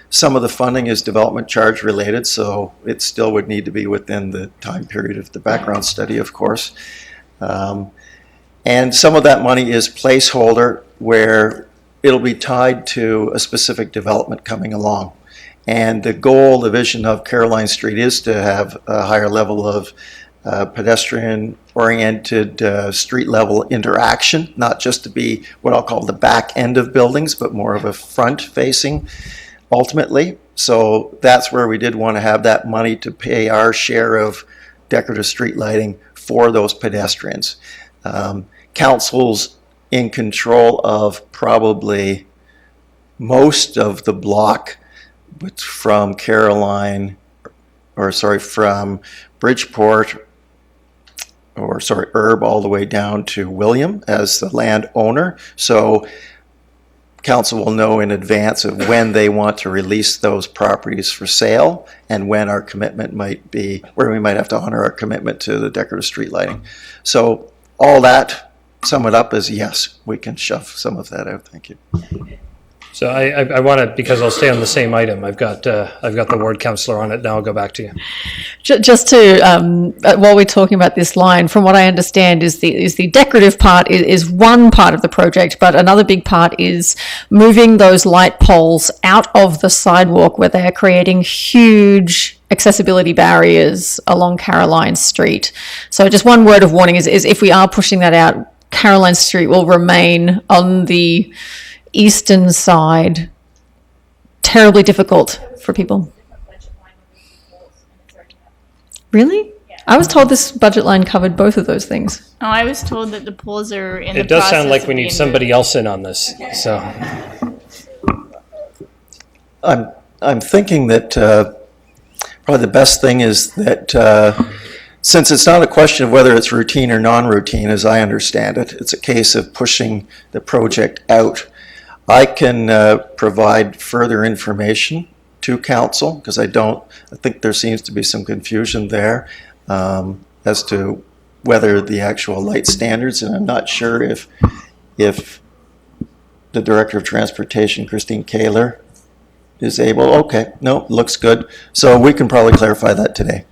Some of the funding is development charge related, so it still would need to be within the time period of the background study, of course. And some of that money is placeholder where it'll be tied to a specific development coming along. And the goal, the vision of Caroline Street is to have a higher level of pedestrian-oriented street-level interaction, not just to be what I'll call the back end of buildings, but more of a front-facing ultimately. So that's where we did want to have that money to pay our share of decorative street lighting for those pedestrians. Council's in control of probably most of the block from from Bridgeport, Herb, all the way down to William as the landowner. So council will know in advance of when they want to release those properties for sale and when our commitment might be, where we might have to honor our commitment to the decorative street lighting. So all that, sum it up as yes, we can shove some of that out. Thank you. So I want to, because I'll stay on the same item. I've got the ward councillor on it now. I'll go back to you. Just to, while we're talking about this line, from what I understand is the decorative part is one part of the project, but another big part is moving those light poles out of the sidewalk where they are creating huge accessibility barriers along Caroline Street. So just one word of warning is if we are pushing that out, Caroline Street will remain on the eastern side terribly difficult for people. Really? I was told this budget line covered both of those things. Oh, I was told that the poles are in the It does sound like process we of need being somebody moved. else in on this, so. I'm thinking that probably the best thing is that since it's not a question of whether it's routine or non-routine, as I understand it, it's a case of pushing the project out. I can provide further information to council because I think there seems to be some confusion there as to whether the actual light standards, and I'm not sure if the Director of Transportation, Christine Kaler, is able. Okay, no, looks good. So we can probably clarify that today.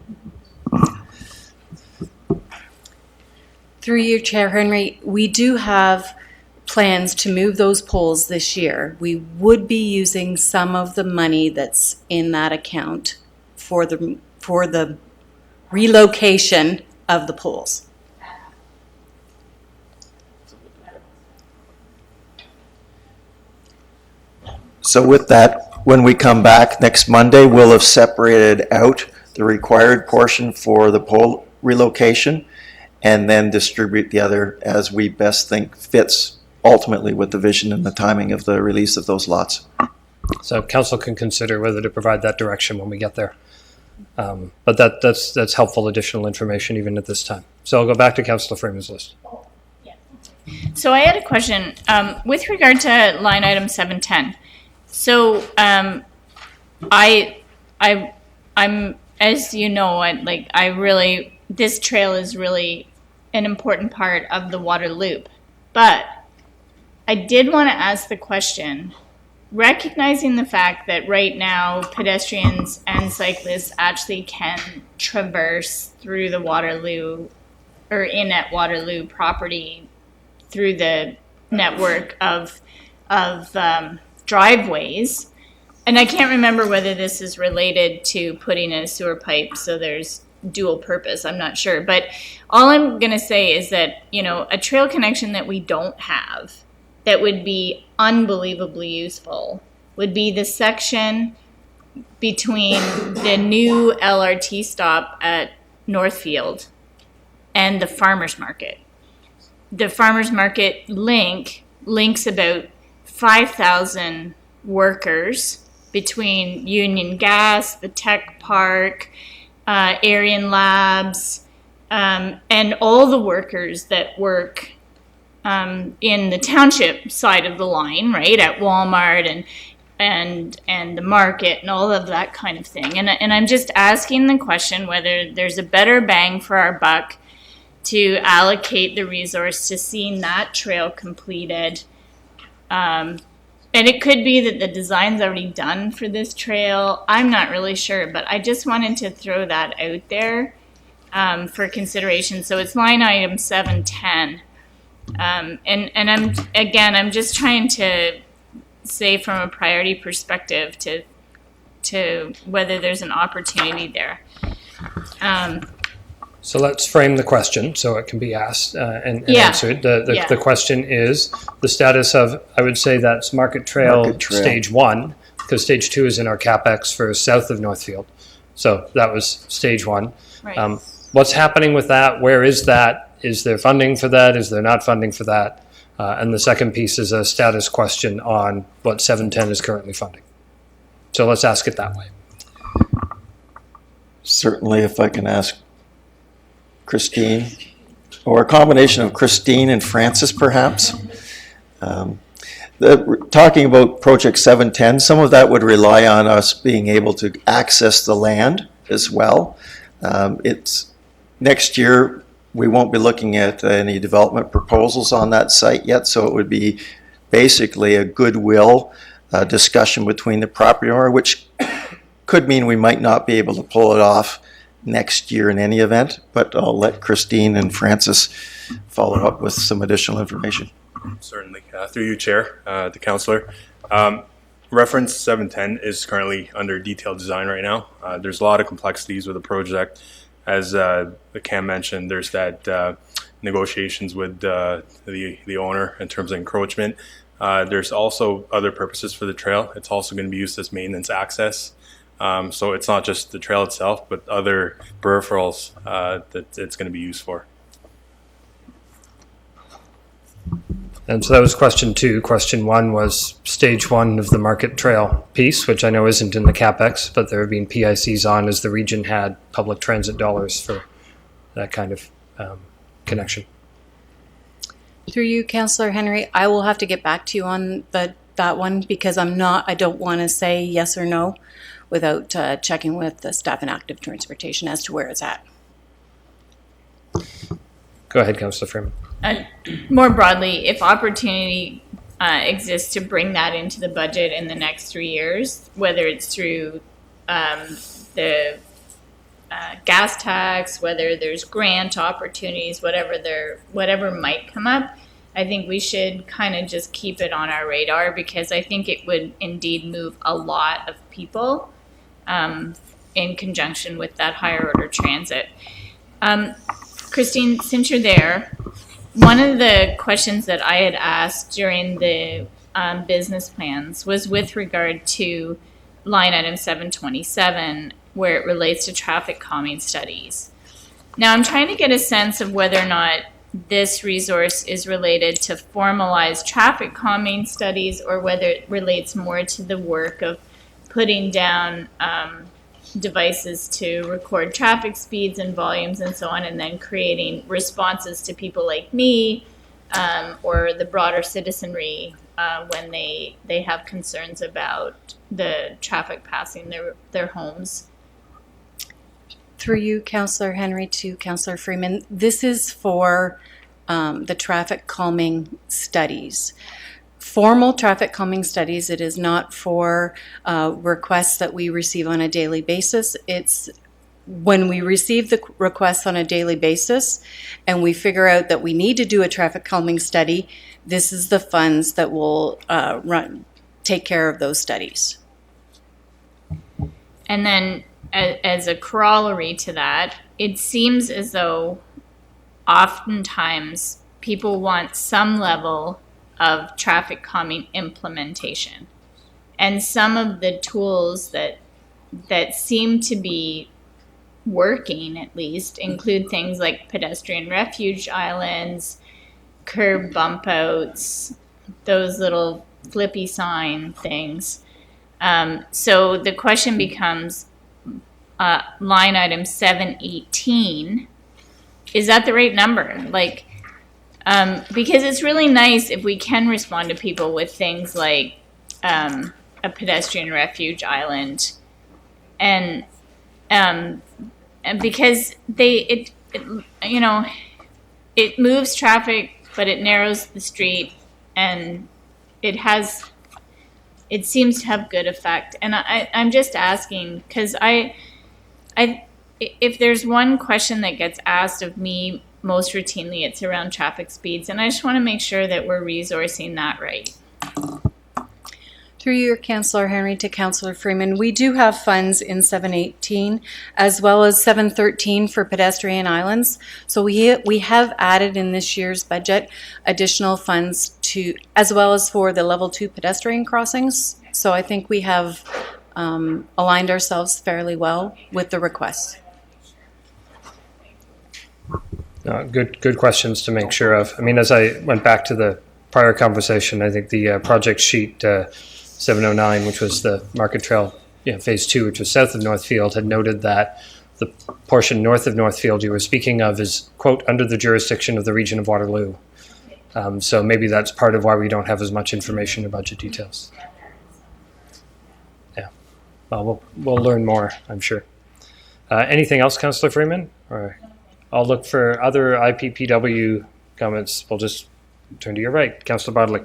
Through you, Chair Henry, we do have plans to move those poles this year. We would be using some of the money that's in that account for the relocation of the poles. So with that, when we come back next Monday, we'll have separated out the required portion for the pole relocation and then distribute the other as we best think fits ultimately with the vision and the timing of the release of those lots. So council can consider whether to provide that direction when we get there. But that's helpful additional information even at this time. So I'll go back to Councillor Freeman's list. So I had a question with regard to line item 710. So I'm as you know, this trail is really an important part of the Waterloo, but I did want to ask the question, recognizing the fact that right now pedestrians and cyclists actually can traverse through the Waterloo or in at Waterloo property through the network of driveways. And I can't remember whether this is related to putting in a sewer pipe so there's dual purpose. I'm not sure. But all I'm going to say is that, a trail connection that we don't have that would be unbelievably useful would be the section between the new LRT stop at Northfield and the farmers market. The farmers market links about 5,000 workers between Union Gas, the Tech Park, Aryan Labs, and all the workers that work in the township side of the line, right, at Walmart and the market and all of that kind of thing. And I'm just asking the question whether there's a better bang for our buck to allocate the resource to seeing that trail completed. And it could be that the design's already done for this trail. I'm not really sure, but I just wanted to throw that out there for consideration. So it's line item 710. And I'm just trying to say from a priority perspective to whether there's an opportunity there. So let's frame the question so it can be asked and Yeah. answered. The question is the status of, I would say that's Market Trail Stage 1, because Stage 2 is in our CapEx for south of Northfield. So that was Stage 1. Right. What's happening with that? Where is that? Is there funding for that? Is there not funding for that? And the second piece is a status question on what 710 is currently funding. So let's ask it that way. Certainly, if I can ask Christine, or a combination of Christine and Francis, perhaps. Talking about Project 710, some of that would rely on us being able to access the land as well. It's next year, we won't be looking at any development proposals on that site yet, so it would be basically a goodwill discussion between the property owner, which could mean we might not be able to pull it off next year in any event, but I'll let Christine and Francis follow up with some additional information. Certainly. Through you, Chair, the Councillor. Reference 710 is currently under detailed design right now. There's a lot of complexities with the project. As Cam mentioned, there's that negotiations with the owner in terms of encroachment. There's also other purposes for the trail. It's also going to be used as maintenance access. So it's not just the trail itself, but other peripherals that it's going to be used for. And so that was question 2. Question 1 was stage 1 of the Market Trail piece, which I know isn't in the CapEx, but there have been PICs on as the region had public transit dollars for that kind of connection. Through you, Councillor Henry, I will have to get back to you on that one because I don't want to say yes or no without checking with the staff and active transportation as to where it's at. Go ahead, Councillor Freeman. More broadly, if opportunity exists to bring that into the budget in the next 3 years, whether it's through the gas tax, whether there's grant opportunities, whatever might come up, I think we should kind of just keep it on our radar because I think it would indeed move a lot of people in conjunction with that higher order transit. Christine, since you're there, one of the questions that I had asked during the business plans was with regard to line item 727, where it relates to traffic calming studies. Now, I'm trying to get a sense of whether or not this resource is related to formalized traffic calming studies or whether it relates more to the work of putting down devices to record traffic speeds and volumes and so on, and then creating responses to people like me or the broader citizenry when they have concerns about the traffic passing their homes. Through you, Councillor Henry, to Councillor Freeman, this is for the traffic calming studies. Formal traffic calming studies, it is not for requests that we receive on a daily basis. It's when we receive the requests on a daily basis and we figure out that we need to do a traffic calming study, this is the funds that will take care of those studies. And then as a corollary to that, it seems as though oftentimes people want some level of traffic calming implementation. And some of the tools that seem to be working, at least, include things like pedestrian refuge islands, curb bump outs, those little flippy sign things. So the question becomes, line item 718, is that the right number? Because it's really nice if we can respond to people with things like a pedestrian refuge island, and because it moves traffic, but it narrows the street, and it seems to have good effect. And I'm just asking because if there's one question that gets asked of me most routinely, it's around traffic speeds, and I just want to make sure that we're resourcing that right. Through your Councillor Henry to Councillor Freeman, we do have funds in 718 as well as 713 for pedestrian islands. So we have added in this year's budget additional funds as well as for the level 2 pedestrian crossings. So I think we have aligned ourselves fairly well with the requests. Good questions to make sure of. I mean, as I went back to the prior conversation, I think the project sheet 709, which was the Market Trail Phase 2, which was south of Northfield, had noted that the portion north of Northfield you were speaking of is, quote, under the jurisdiction of the region of Waterloo. So maybe that's part of why we don't have as much information or budget details. Yeah, well, we'll learn more, I'm sure. Anything else, Councillor Freeman? Or I'll look for other IPPW comments. We'll just turn to your right. Councillor Bodley.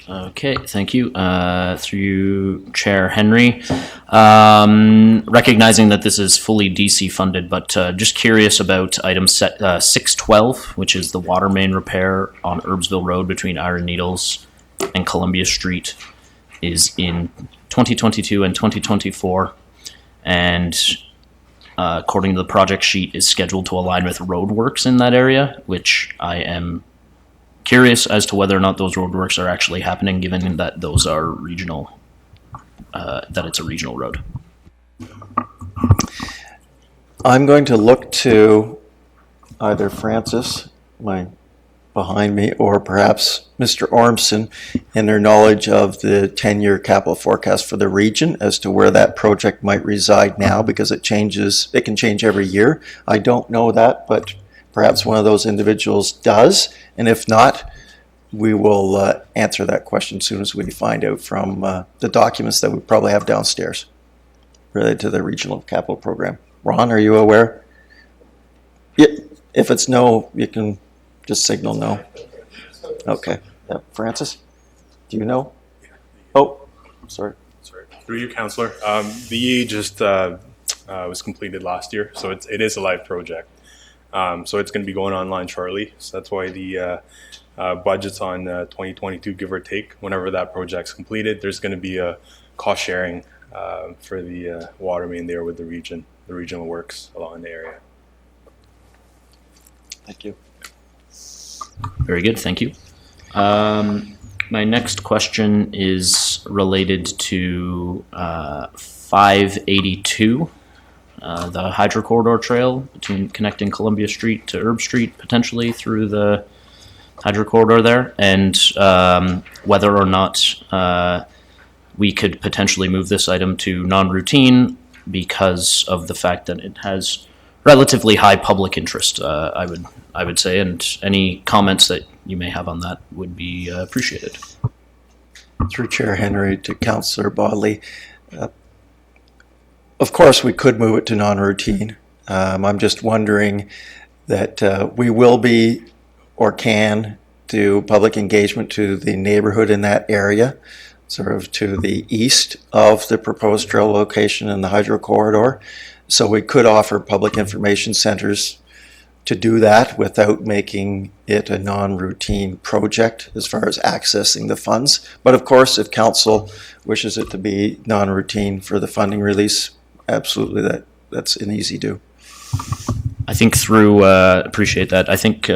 Okay, thank you. Through you, Chair Henry. Recognizing that this is fully DC funded, but just curious about item 612, which is the water main repair on Herbsville Road between Iron Needles and Columbia Street, is in 2022 and 2024, and according to the project sheet, is scheduled to align with roadworks in that area, which I am curious as to whether or not those roadworks are actually happening, given that those are regional, that it's a regional road. I'm going to look to either Francis, behind me, or perhaps Mr. Ormson in their knowledge of the 10-year capital forecast for the region as to where that project might reside now, because it can change every year. I don't know that, but perhaps one of those individuals does, and if not, we will answer that question as soon as we find out from the documents that we probably have downstairs related to the regional capital program. Ron, are you aware? Yeah, if it's no, you can just signal no. Okay. Yeah. Francis, do you know? Oh, sorry. Through you, Councillor. The EA just was completed last year, so it is a live project. So it's going to be going online shortly. So that's why the budget's on 2022, give or take. Whenever that project's completed, there's going to be a cost sharing for the water main there with the regional works along the area. Thank you. Very good, thank you. My next question is related to 582. The Hydro Corridor Trail between connecting Columbia Street to Herb Street, potentially through the Hydro Corridor there, and whether or not we could potentially move this item to non-routine because of the fact that it has relatively high public interest, I would say, and any comments that you may have on that would be appreciated. Through Chair Henry to Councillor Bodley. Of course, we could move it to non-routine. I'm just wondering that we will be or can do public engagement to the neighborhood in that area, sort of to the east of the proposed trail location in the Hydro Corridor. So we could offer public information centers to do that without making it a non-routine project as far as accessing the funds. But of course, if council wishes it to be non-routine for the funding release, absolutely, that's an easy do. I think through, appreciate that. I think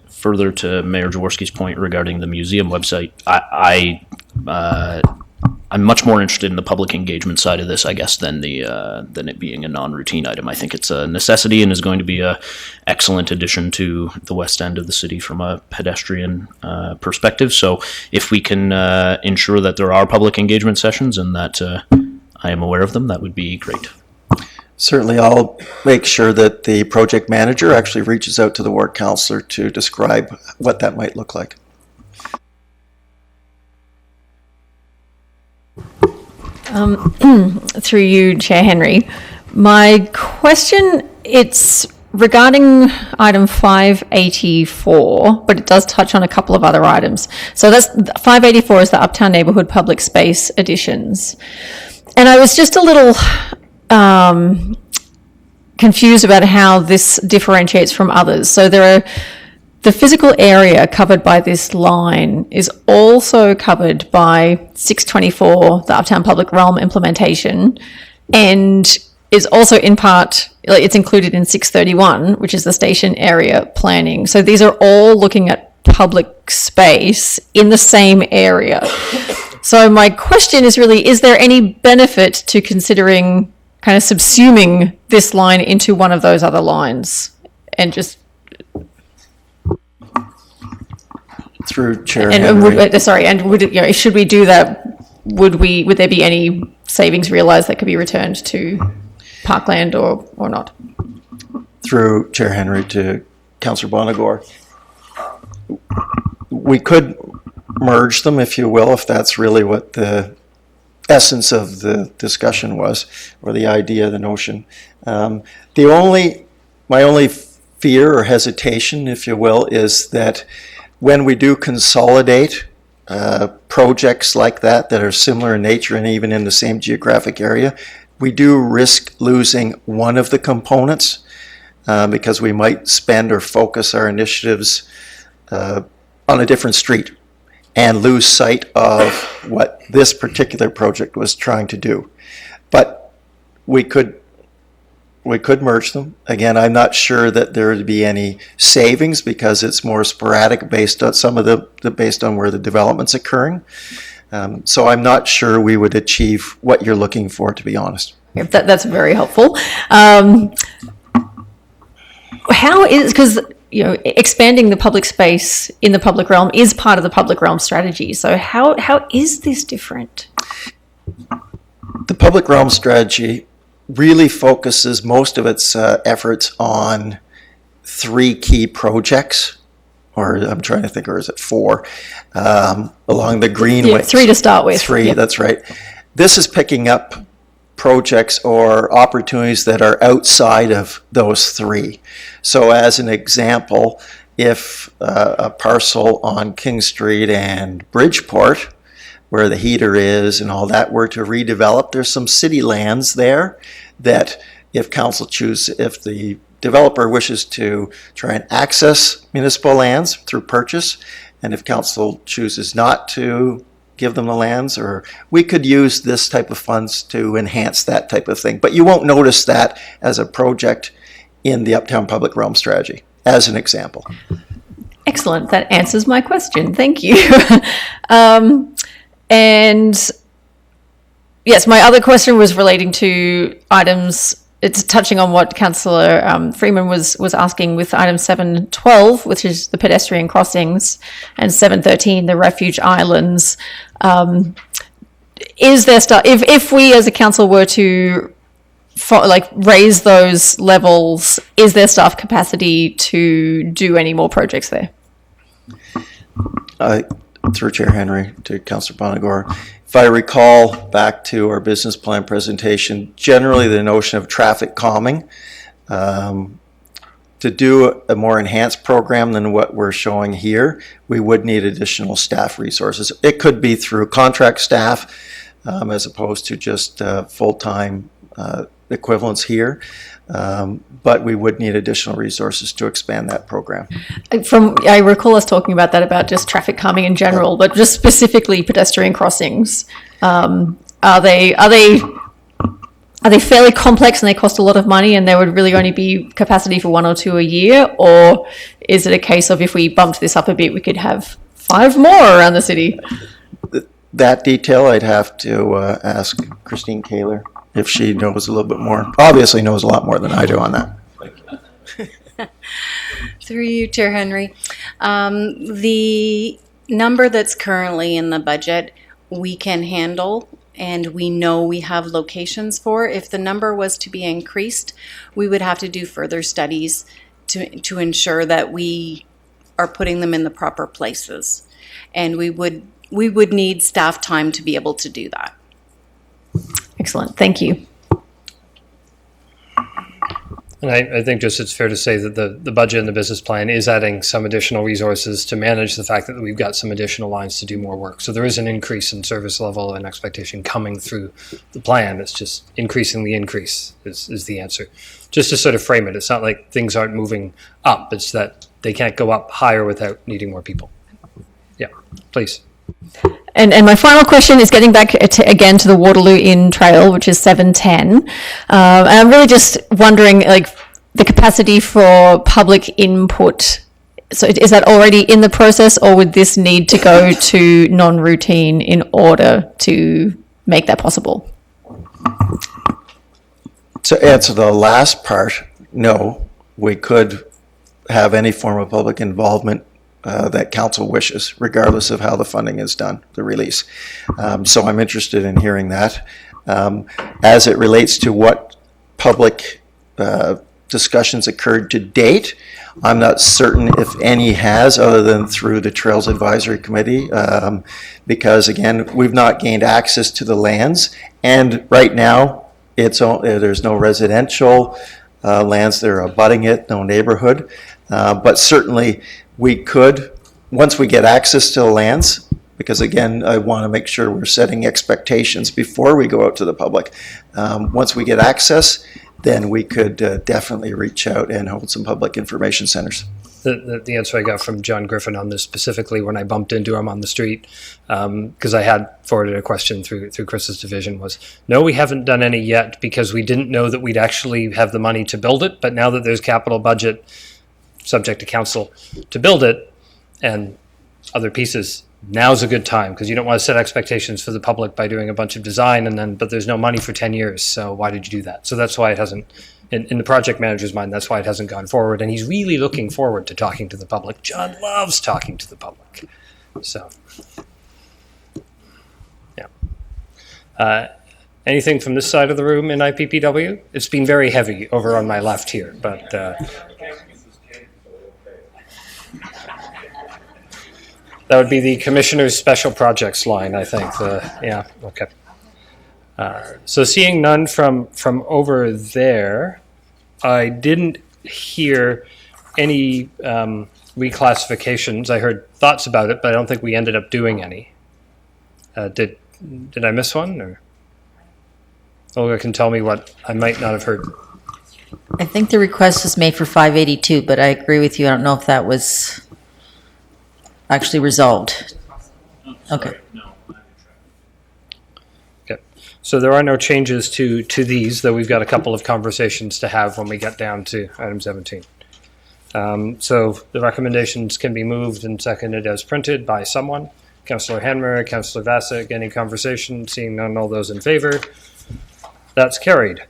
further to Mayor Jaworski's point regarding the museum website, I'm much more interested in the public engagement side of this, I guess, than it being a non-routine item. I think it's a necessity and is going to be a excellent addition to the west end of the city from a pedestrian perspective. So if we can ensure that there are public engagement sessions and that I am aware of them, that would be great. Certainly, I'll make sure that the project manager actually reaches out to the ward councillor to describe what that might look like. Through you, Chair Henry. My question, it's regarding item 584, but it does touch on a couple of other items. So that's 584 is the Uptown Neighbourhood Public Space additions. And I was just a little confused about how this differentiates from others. So the physical area covered by this line is also covered by 624, the Uptown Public Realm implementation, and is also in part, it's included in 631, which is the station area planning. So these are all looking at public space in the same area. So my question is really, is there any benefit to considering kind of subsuming this line into one of those other lines and just Through Chair and Henry. would it, should we do that? Would there be any savings realised that could be returned to Parkland or not? Through Chair Henry to Councillor Bonagor. We could merge them, if you will, if that's really what the essence of the discussion was, or the idea, the notion. My only fear or hesitation, if you will, is that when we do consolidate projects like that are similar in nature and even in the same geographic area, we do risk losing one of the components because we might spend or focus our initiatives on a different street and lose sight of what this particular project was trying to do. But we could merge them. Again, I'm not sure that there would be any savings because it's more sporadic based on based on where the development's occurring. So I'm not sure we would achieve what you're looking for, to be honest. That's very helpful. How is, because expanding the public space in the public realm is part of the public realm strategy. So how is this different? The public realm strategy really focuses most of its efforts on 3 key projects, or I'm trying to think, or is it 4, along the Greenway. Yeah, 3 to start with. 3, yep. That's right. This is picking up projects or opportunities that are outside of those 3. So as an example, if a parcel on King Street and Bridgeport, where the heater is and all that, were to redevelop, there's some city lands there that if the developer wishes to try and access municipal lands through purchase, and if council chooses not to give them the lands, or we could use this type of funds to enhance that type of thing. But you won't notice that as a project in the Uptown Public Realm strategy, as an example. Excellent. That answers my question. Thank you. And yes, my other question was relating to items. It's touching on what Councillor Freeman was asking with item 7.12, which is the pedestrian crossings, and 7.13, the refuge islands. Is there stuff, if we as a council were to raise those levels, is there staff capacity to do any more projects there? Through Chair Henry to Councillor Bonagor. If I recall back to our business plan presentation, generally the notion of traffic calming, to do a more enhanced program than what we're showing here, we would need additional staff resources. It could be through contract staff as opposed to just full-time equivalents here. But we would need additional resources to expand that program. I recall us talking about that, about just traffic calming in general, but just specifically pedestrian crossings. Are they fairly complex and they cost a lot of money and there would really only be capacity for 1 or 2 a year? Or is it a case of if we bumped this up a bit, we could have 5 more around the city? That detail I'd have to ask Christine Kaler if she knows a little bit more. Obviously knows a lot more than I do on that. Through you, Chair Henry. The number that's currently in the budget, we can handle, and we know we have locations for. If the number was to be increased, we would have to do further studies to ensure that we are putting them in the proper places. And we would need staff time to be able to do that. Excellent. Thank you. And I think just it's fair to say that the budget and the business plan is adding some additional resources to manage the fact that we've got some additional lines to do more work. So there is an increase in service level and expectation coming through the plan. It's just increasing the increase is the answer. Just to sort of frame it, it's not like things aren't moving up. It's that they can't go up higher without needing more people. Yeah, please. And my final question is getting back again to the Waterloo Inn Trail, which is 710. And I'm really just wondering, the capacity for public input. So is that already in the process, or would this need to go to non-routine in order to make that possible? To answer the last part, no, we could have any form of public involvement that council wishes, regardless of how the funding is done, the release. So I'm interested in hearing that. As it relates to what public discussions occurred to date, I'm not certain if any has, other than through the Trails Advisory Committee, because again, we've not gained access to the lands, and right now, there's no residential lands that are abutting it, no neighborhood, but certainly we could, once we get access to the lands, because again, I want to make sure we're setting expectations before we go out to the public. Once we get access, then we could definitely reach out and hold some public information centers. The answer I got from John Griffin on this specifically when I bumped into him on the street, because I had forwarded a question through Chris's division, was, no, we haven't done any yet because we didn't know that we'd actually have the money to build it. But now that there's capital budget, subject to council, to build it and other pieces, now's a good time, because you don't want to set expectations for the public by doing a bunch of design but there's no money for 10 years. So why did you do that? So that's why it hasn't, in the project manager's mind, that's why it hasn't gone forward. And he's really looking forward to talking to the public. John loves talking to the public. So, yeah. Anything from this side of the room in IPPW? It's been very heavy over on my left here, but that would be the Commissioner's Special Projects line, I think. Yeah, okay. So seeing none from over there, I didn't hear any reclassifications. I heard thoughts about it, but I don't think we ended up doing any. Did I miss one? Or Olga can tell me what I might not have heard. I think the request was made for 582, but I agree with you. I don't know if that was actually resolved. Okay. Okay. So there are no changes to these, though we've got a couple of conversations to have when we get down to item 17. So the recommendations can be moved and seconded as printed by someone. Councillor Hanmer, Councillor Vasek, any conversation? Seeing none, all those in favor? That's carried.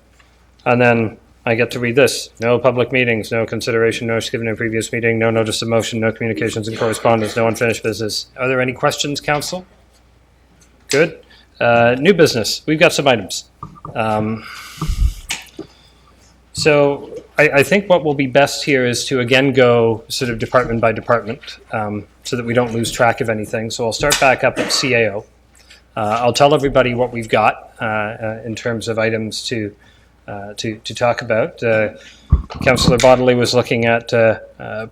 And then I get to read this. No public meetings, no consideration, notice given in a previous meeting, no notice of motion, no communications and correspondence, no unfinished business. Are there any questions, council? Good. New business. We've got some items. So I think what will be best here is to again go sort of department by department, so that we don't lose track of anything. So I'll start back up at CAO. I'll tell everybody what we've got in terms of items to talk about. Councillor Bodley was looking at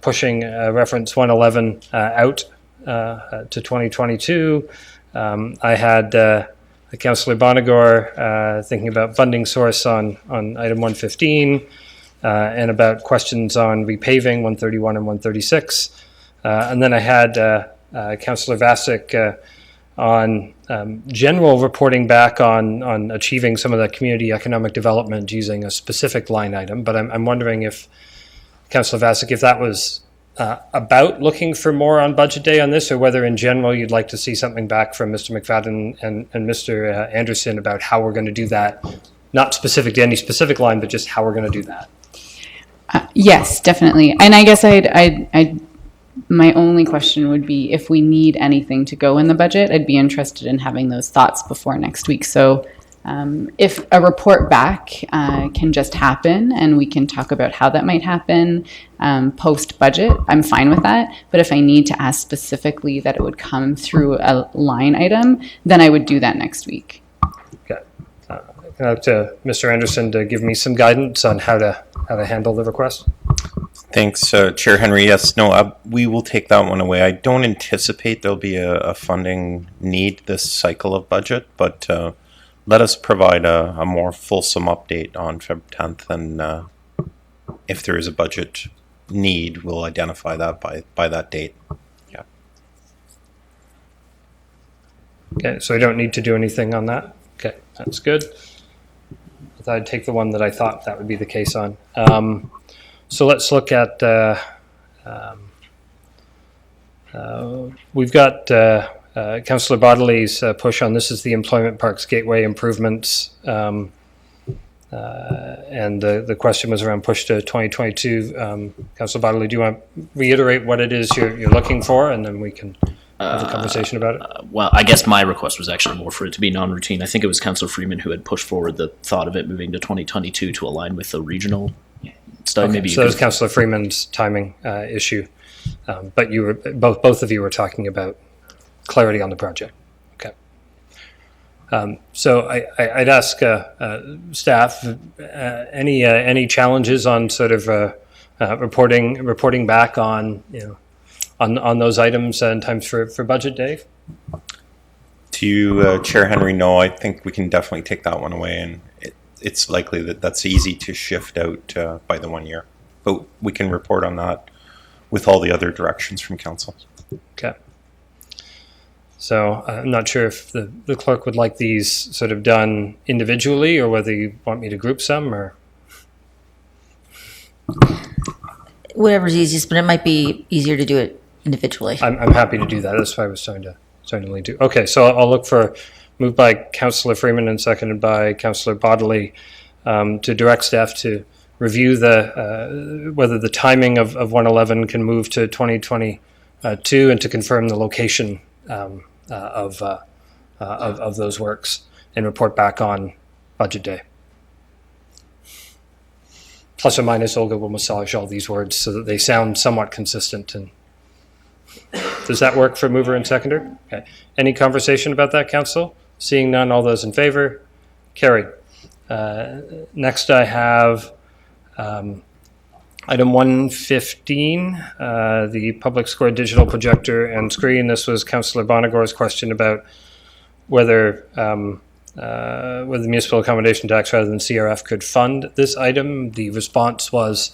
pushing reference 111 out to 2022. I had Councillor Bonagor thinking about funding source on item 115 and about questions on repaving 131 and 136. And then I had Councillor Vasek on general reporting back on achieving some of the community economic development using a specific line item. But I'm wondering if, Councillor Vasek, if that was about looking for more on budget day on this, or whether in general you'd like to see something back from Mr. McFadden and Mr. Anderson about how we're going to do that, not specific to any specific line, but just how we're going to do that. Yes, definitely. And I guess my only question would be if we need anything to go in the budget, I'd be interested in having those thoughts before next week. So if a report back can just happen and we can talk about how that might happen post-budget, I'm fine with that. But if I need to ask specifically that it would come through a line item, then I would do that next week. Okay. To Mr. Anderson to give me some guidance on how to handle the request. Thanks, Chair Henry. Yes, no, we will take that one away. I don't anticipate there'll be a funding need this cycle of budget, but let us provide a more fulsome update on February 10th, and if there is a budget need, we'll identify that by that date. Yeah. Okay, so we don't need to do anything on that? Okay, that's good. I thought I'd take the one that I thought that would be the case on. So let's look at, we've got Councillor Bodley's push on this is the Employment Parks Gateway improvements. And the question was around push to 2022. Councillor Bodley, do you want to reiterate what it is you're looking for, and then we can have a conversation about it? Well, I guess my request was actually more for it to be non-routine. I think it was Councillor Freeman who had pushed forward the thought of it moving to 2022 to align with the regional study. Okay, Maybe so that was Councillor Freeman's timing issue, but you were both of you were talking about clarity on the project. Okay. So I'd ask staff any challenges on sort of reporting back on on those items in times for budget, Dave? To you, Chair Henry, no, I think we can definitely take that one away, and it's likely that that's easy to shift out by the 1 year. But we can report on that with all the other directions from council. Okay. So I'm not sure if the clerk would like these sort of done individually, or whether you want me to group some, or Whatever's easiest, but it might be easier to do it individually. I'm happy to do that. That's why I was trying to lead to. Okay, so I'll look for moved by Councillor Freeman and seconded by Councillor Bodley to direct staff to review whether the timing of 111 can move to 2022 and to confirm the location of those works and report back on budget day. Plus or minus, Olga will massage all these words so that they sound somewhat consistent. And does that work for mover and seconder? Okay. Any conversation about that, council? Seeing none, all those in favor? Carried. Next I have item 115, the public square digital projector and screen. This was Councillor Bonagor's question about whether the municipal accommodation tax rather than CRF could fund this item. The response was,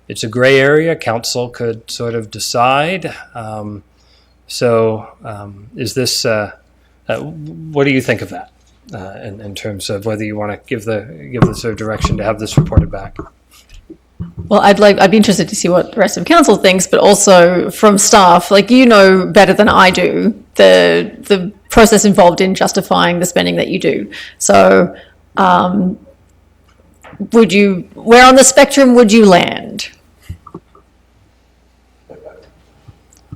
it's a gray area. Council could sort of decide. Is this, what do you think of that in terms of whether you want to give the sort of direction to have this reported back? Well, I'd be interested to see what the rest of council thinks, but also from staff, like, you know better than I do the process involved in justifying the spending that you do. So, where on the spectrum would you land?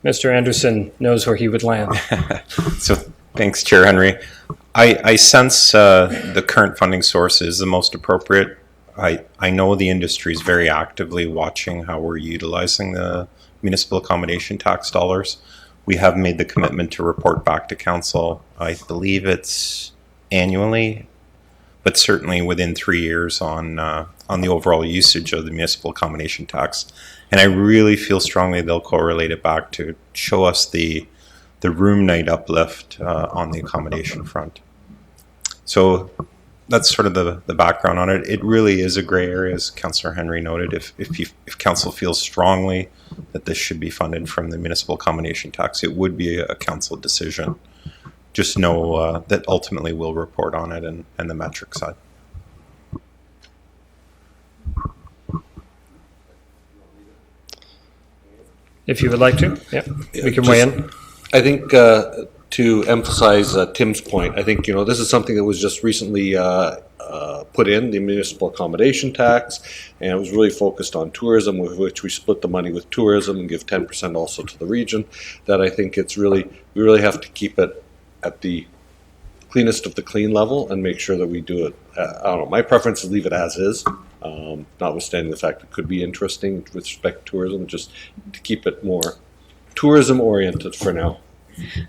Mr. Anderson knows where he would land. So thanks, Chair Henry. I sense the current funding source is the most appropriate. I know the industry is very actively watching how we're utilizing the municipal accommodation tax dollars. We have made the commitment to report back to council. I believe it's annually, but certainly within 3 years on the overall usage of the municipal accommodation tax. And I really feel strongly they'll correlate it back to show us the room night uplift on the accommodation front. So that's sort of the background on it. It really is a gray area, as Councillor Henry noted. If council feels strongly that this should be funded from the municipal accommodation tax, it would be a council decision. Just know that ultimately we'll report on it and the metric side. If you would like to, we can weigh in. I think to emphasize Tim's point, I think this is something that was just recently put in, the municipal accommodation tax, and it was really focused on tourism, with which we split the money with tourism and give 10% also to the region. That I think we really have to keep it at the cleanest of the clean level and make sure that we do it. I don't know. My preference is leave it as is. Notwithstanding the fact it could be interesting with respect to tourism, just to keep it more tourism oriented for now.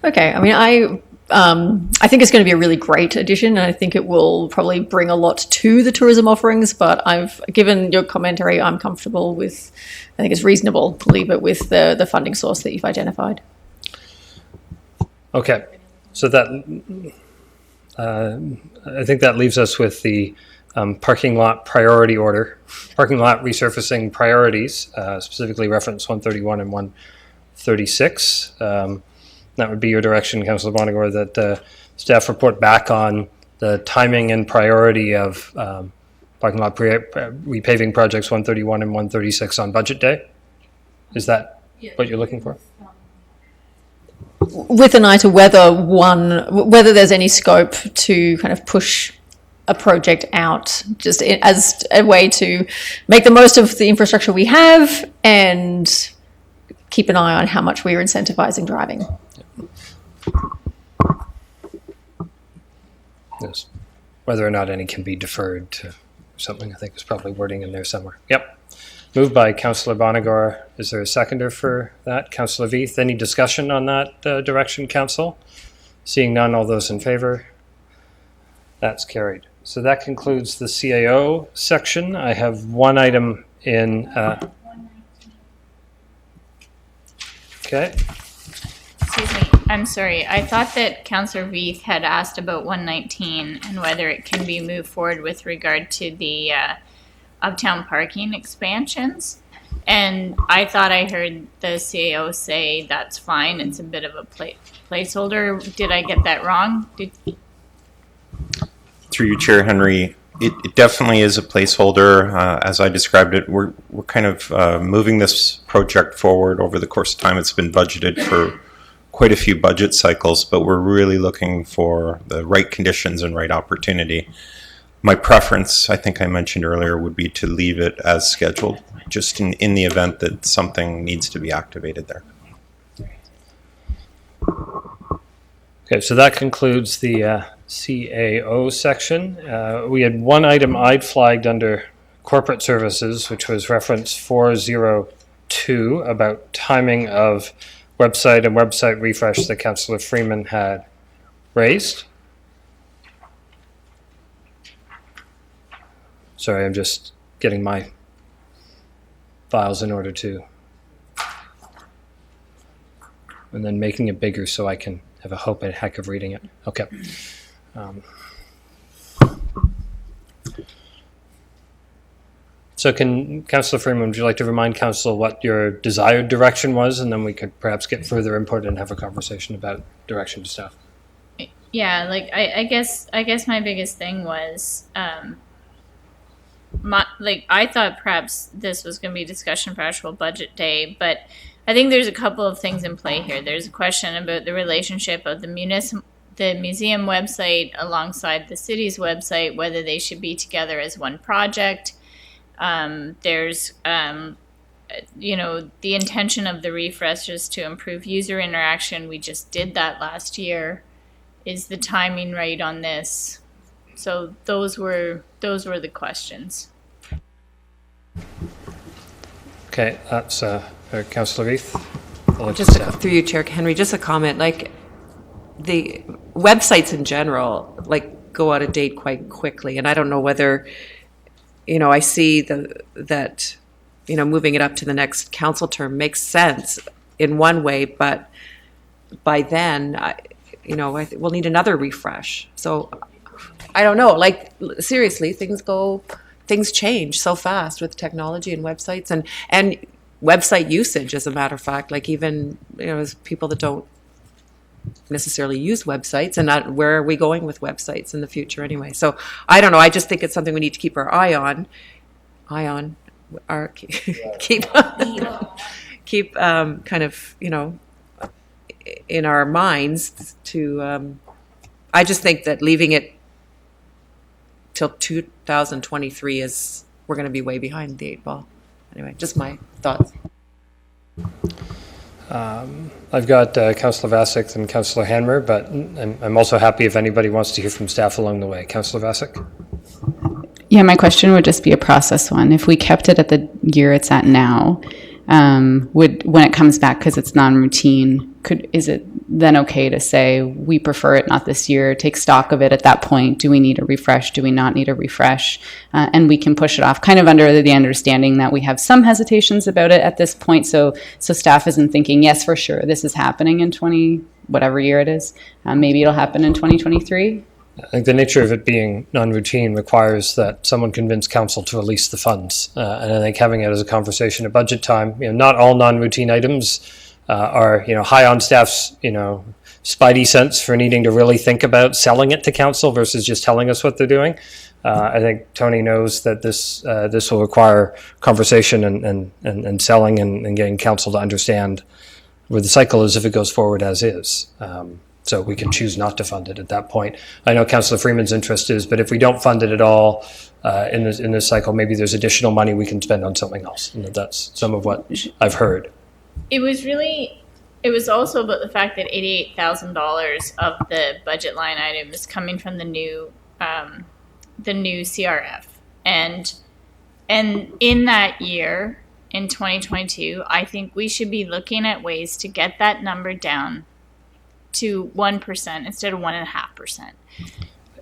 Okay, I mean, I think it's going to be a really great addition, and I think it will probably bring a lot to the tourism offerings, but given your commentary, I'm comfortable with, I think it's reasonable to leave it with the funding source that you've identified. Okay, so that, I think that leaves us with the parking lot priority order, parking lot resurfacing priorities, specifically reference 131 and 136. That would be your direction, Councillor Bonagor, that staff report back on the timing and priority of parking lot repaving projects 131 and 136 on budget day. Is that what you're looking for? With an eye to whether there's any scope to kind of push a project out just as a way to make the most of the infrastructure we have and keep an eye on how much we are incentivizing driving. Yes. Whether or not any can be deferred to something, I think there's probably wording in there somewhere. Yep. Moved by Councillor Bonagor. Is there a seconder for that? Councillor Veith, any discussion on that direction, Council? Seeing none, all those in favor? That's carried. So that concludes the CAO section. I have one item in... okay. Excuse me, I'm sorry. I thought that Councillor Veith had asked about 119 and whether it can be moved forward with regard to the uptown parking expansions. And I thought I heard the CAO say that's fine. It's a bit of a placeholder. Did I get that wrong? Through you, Chair Henry, it definitely is a placeholder. As I described it, we're kind of moving this project forward over the course of time. It's been budgeted for quite a few budget cycles, but we're really looking for the right conditions and right opportunity. My preference, I think I mentioned earlier, would be to leave it as scheduled, just in the event that something needs to be activated there. Okay, so that concludes the CAO section. We had one item I'd flagged under corporate services, which was reference 402 about timing of website and website refresh that Councillor Freeman had raised. Sorry, I'm just getting my files in order to, and then making it bigger so I can have a hope and heck of reading it. Okay. So Councillor Freeman, would you like to remind Council what your desired direction was, and then we could perhaps get further input and have a conversation about direction to staff? Yeah, like I guess my biggest thing was I thought perhaps this was going to be a discussion for actual budget day, but I think there's a couple of things in play here. There's a question about the relationship of the museum website alongside the city's website, whether they should be together as one project. There's the intention of the refresh is to improve user interaction. We just did that last year. Is the timing right on this? So those were the questions. Okay, that's Councillor Reith. Just through you, Chair Henry, just a comment. Like the websites in general, like go out of date quite quickly, and I don't know whether, I see that moving it up to the next council term makes sense in one way, but by then, we'll need another refresh. So I don't know. Like seriously, things change so fast with technology and websites and website usage, as a matter of fact. Like even as people that don't necessarily use websites, and not where are we going with websites in the future anyway. So I don't know. I just think it's something we need to keep our eye on. Keep kind of in our minds to. I just think that leaving it till 2023 we're going to be way behind the 8 ball. Anyway, just my thoughts. I've got Councillor Vasic and Councillor Hanmer, but I'm also happy if anybody wants to hear from staff along the way. Councillor Vasic? Yeah, my question would just be a process one. If we kept it at the year it's at now, when it comes back, because it's non-routine, is it then okay to say we prefer it not this year, take stock of it at that point? Do we need a refresh? Do we not need a refresh? And we can push it off kind of under the understanding that we have some hesitations about it at this point. So staff isn't thinking, yes, for sure, this is happening in whatever year it is. Maybe it'll happen in 2023. I think the nature of it being non-routine requires that someone convince council to release the funds. And I think having it as a conversation at budget time, not all non-routine items are, high on staff's, spidey sense for needing to really think about selling it to council versus just telling us what they're doing. I think Tony knows that this will require conversation and selling and getting council to understand where the cycle is if it goes forward as is. So we can choose not to fund it at that point. I know Councillor Freeman's interest is, but if we don't fund it at all in this cycle, maybe there's additional money we can spend on something else. And that's some of what I've heard. It was also about the fact that $88,000 of the budget line item is coming from the new CRF. And in that year, in 2022, I think we should be looking at ways to get that number down to 1% instead of 1.5%.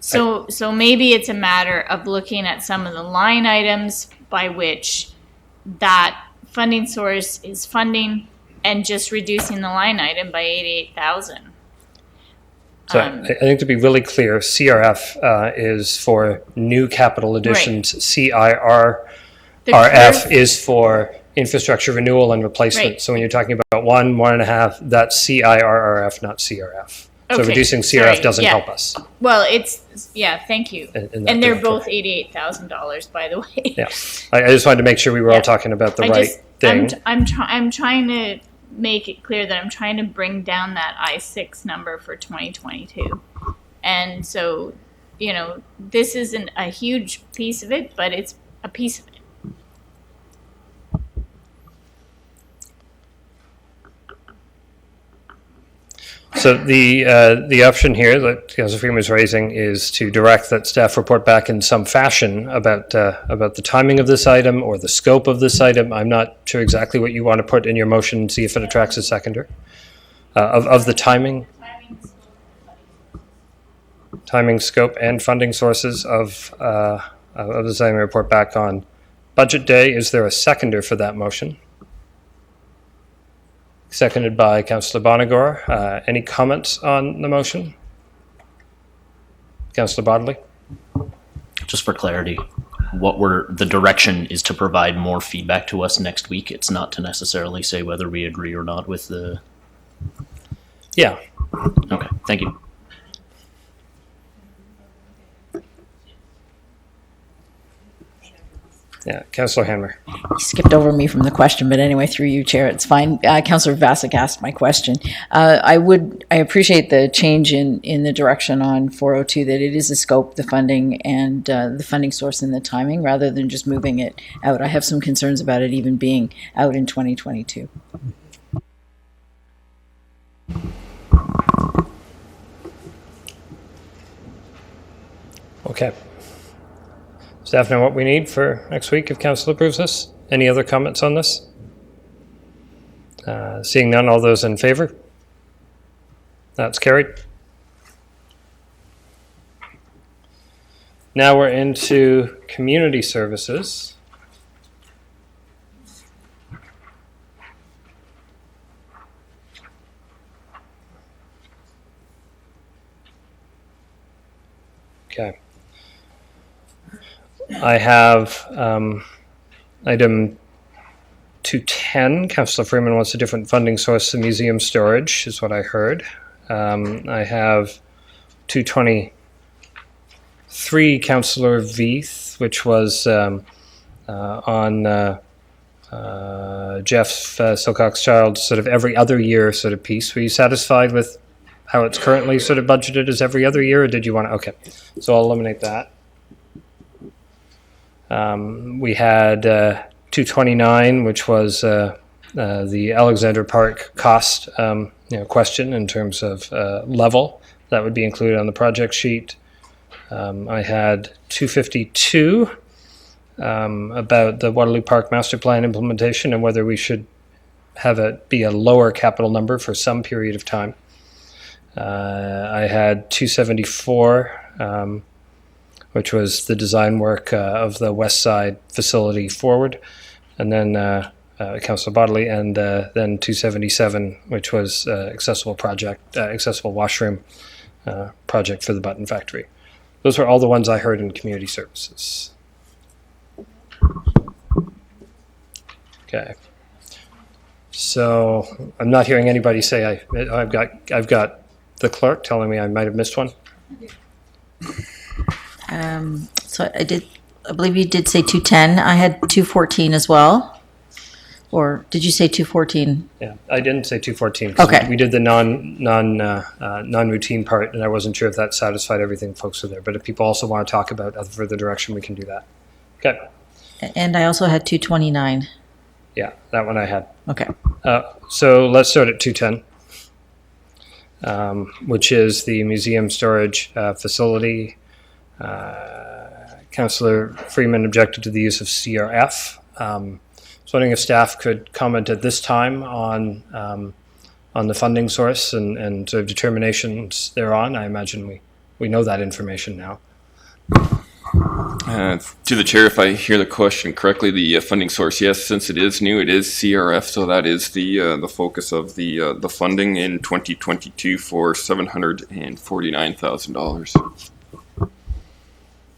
So maybe it's a matter of looking at some of the line items by which that funding source is funding and just reducing the line item by $88,000. So I think to be really clear, CRF is for new capital additions. Right. CIRF is for infrastructure renewal and replacement. Right. So when you're talking about 1.5, that's CIRRF, not CRF. So Okay, reducing CRF sorry, doesn't yeah. help us. Well, thank you. In that And they're direction. both $88,000, by the way. Yeah, I just wanted to make sure we were all talking about the right thing. I'm trying to make it clear that I'm trying to bring down that I-6 number for 2022. And so, this isn't a huge piece of it, but it's a piece of it. So the option here that Councilor Freeman is raising is to direct that staff report back in some fashion about the timing of this item or the scope of this item. I'm not sure exactly what you want to put in your motion, see if it attracts a seconder. Of the timing, scope, and funding sources of this item, report back on budget day. Is there a seconder for that motion? Seconded by Councillor Bonagor. Any comments on the motion? Councillor Bodley? Just for clarity, the direction is to provide more feedback to us next week. It's not to necessarily say whether we agree or not with the... Yeah. Okay, thank you. Yeah, Councillor Hammer. You skipped over me from the question, but anyway, through you, Chair, it's fine. Councillor Vasic asked my question. I appreciate the change in the direction on 402, that it is a scope, the funding, and the funding source and the timing, rather than just moving it out. I have some concerns about it even being out in 2022. Okay. Staff know what we need for next week if council approves this. Any other comments on this? Seeing none, all those in favor? That's carried. Now we're into community services. Okay. I have item 210. Councillor Freeman wants a different funding source to museum storage, is what I heard. I have 223, Councillor Veith, which was on Jeff Silcox-Child's sort of every other year sort of piece. Were you satisfied with how it's currently sort of budgeted as every other year, or did you want to? Okay, so I'll eliminate that. We had 229, which was the Alexander Park cost question in terms of level. That would be included on the project sheet. I had 252 about the Waterloo Park Master Plan implementation and whether we should have it be a lower capital number for some period of time. I had 274, which was the design work of the West Side facility forward, and then Councillor Bodley, and then 277, which was accessible washroom project for the Button Factory. Those were all the ones I heard in community services. Okay. So I'm not hearing anybody say I've got the clerk telling me I might have missed one. So I believe you did say 210. I had 214 as well. Or did you say 214? Yeah, I didn't say 214. 'Cause Okay. We did the non-routine part, and I wasn't sure if that satisfied everything folks were there. But if people also want to talk about other further direction, we can do that. Okay. And I also had 229. Yeah, that one I had. Okay. So let's start at 210, which is the museum storage facility. Councillor Freeman objected to the use of CRF. So wondering if staff could comment at this time on the funding source and sort of determinations thereon. I imagine we know that information now. To the chair, if I hear the question correctly, the funding source, yes, since it is new, it is CRF, so that is the focus of the funding in 2022 for $749,000.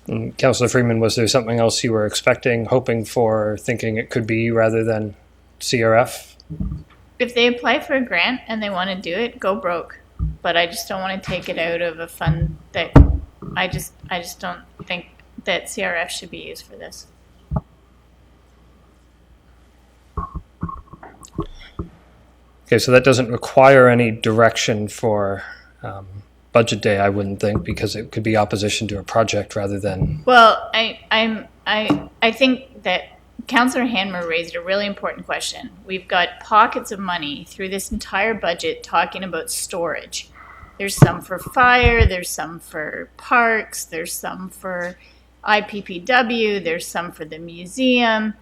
And Councillor Freeman, was there something else you were expecting, hoping for, thinking it could be rather than CRF? If they apply for a grant and they want to do it, go broke. But I just don't want to take it out of a fund that I just don't think that CRF should be used for this. Okay, so that doesn't require any direction for budget day, I wouldn't think, because it could be opposition to a project rather than. Well, I think that Councillor Hanmer raised a really important question. We've got pockets of money through this entire budget talking about storage. There's some for fire, there's some for parks, there's some for IPPW, there's some for the museum.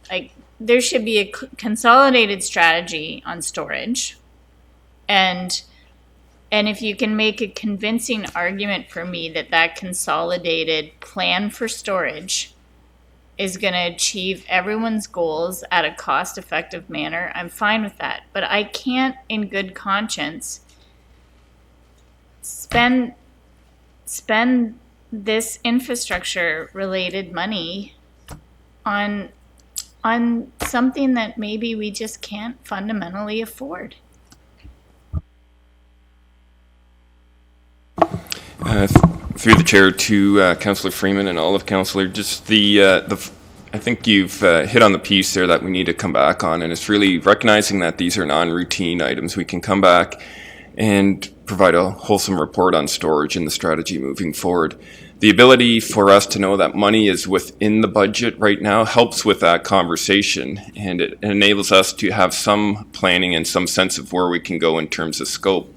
Like, there should be a consolidated strategy on storage. And if you can make a convincing argument for me that that consolidated plan for storage is going to achieve everyone's goals at a cost-effective manner, I'm fine with that. But I can't, in good conscience, spend this infrastructure-related money on something that maybe we just can't fundamentally afford. Through the chair to Councillor Freeman and all of Councillor, just I think you've hit on the piece there that we need to come back on, and it's really recognizing that these are non-routine items. We can come back and provide a wholesome report on storage and the strategy moving forward. The ability for us to know that money is within the budget right now helps with that conversation, and it enables us to have some planning and some sense of where we can go in terms of scope.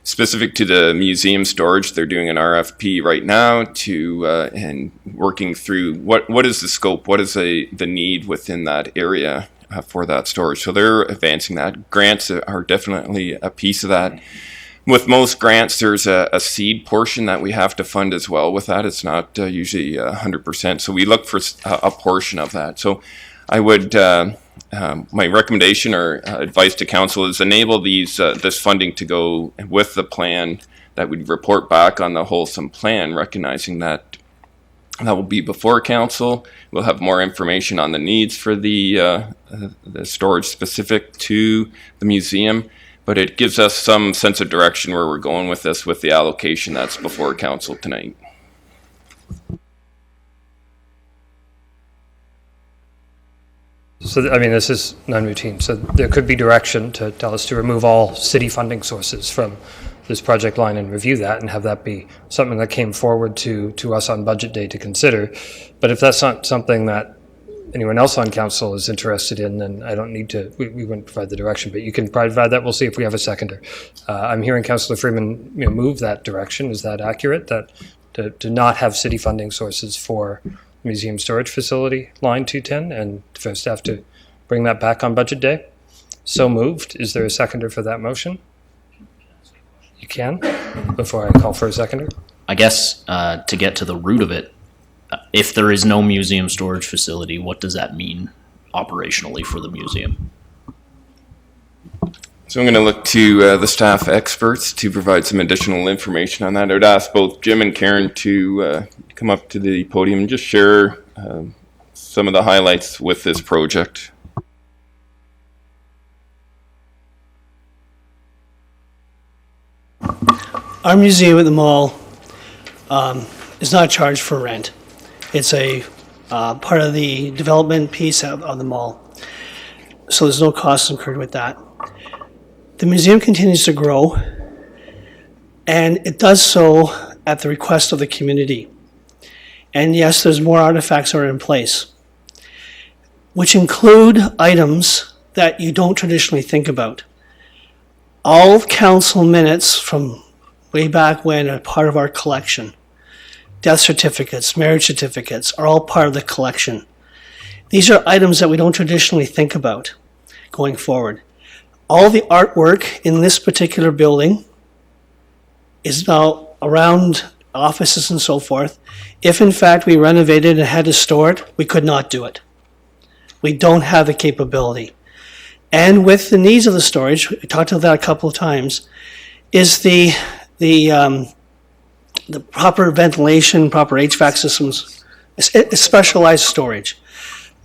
Specific to the museum storage, they're doing an RFP right now and working through what is the scope, what is the need within that area for that storage. So they're advancing that. Grants are definitely a piece of that. With most grants, there's a seed portion that we have to fund as well with that. It's not usually 100%. So we look for a portion of that. So I would, my recommendation or advice to council is enable this funding to go with the plan that would report back on the wholesome plan, recognizing that will be before council. We'll have more information on the needs for the storage specific to the museum, but it gives us some sense of direction where we're going with this with the allocation that's before council tonight. So, I mean, this is non-routine, so there could be direction to tell us to remove all city funding sources from this project line and review that and have that be something that came forward to us on budget day to consider. But if that's not something that anyone else on council is interested in, then I don't need to, we wouldn't provide the direction, but you can provide that. We'll see if we have a seconder. I'm hearing Councillor Freeman move that direction. Is that accurate, that to not have city funding sources for museum storage facility, line 210, and for staff to bring that back on budget day? So moved. Is there a seconder for that motion? You can, before I call for a seconder. I guess to get to the root of it, if there is no museum storage facility, what does that mean operationally for the museum? So I'm going to look to the staff experts to provide some additional information on that. I would ask both Jim and Karen to come up to the podium and just share some of the highlights with this project. Our museum at the mall is not charged for rent. It's a part of the development piece of the mall. so there's no costs incurred with that. The museum continues to grow, and it does so at the request of the community. And yes, there's more artifacts that are in place, which include items that you don't traditionally think about. All council minutes from way back when are part of our collection. Death certificates, marriage certificates are all part of the collection. These are items that we don't traditionally think about going forward. All the artwork in this particular building is now around offices and so forth. If in fact we renovated and had to store it, we could not do it. We don't have the capability. And with the needs of the storage, we talked about that a couple of times, is the proper ventilation, proper HVAC systems, specialized storage.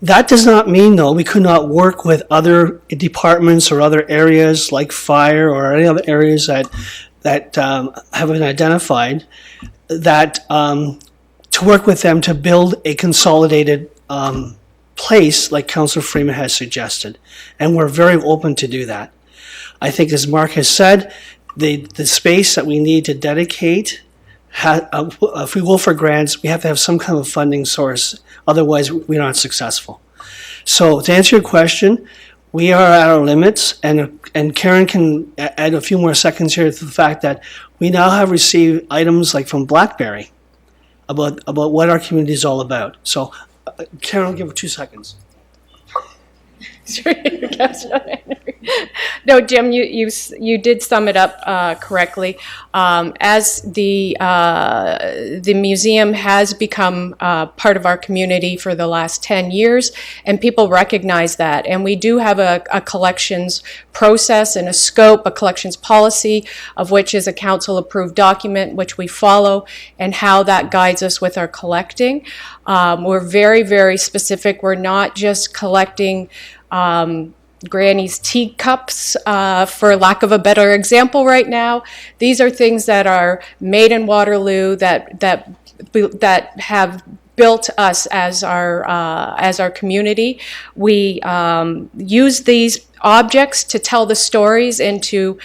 That does not mean, though, we could not work with other departments or other areas like fire or any other areas that have been identified, that to work with them to build a consolidated place like Councillor Freeman has suggested. And we're very open to do that. I think, as Mark has said, the space that we need to dedicate, if we go for grants, we have to have some kind of funding source. Otherwise, we're not successful. So to answer your question, we are at our limits, and Karen can add a few more seconds here to the fact that we now have received items like from BlackBerry about what our community is all about. So Karen, I'll give her 2 seconds. No, Jim, you did sum it up correctly. As the museum has become part of our community for the last 10 years, and people recognize that. And we do have a collections process and a scope, a collections policy, of which is a council-approved document, which we follow, and how that guides us with our collecting. We're very, very specific. We're not just collecting Granny's teacups, for lack of a better example right now. These are things that are made in Waterloo that have built us as our community. We use these objects to tell the stories and to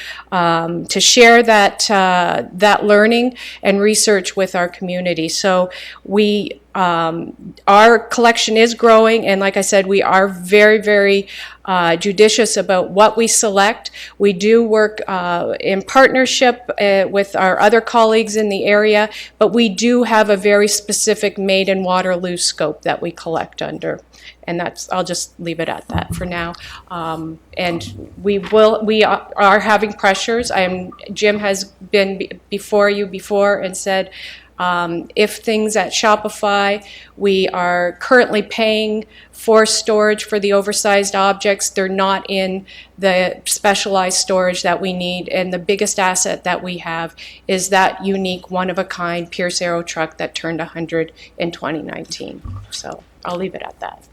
share that learning and research with our community. So our collection is growing, and like I said, we are very, very judicious about what we select. We do work in partnership with our other colleagues in the area, but we do have a very specific Made in Waterloo scope that we collect under. And I'll just leave it at that for now. And we are having pressures. Jim has been before you before and said, if things at Shopify, we are currently paying for storage for the oversized objects. They're not in the specialized storage that we need. And the biggest asset that we have is that unique, one-of-a-kind Pierce Arrow truck that turned 100 in 2019. So I'll leave it at that.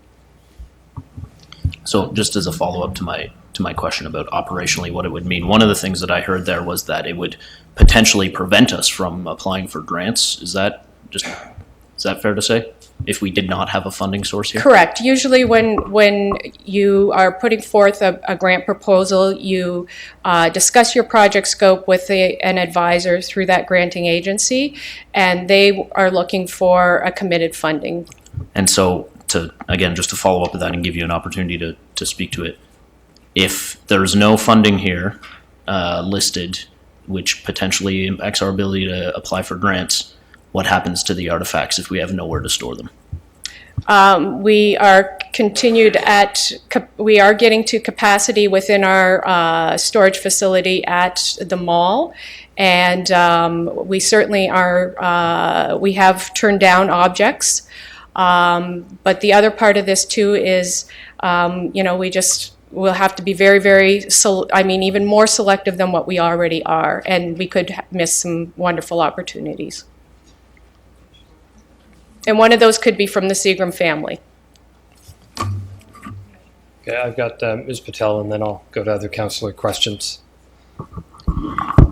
So just as a follow-up to my question about operationally what it would mean, one of the things that I heard there was that it would potentially prevent us from applying for grants. Is that fair to say, if we did not have a funding source here? Correct. Usually when you are putting forth a grant proposal, you discuss your project scope with an advisor through that granting agency, and they are looking for a committed funding. And so, just to follow up with that and give you an opportunity to speak to it, if there's no funding here listed, which potentially impacts our ability to apply for grants, what happens to the artifacts if we have nowhere to store them? We are getting to capacity within our storage facility at the mall, and we certainly are. We have turned down objects, but the other part of this too is, we'll have to be very, very, even more selective than what we already are, and we could miss some wonderful opportunities. And one of those could be from the Seagram family. Okay, I've got Ms. Patel, and then I'll go to other councillor questions.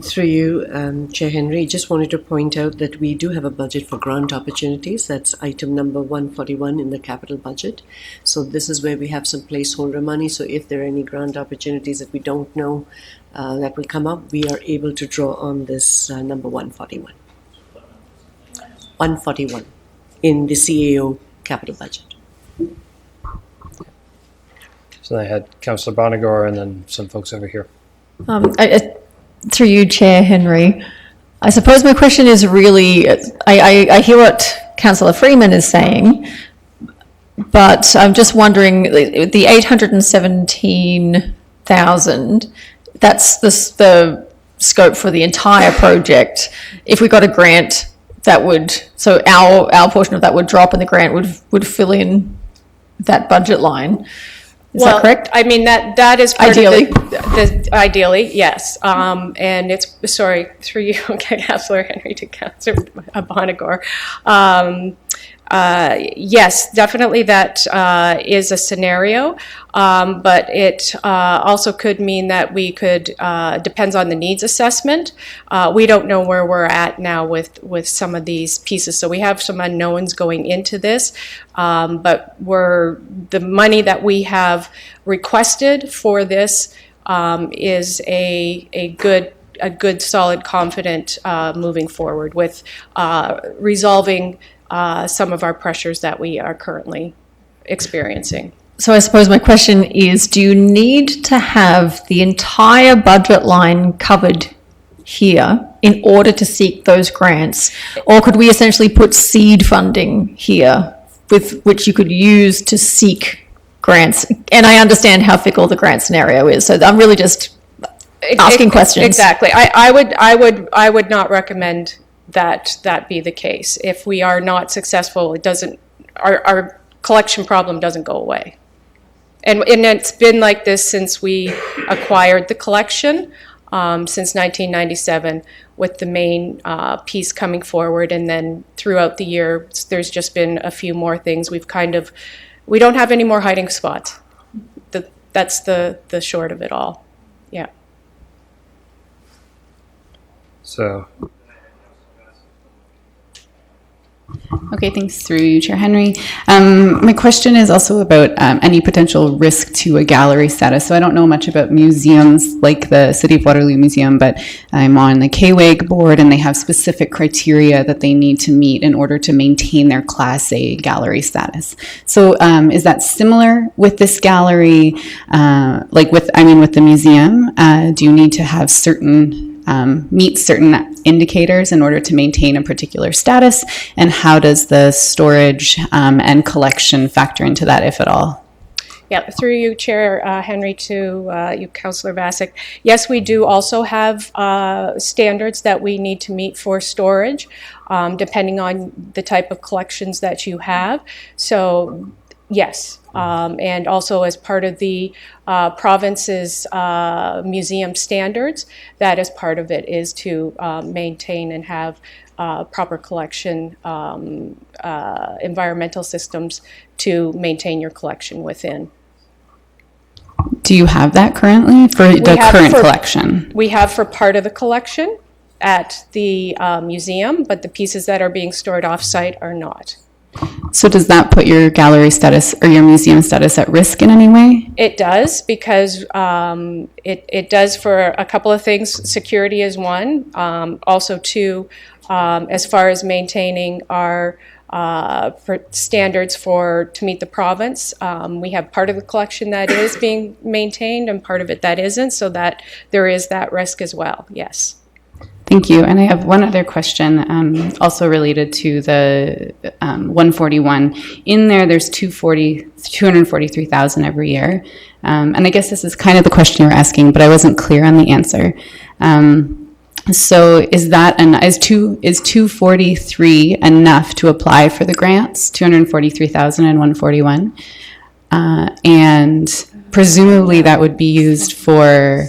Through you, Chair Henry, just wanted to point out that we do have a budget for grant opportunities. That's item number 141 in the capital budget. So this is where we have some placeholder money. So if there are any grant opportunities that we don't know that will come up, we are able to draw on this number 141. 141 in the CAO capital budget. So I had Councillor Bonagor and then some folks over here. Through you, Chair Henry, I suppose my question is really, I hear what Councillor Freeman is saying, but I'm just wondering, the 817,000, that's the scope for the entire project. If we got a grant, that would, so our portion of that would drop and the grant would fill in that budget line. Is that correct? I mean, that is part ideally. Of the ideally, yes. And it's, sorry, through you, Councillor Henry to Councillor Bonagor. Yes, definitely that is a scenario, but it also could mean that we could, depends on the needs assessment. We don't know where we're at now with some of these pieces, so we have some unknowns going into this, but the money that we have requested for this is a good, solid, confident moving forward with resolving some of our pressures that we are currently experiencing. So I suppose my question is, do you need to have the entire budget line covered here in order to seek those grants? Or could we essentially put seed funding here with which you could use to seek grants? And I understand how fickle the grant scenario is, so I'm really just asking questions. Exactly. I would not recommend that be the case. If we are not successful, it doesn't, our collection problem doesn't go away. And it's been like this since we acquired the collection, since 1997, with the main piece coming forward, and then throughout the year, there's just been a few more things. We don't have any more hiding spots. That's the short of it all. Yeah. So. Okay, thanks through you, Chair Henry. My question is also about any potential risk to a gallery status. So I don't know much about museums like the City of Waterloo Museum, but I'm on the KWAG board and they have specific criteria that they need to meet in order to maintain their Class A gallery status. So is that similar with this gallery, with the museum? Do you need to have meet certain indicators in order to maintain a particular status, and how does the storage and collection factor into that, if at all? Yeah, through you, Chair Henry, to you, Councillor Vasic. Yes, we do also have standards that we need to meet for storage, depending on the type of collections that you have. So, yes. And also as part of the province's museum standards, that is part of it, is to maintain and have proper collection environmental systems to maintain your collection within. Do you have that currently for the current collection? We have for part of the collection at the museum, but the pieces that are being stored off-site are not. So does that put your gallery status or your museum status at risk in any way? It does, because it does for a couple of things. Security is one. Also, two, as far as maintaining our standards to meet the province. We have part of the collection that is being maintained and part of it that isn't, so that there is that risk as well, yes. Thank you. And I have one other question, also related to the 141. In there's 243,000 every year. And I guess this is kind of the question you were asking, but I wasn't clear on the answer. So is 243 enough to apply for the grants? 243,000 and 141? And presumably that would be used for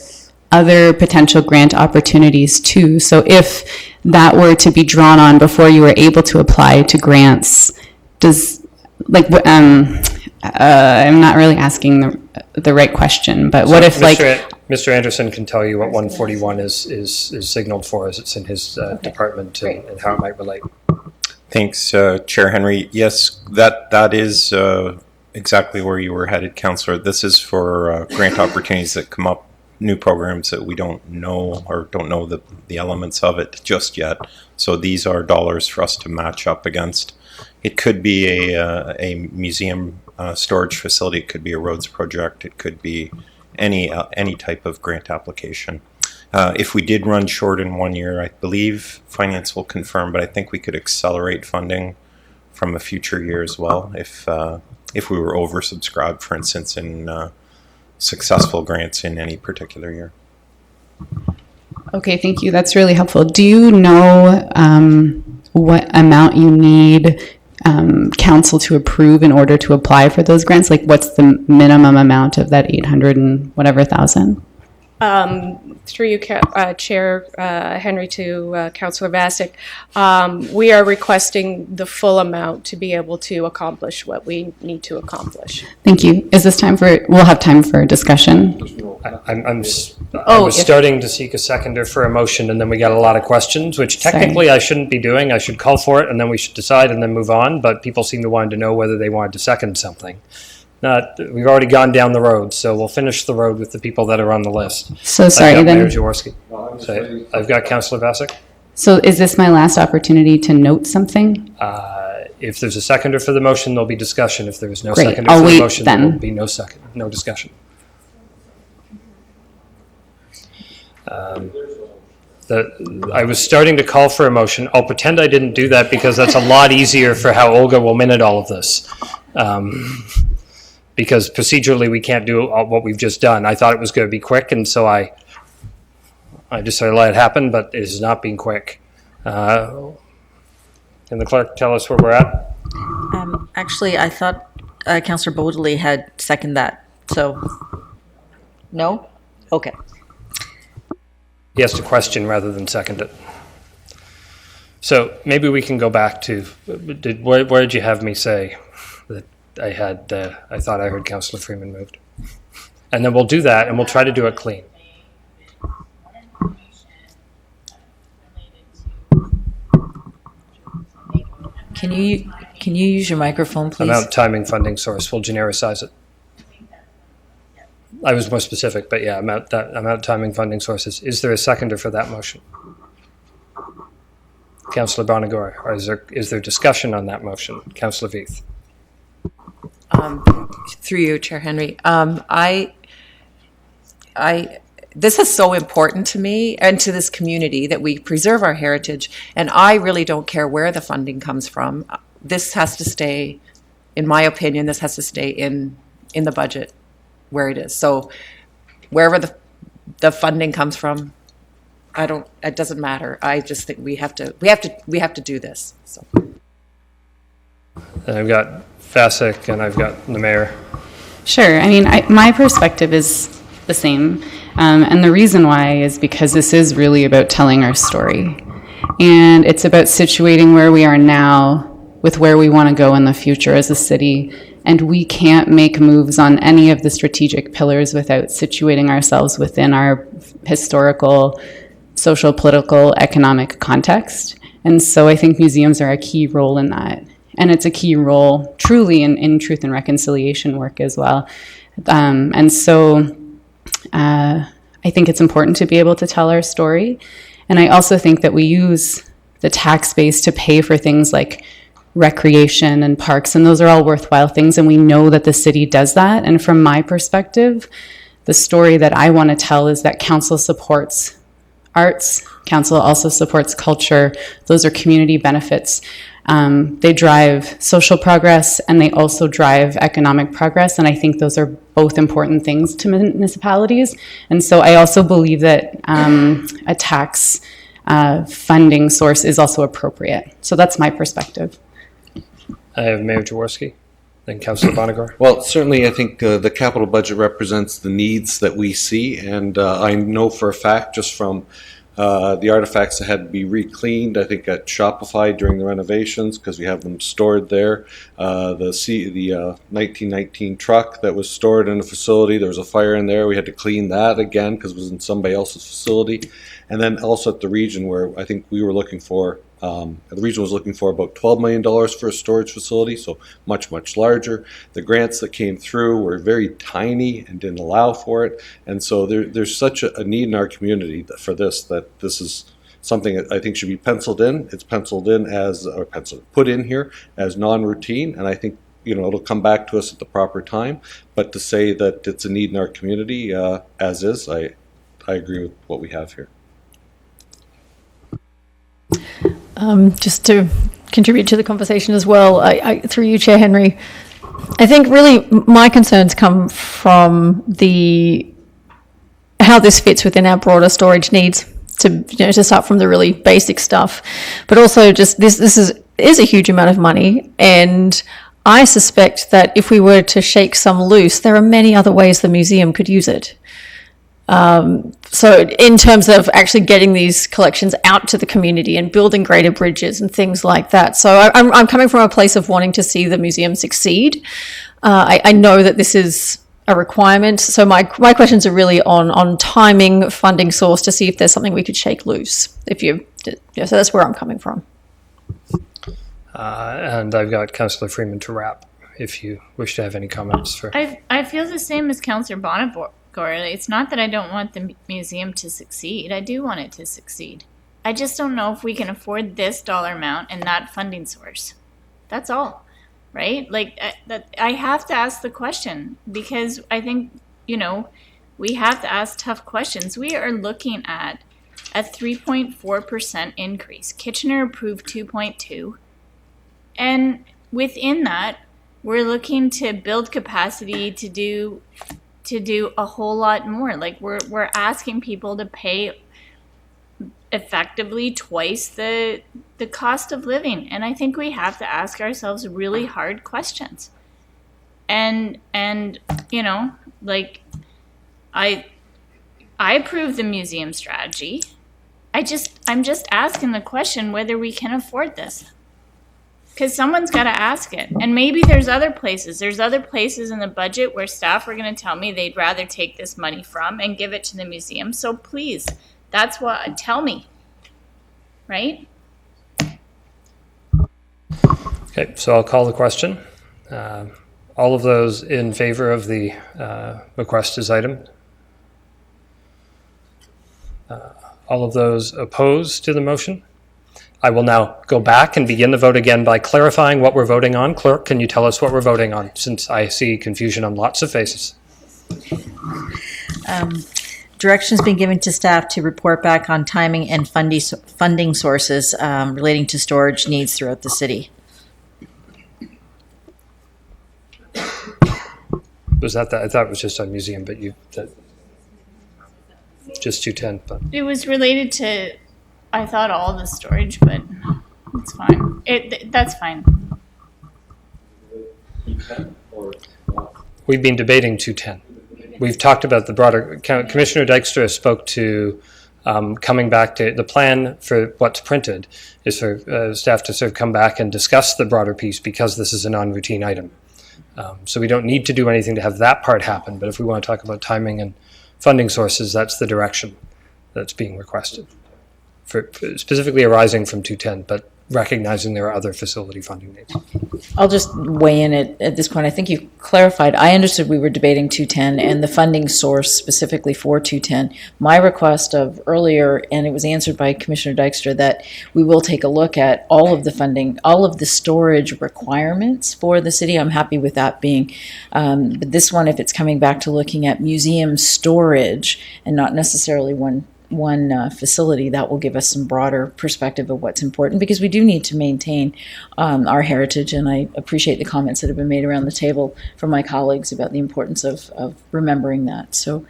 other potential grant opportunities too. So if that were to be drawn on before you were able to apply to grants, I'm not really asking the right question, but what if Mr. Anderson can tell you what 141 is signaled for as it's in his department and how it might relate. Thanks, Chair Henry. Yes, that is exactly where you were headed, Councillor. This is for grant opportunities that come up, new programs that we don't know or don't know the elements of it just yet. So these are dollars for us to match up against. It could be a museum storage facility. It could be a roads project. It could be any type of grant application. If we did run short in 1 year, I believe finance will confirm, but I think we could accelerate funding from a future year as well if we were oversubscribed, for instance, in successful grants in any particular year. Okay, thank you. That's really helpful. Do you know what amount you need council to approve in order to apply for those grants? Like, what's the minimum amount of that 800 and whatever thousand? Through you, Chair Henry, to Councillor Vasic, we are requesting the full amount to be able to accomplish what we need to accomplish. Thank you. Is this time for, we'll have time for discussion? I was starting to seek a seconder for a motion, and then we got a lot of questions, which technically I shouldn't be doing. I should call for it, and then we should decide and then move on, but people seem to want to know whether they wanted to second something. We've already gone down the road, so we'll finish the road with the people that are on the list. So sorry, I've got then. Mayor Jaworski. I've got Councillor Vasic. So is this my last opportunity to note something? If there's a seconder for the motion, there'll be discussion. If there is no Great. seconder I'll for the wait motion, then. there will be no discussion. I was starting to call for a motion. I'll pretend I didn't do that because that's a lot easier for how Olga will minute all of this. Because procedurally we can't do what we've just done. I thought it was going to be quick, and so I decided to let it happen, but it is not being quick. Can the clerk tell us where we're at? Actually, I thought Councillor Beaudely had seconded that, so, no? Okay. He has to question rather than second it. So maybe we can go back to, where did you have me say that I thought I heard Councillor Freeman moved? And then we'll do that, and we'll try to do it clean. Can you use your microphone, please? Amount, timing, funding source, we'll genericize it. I was more specific, but yeah, amount, timing, funding sources. Is there a seconder for that motion? Councillor Bonagor, or is there discussion on that motion? Councillor Veith. Through you, Chair Henry. This is so important to me and to this community that we preserve our heritage, and I really don't care where the funding comes from. This has to stay, in my opinion, this has to stay in the budget where it is. So wherever the funding comes from, it doesn't matter. I just think we have to do this. So. And I've got Vasic and I've got the mayor. Sure. I mean, my perspective is the same. And the reason why is because this is really about telling our story. And it's about situating where we are now with where we want to go in the future as a city. And we can't make moves on any of the strategic pillars without situating ourselves within our historical, social, political, economic context. And so I think museums are a key role in that. And it's a key role truly in truth and reconciliation work as well. And so I think it's important to be able to tell our story. And I also think that we use the tax base to pay for things like recreation and parks, and those are all worthwhile things, and we know that the city does that. And from my perspective, the story that I want to tell is that council supports arts, council also supports culture. Those are community benefits. They drive social progress and they also drive economic progress, and I think those are both important things to municipalities. And so I also believe that a tax funding source is also appropriate. So that's my perspective. I have Mayor Jaworski, then Councillor Bonagor. Well, certainly I think the capital budget represents the needs that we see, and I know for a fact just from The artifacts that had to be re-cleaned, I think, got Shopify during the renovations because we have them stored there. The 1919 truck that was stored in a facility, there was a fire in there. We had to clean that again because it was in somebody else's facility. And then also at the region where I think we were looking for, the region was looking for about $12 million for a storage facility, so much, much larger. The grants that came through were very tiny and didn't allow for it. And so there's such a need in our community for this, that this is something that I think should be penciled in. It's penciled in as, or put in here as non-routine, and I think it'll come back to us at the proper time. But to say that it's a need in our community as is, I agree with what we have here. Just to contribute to the conversation as well, through you, Chair Henry, I think really my concerns come from how this fits within our broader storage needs. To start from the really basic stuff, but also just this is a huge amount of money, and I suspect that if we were to shake some loose, there are many other ways the museum could use it. So in terms of actually getting these collections out to the community and building greater bridges and things like that. So I'm coming from a place of wanting to see the museum succeed. I know that this is a requirement. So my questions are really on timing, funding source, to see if there's something we could shake loose. So that's where I'm coming from. And I've got Councillor Freeman to wrap, if you wish to have any comments. I feel the same as Councillor Bonnefoy. It's not that I don't want the museum to succeed. I do want it to succeed. I just don't know if we can afford this dollar amount and that funding source. That's all, right? I have to ask the question, because I think, we have to ask tough questions. We are looking at a 3.4% increase. Kitchener approved 2.2%. And within that, we're looking to build capacity to do a whole lot more. We're asking people to pay effectively twice the cost of living, and I think we have to ask ourselves really hard questions. And I approve the museum strategy. I'm just asking the question whether we can afford this. Because someone's got to ask it. And maybe there's other places. There's other places in the budget where staff are going to tell me they'd rather take this money from and give it to the museum. So please, that's what, tell me. Right? Okay, so I'll call the question. All of those in favor of the request as item? All of those opposed to the motion? I will now go back and begin the vote again by clarifying what we're voting on. Clerk, can you tell us what we're voting on, since I see confusion on lots of faces? Direction's been given to staff to report back on timing and funding sources relating to storage needs throughout the city. Was that I thought it was just on museum, but just 210. But it was related to, I thought, all the storage, but it's fine. That's fine. We've been debating 210. We've talked about the broader. Commissioner Dykstra spoke to coming back to the plan for what's printed is for staff to sort of come back and discuss the broader piece, because this is a non-routine item. So we don't need to do anything to have that part happen. But if we want to talk about timing and funding sources, that's the direction that's being requested. For specifically arising from 210, but recognizing there are other facility funding needs. I'll just weigh in at this point. I think you clarified. I understood we were debating 210 and the funding source specifically for 210. My request of earlier, and it was answered by Commissioner Dykstra, that we will take a look at all of the funding, all of the storage requirements for the city. I'm happy with that being. But this one, if it's coming back to looking at museum storage and not necessarily one facility, that will give us some broader perspective of what's important, because we do need to maintain our heritage, and I appreciate the comments that have been made around the table from my colleagues about the importance of remembering that. So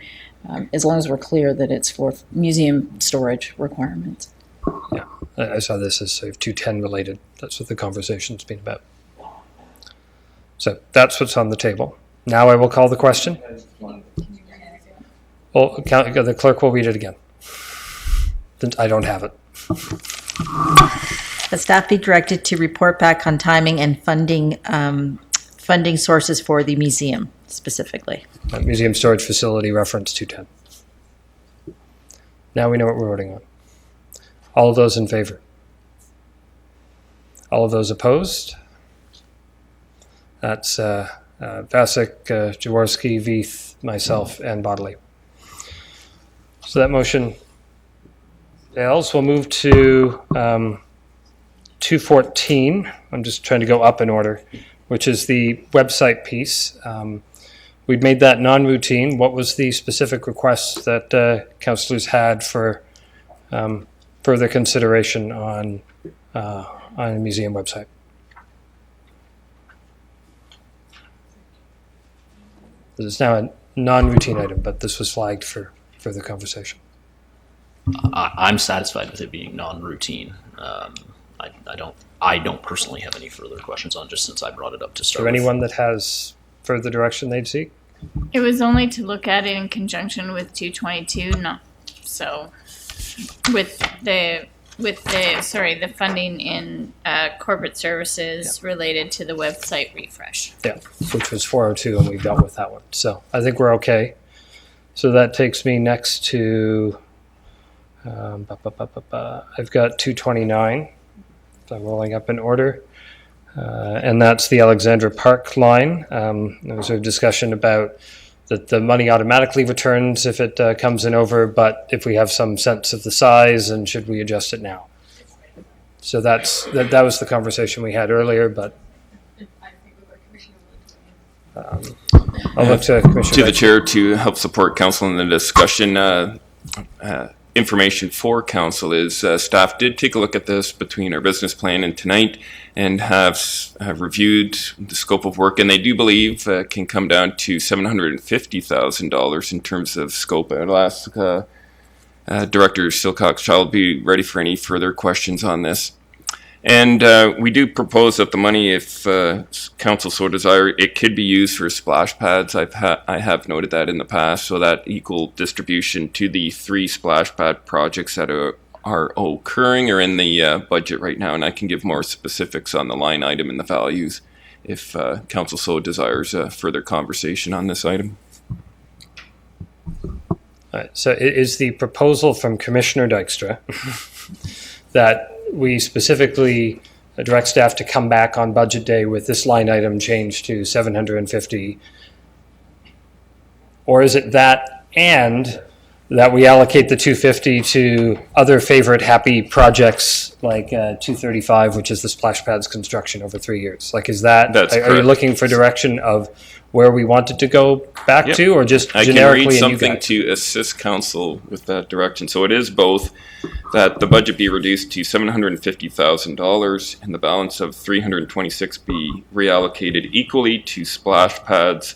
as long as we're clear that it's for museum storage requirements. Yeah, I saw this as sort of 210 related. That's what the conversation's been about. So that's what's on the table. Now I will call the question. Well, the clerk will read it again. I don't have it. The staff be directed to report back on timing and funding sources for the museum specifically. Museum storage facility reference 210. Now we know what we're voting on. All of those in favor? All of those opposed? That's Vasek, Jaworski, Veith, myself, and Bodley. So that motion fails. We'll move to 214. I'm just trying to go up in order, which is the website piece. We'd made that non-routine. What was the specific request that councillors had for further consideration on a museum website? It's now a non-routine item, but this was flagged for further conversation. I'm satisfied with it being non-routine. I don't personally have any further questions on, just since I brought it up to start. Is there anyone that has further direction they'd seek? It was only to look at it in conjunction with 222, with the funding in corporate services related to the website refresh. Yeah, which was 402, and we dealt with that one. So I think we're okay. So that takes me next to, I've got 229. So I'm rolling up in order. And that's the Alexandra Park line. There was a discussion about that the money automatically returns if it comes in over, but if we have some sense of the size, and should we adjust it now? So that was the conversation we had earlier, but I'll look to Commissioner. To the chair to help support council in the discussion. Information for council is staff did take a look at this between our business plan and tonight, and have reviewed the scope of work, and they do believe can come down to $750,000 in terms of scope. I'll ask Director Silcox Child be ready for any further questions on this. And we do propose that the money, if council so desire, it could be used for splash pads. I have noted that in the past, so that equal distribution to the 3 splash pad projects that are occurring are in the budget right now, and I can give more specifics on the line item and the values if council so desires further conversation on this item. All right, so it is the proposal from Commissioner Dykstra that we specifically direct staff to come back on budget day with this line item changed to 750, or is it that and that we allocate the 250 to other favorite happy projects like 235, which is the splash pads construction over 3 years? Like, is that, are you looking for direction of where we want it to go back to, or just I generically? can read something to assist council with that direction. So it is both that the budget be reduced to $750,000 and the balance of $326 be reallocated equally to splash pads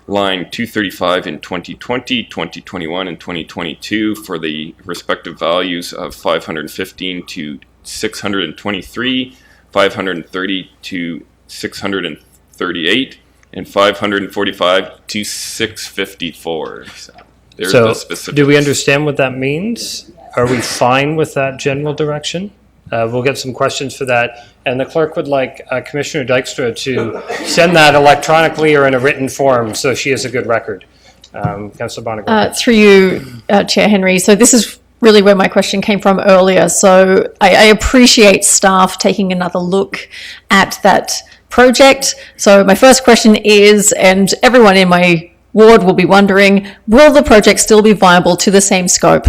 line 235 in 2020, 2021, and 2022 for the respective values of 515 to 623, 530 to 638, and 545 to 654. So there's the specifics. Do we understand what that means? Are we fine with that general direction? We'll get some questions for that. And the clerk would like Commissioner Dykstra to send that electronically or in a written form so she has a good record. Councillor Bonner. Through you, Chair Henry. So this is really where my question came from earlier. So I appreciate staff taking another look at that project. So my first question is, and everyone in my ward will be wondering, will the project still be viable to the same scope?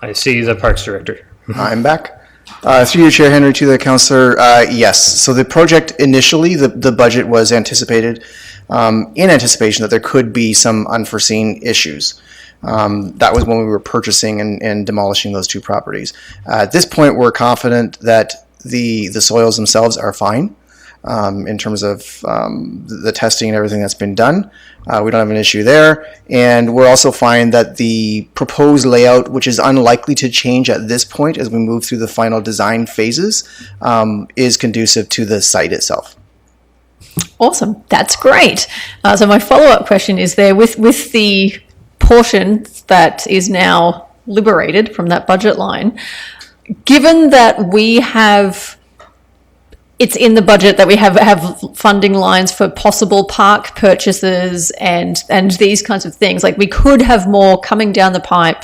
I see the Parks Director. I'm back. Through you, Chair Henry, to the councillor, yes. So the project initially, the budget was anticipated, in anticipation that there could be some unforeseen issues. That was when we were purchasing and demolishing those 2 properties. At this point, we're confident that the soils themselves are fine in terms of the testing and everything that's been done. We don't have an issue there. And we're also fine that the proposed layout, which is unlikely to change at this point as we move through the final design phases, is conducive to the site itself. Awesome. That's great. So my follow-up question is there with the portion that is now liberated from that budget line, given that we have, it's in the budget that we have funding lines for possible park purchases and these kinds of things, like we could have more coming down the pipe.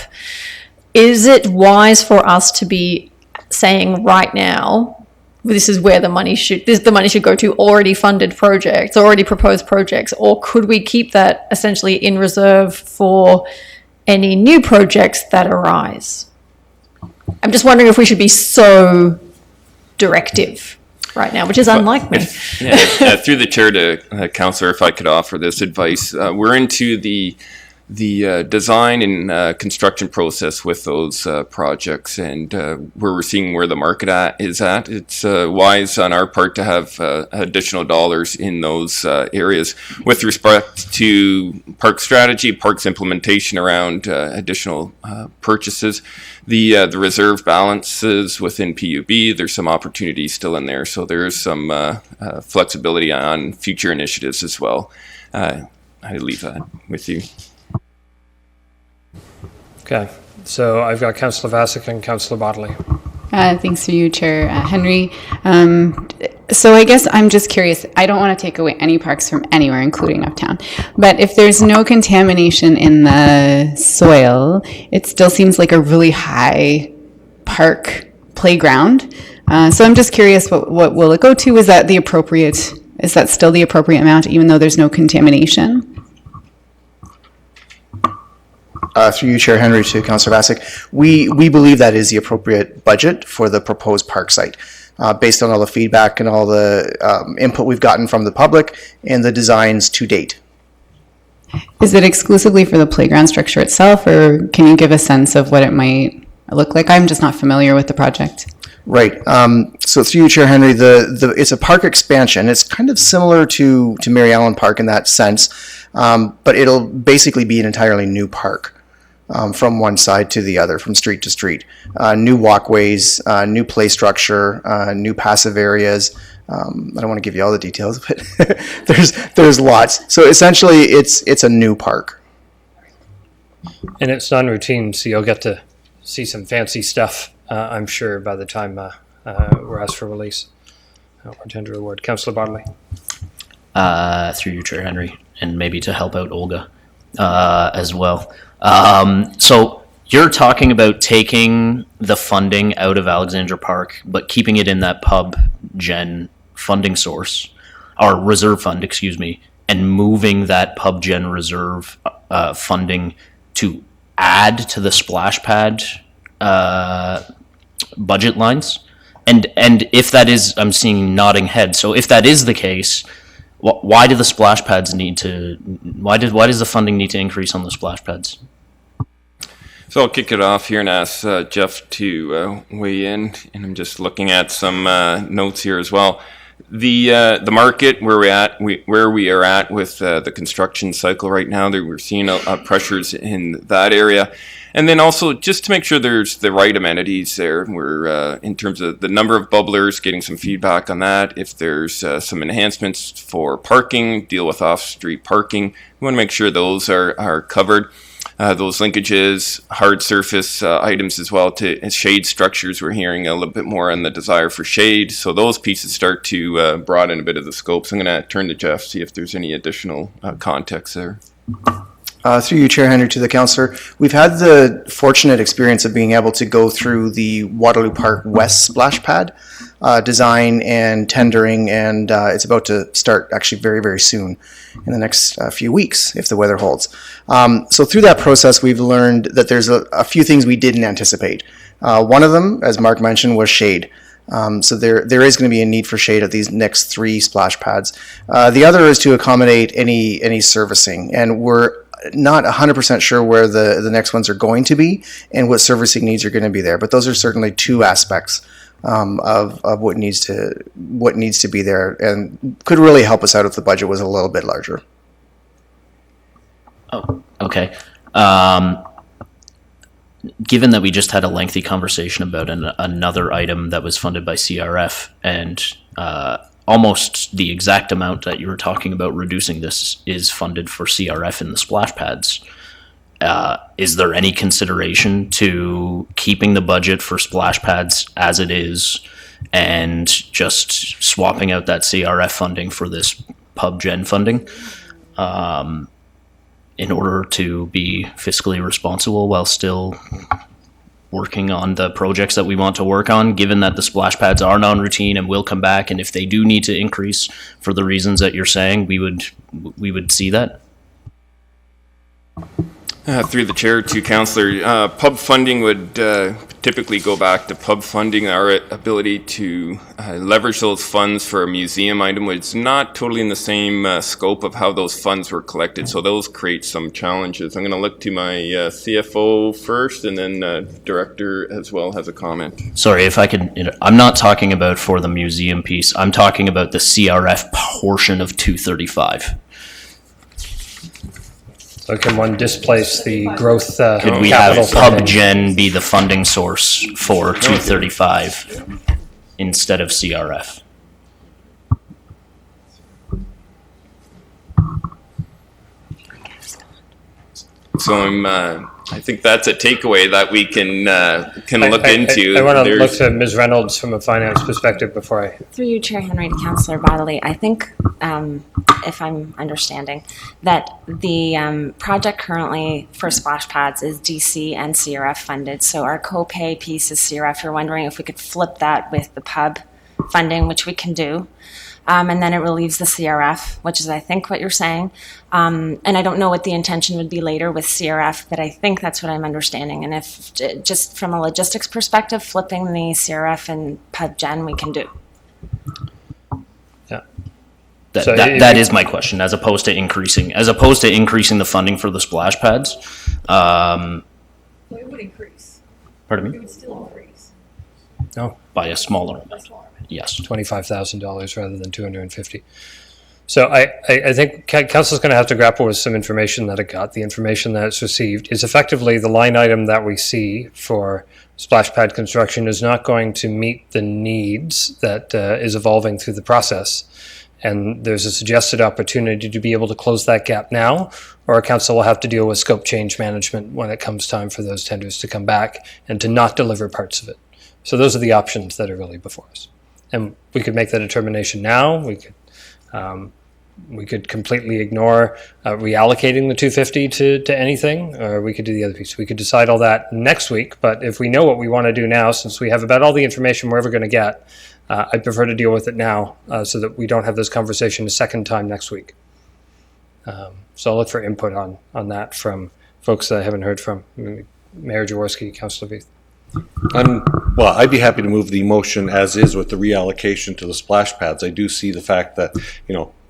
Is it wise for us to be saying right now, this is where the money should go to already funded projects, already proposed projects, or could we keep that essentially in reserve for any new projects that arise? I'm just wondering if we should be so directive right now, which is unlike me. Through the chair to Councillor, if I could offer this advice, we're into the design and construction process with those projects, and we're seeing where the market is at. It's wise on our part to have additional dollars in those areas. With respect to park strategy, parks implementation around additional purchases, the reserve balances within PUB, there's some opportunities still in there, so there's some flexibility on future initiatives as well. I leave that with you. Okay, so I've got Councillor Vasek and Councillor Bodley. Thanks for you, Chair Henry. So I guess I'm just curious. I don't want to take away any parks from anywhere, including uptown. But if there's no contamination in the soil, it still seems like a really high park playground. So I'm just curious, what will it go to? Is that still the appropriate amount, even though there's no contamination? Through you, Chair Henry, to Councillor Vasek, we believe that is the appropriate budget for the proposed park site, based on all the feedback and all the input we've gotten from the public and the designs to date. Is it exclusively for the playground structure itself, or can you give a sense of what it might look like? I'm just not familiar with the project. Right. So through you, Chair Henry, it's a park expansion. It's kind of similar to Mary Allen Park in that sense, but it'll basically be an entirely new park. From one side to the other, from street to street. New walkways, new play structure, new passive areas. I don't want to give you all the details, but there's lots. So essentially, it's a new park. And it's non-routine, so you'll get to see some fancy stuff, I'm sure, by the time we're asked for release or tender award. Councillor Bodley. Through you, Chair Henry, and maybe to help out Olga as well. So you're talking about taking the funding out of Alexandra Park, but keeping it in that pub gen funding source, or reserve fund, excuse me, and moving that pub gen reserve funding to add to the splash pad budget lines. And if that is, I'm seeing nodding head. So if that is the case, why do the splash pads need to? Why does the funding need to increase on the splash pads? So I'll kick it off here and ask Jeff to weigh in. And I'm just looking at some notes here as well. The market where we are at with the construction cycle right now, we're seeing pressures in that area. And then also just to make sure there's the right amenities there. We're in terms of the number of bubblers, getting some feedback on that. If there's some enhancements for parking, deal with off-street parking. We want to make sure those are covered. Those linkages, hard surface items as well to shade structures. We're hearing a little bit more on the desire for shade. So those pieces start to broaden a bit of the scope. So I'm going to turn to Jeff, see if there's any additional context there. Through you, Chair Henry, to the councillor, we've had the fortunate experience of being able to go through the Waterloo Park West splash pad design and tendering, and it's about to start actually very, very soon in the next few weeks if the weather holds. So through that process, we've learned that there's a few things we didn't anticipate. One of them, as Mark mentioned, was shade. So there is going to be a need for shade at these next 3 splash pads. The other is to accommodate any servicing, and we're not 100% sure where the next ones are going to be and what servicing needs are going to be there. But those are certainly 2 aspects of what needs to be there, and could really help us out if the budget was a little bit larger. Oh, okay. Given that we just had a lengthy conversation about another item that was funded by CRF, and almost the exact amount that you were talking about reducing this is funded for CRF in the splash pads, Is there any consideration to keeping the budget for splash pads as it is and just swapping out that CRF funding for this pub gen funding in order to be fiscally responsible while still working on the projects that we want to work on, given that the splash pads are non-routine and will come back, and if they do need to increase for the reasons that you're saying, we would see that? Through the chair to Councillor, pub funding would typically go back to pub funding. Our ability to leverage those funds for a museum item was not totally in the same scope of how those funds were collected, so those create some challenges. I'm going to look to my CFO first, and then Director as well has a comment. Sorry, if I could, I'm not talking about for the museum piece, I'm talking about the CRF portion of 235. So can one displace the growth Could we capital have funding? Pub Gen be the funding source for 235 instead of CRF? So I think that's a takeaway that we can look into. I want to look to Ms. Reynolds from a finance perspective before I... Through you, Chair Henry, to Councillor Bodley, I think, if I'm understanding, that the project currently for splash pads is DC and CRF funded. So our co-pay piece is CRF. You're wondering if we could flip that with the pub funding, which we can do. And then it relieves the CRF, which is, I think, what you're saying. And I don't know what the intention would be later with CRF, but I think that's what I'm understanding. And if, just from a logistics perspective, flipping the CRF and Pub Gen, we can do. Yeah. That is my question, as opposed to increasing the funding for the splash pads. Well, it would increase. Pardon me? It would still increase. No. By a smaller amount. Yes. $25,000 rather than $250,000. So I think Council's going to have to grapple with some information that it got. The information that it's received is effectively the line item that we see for splash pad construction is not going to meet the needs that is evolving through the process. And there's a suggested opportunity to be able to close that gap now, or Council will have to deal with scope change management when it comes time for those tenders to come back and to not deliver parts of it. So those are the options that are really before us. And we could make the determination now. We could completely ignore reallocating the 250 to anything, or we could do the other piece. We could decide all that next week. But if we know what we want to do now, since we have about all the information we're ever going to get, I'd prefer to deal with it now so that we don't have this conversation a second time next week. So I'll look for input on that from folks that I haven't heard from. Mayor Jaworski, Councillor Veith. I'd be happy to move the motion as is with the reallocation to the splash pads. I do see the fact that,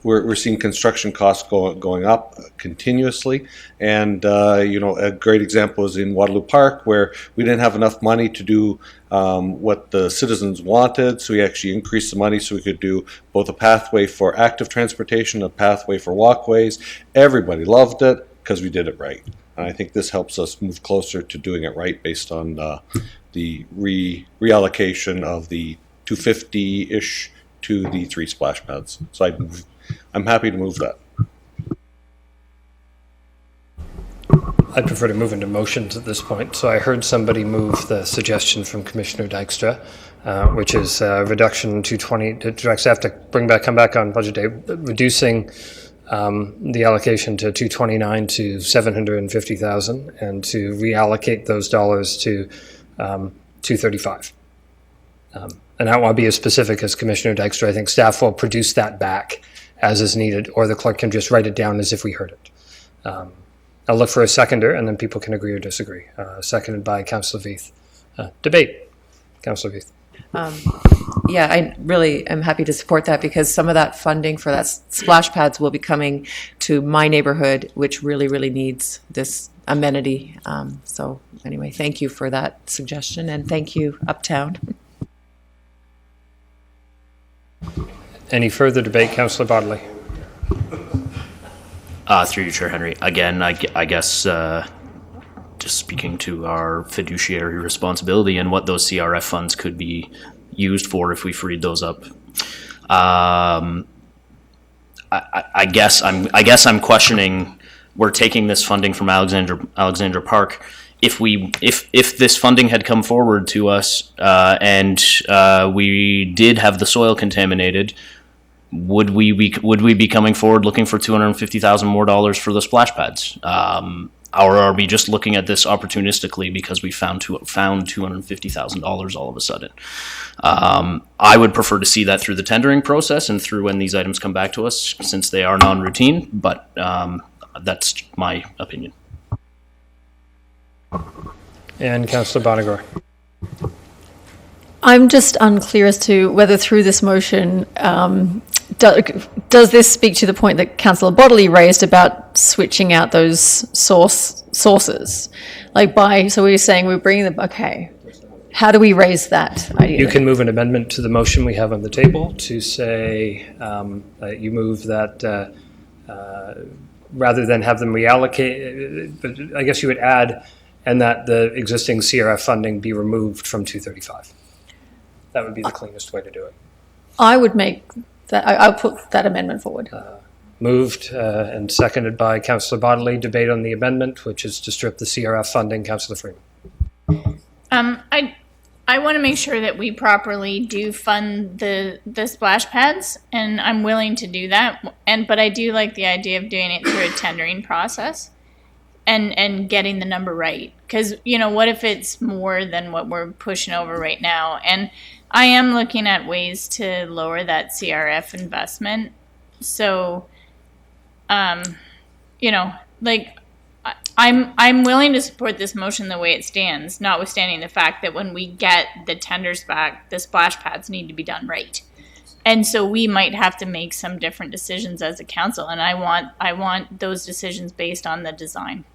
we're seeing construction costs going up continuously. And, a great example is in Waterloo Park, where we didn't have enough money to do what the citizens wanted. So we actually increased the money so we could do both a pathway for active transportation, a pathway for walkways. Everybody loved it because we did it right. And I think this helps us move closer to doing it right based on the reallocation of the 250-ish to the 3 splash pads. So I'm happy to move that. I'd prefer to move into motions at this point. So I heard somebody move the suggestion from Commissioner Dykstra, which is reduction to 20, to direct staff to come back on budget day, reducing the allocation to 229 to 750,000 and to reallocate those dollars to 235. And I don't want to be as specific as Commissioner Dykstra. I think staff will produce that back as is needed, or the clerk can just write it down as if we heard it. I'll look for a seconder, and then people can agree or disagree. Seconded by Councillor Veith. Debate. Councillor Veith. Yeah, I really am happy to support that because some of that funding for that splash pads will be coming to my neighborhood, which really, really needs this amenity. So anyway, thank you for that suggestion, and thank you, Uptown. Any further debate, Councillor Bodley? Through you, Chair Henry. Again, I guess just speaking to our fiduciary responsibility and what those CRF funds could be used for if we freed those up. I guess I'm questioning we're taking this funding from Alexandra Park. If this funding had come forward to us and we did have the soil contaminated, would we be coming forward looking for $250,000 more for the splash pads? Or are we just looking at this opportunistically because we found $250,000 all of a sudden? I would prefer to see that through the tendering process and through when these items come back to us, since they are non-routine, but that's my opinion. And Councillor Bonnegar. I'm just unclear as to whether through this motion, does this speak to the point that Councillor Bodley raised about switching out those sources? So we're saying we're bringing them, okay. How do we raise that idea? You can move an amendment to the motion we have on the table to say, you move that rather than have them reallocate, but I guess you would add, and that the existing CRF funding be removed from 235. That would be the cleanest way to do it. I would make that, I'll put that amendment forward. Moved and seconded by Councillor Bodley. Debate on the amendment, which is to strip the CRF funding. Councillor Freeman. I want to make sure that we properly do fund the splash pads, and I'm willing to do that. But I do like the idea of doing it through a tendering process and getting the number right. Because, what if it's more than what we're pushing over right now? And I am looking at ways to lower that CRF investment. So, I'm willing to support this motion the way it stands, notwithstanding the fact that when we get the tenders back, the splash pads need to be done right. And so we might have to make some different decisions as a council, and I want those decisions based on the design.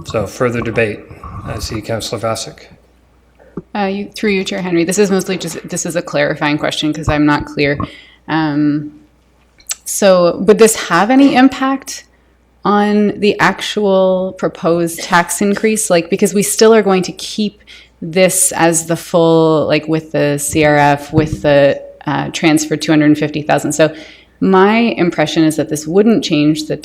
So further debate. I see Councillor Vasek. Through you, Chair Henry. This is mostly this is a clarifying question because I'm not clear. So would this have any impact on the actual proposed tax increase? Because we still are going to keep this as the full, with the CRF, with the transfer 250,000. So my impression is that this wouldn't change the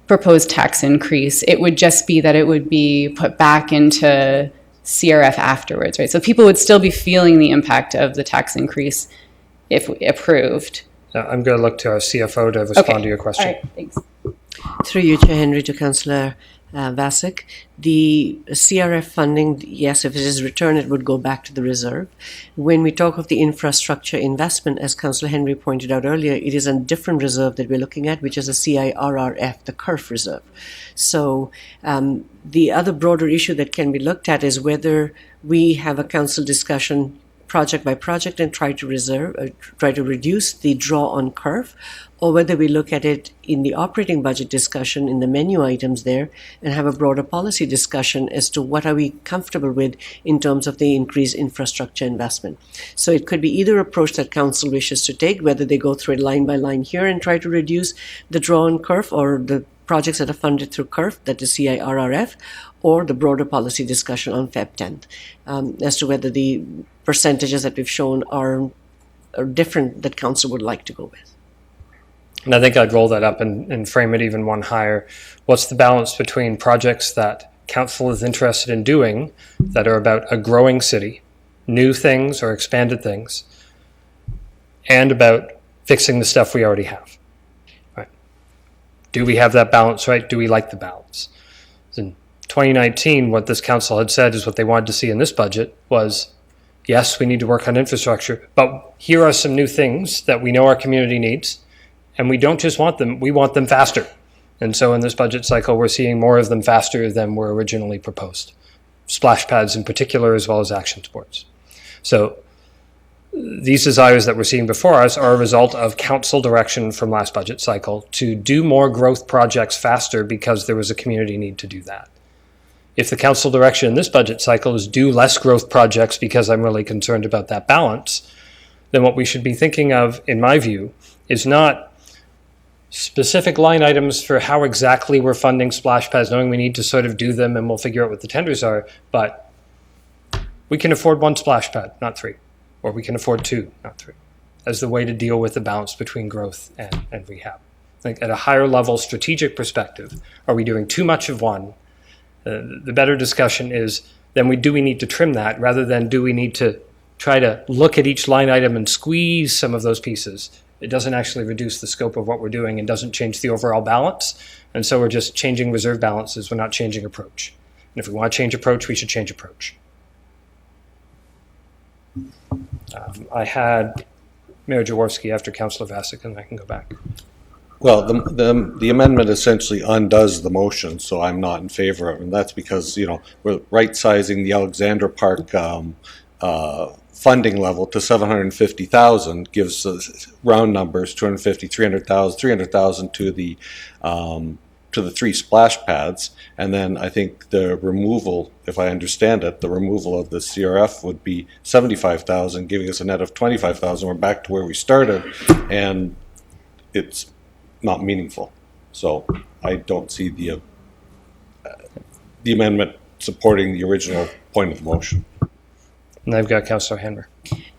proposed tax increase. It would just be that it would be put back into CRF afterwards, right? So people would still be feeling the impact of the tax increase if approved. I'm going to look to our CFO to respond to your question. All right, thanks. Through you, Chair Henry, to Councillor Vasek. The CRF funding, yes, if it is returned, it would go back to the reserve. When we talk of the infrastructure investment, as Councillor Henry pointed out earlier, it is a different reserve that we're looking at, which is a CIRRF, the CURF reserve. So the other broader issue that can be looked at is whether we have a council discussion project by project and try to reduce the draw on CURF, or whether we look at it in the operating budget discussion in the menu items there and have a broader policy discussion as to what are we comfortable with in terms of the increased infrastructure investment. So it could be either approach that council wishes to take, whether they go through it line by line here and try to reduce the draw on CURF, or the projects that are funded through CURF, that is CIRRF, or the broader policy discussion on Feb 10th, as to whether the percentages that we've shown are different that council would like to go with. And I think I'd roll that up and frame it even one higher. What's the balance between projects that council is interested in doing that are about a growing city, new things or expanded things, and about fixing the stuff we already have? Right? Do we have that balance right? Do we like the balance? In 2019, what this council had said is what they wanted to see in this budget was, yes, we need to work on infrastructure, but here are some new things that we know our community needs. And we don't just want them, we want them faster. And so in this budget cycle, we're seeing more of them faster than were originally proposed. Splash pads in particular, as well as action sports. So these desires that we're seeing before us are a result of council direction from last budget cycle to do more growth projects faster because there was a community need to do that. If the council direction in this budget cycle is do less growth projects because I'm really concerned about that balance, then what we should be thinking of, in my view, is not specific line items for how exactly we're funding splash pads, knowing we need to sort of do them and we'll figure out what the tenders are, but we can afford one splash pad, not three, or we can afford two, not three. as the way to deal with the balance between growth and rehab. Like at a higher level strategic perspective, are we doing too much of one? The better discussion is then do we need to trim that rather than do we need to try to look at each line item and squeeze some of those pieces. It doesn't actually reduce the scope of what we're doing and doesn't change the overall balance. And so we're just changing reserve balances. We're not changing approach. And if we want to change approach, we should change approach. I had Mayor Jaworski after Councillor Vasic, and I can go back. Well, the amendment essentially undoes the motion, so I'm not in favor of it. And that's because, we're right-sizing the Alexander Park funding level to 750,000, gives us round numbers, 250, 300,000 to the 3 splash pads. And then I think the removal, if I understand it, the removal of the CRF would be 75,000, giving us a net of 25,000. We're back to where we started, and it's not meaningful. So I don't see the amendment supporting the original point of the motion. And I've got Councillor Henry.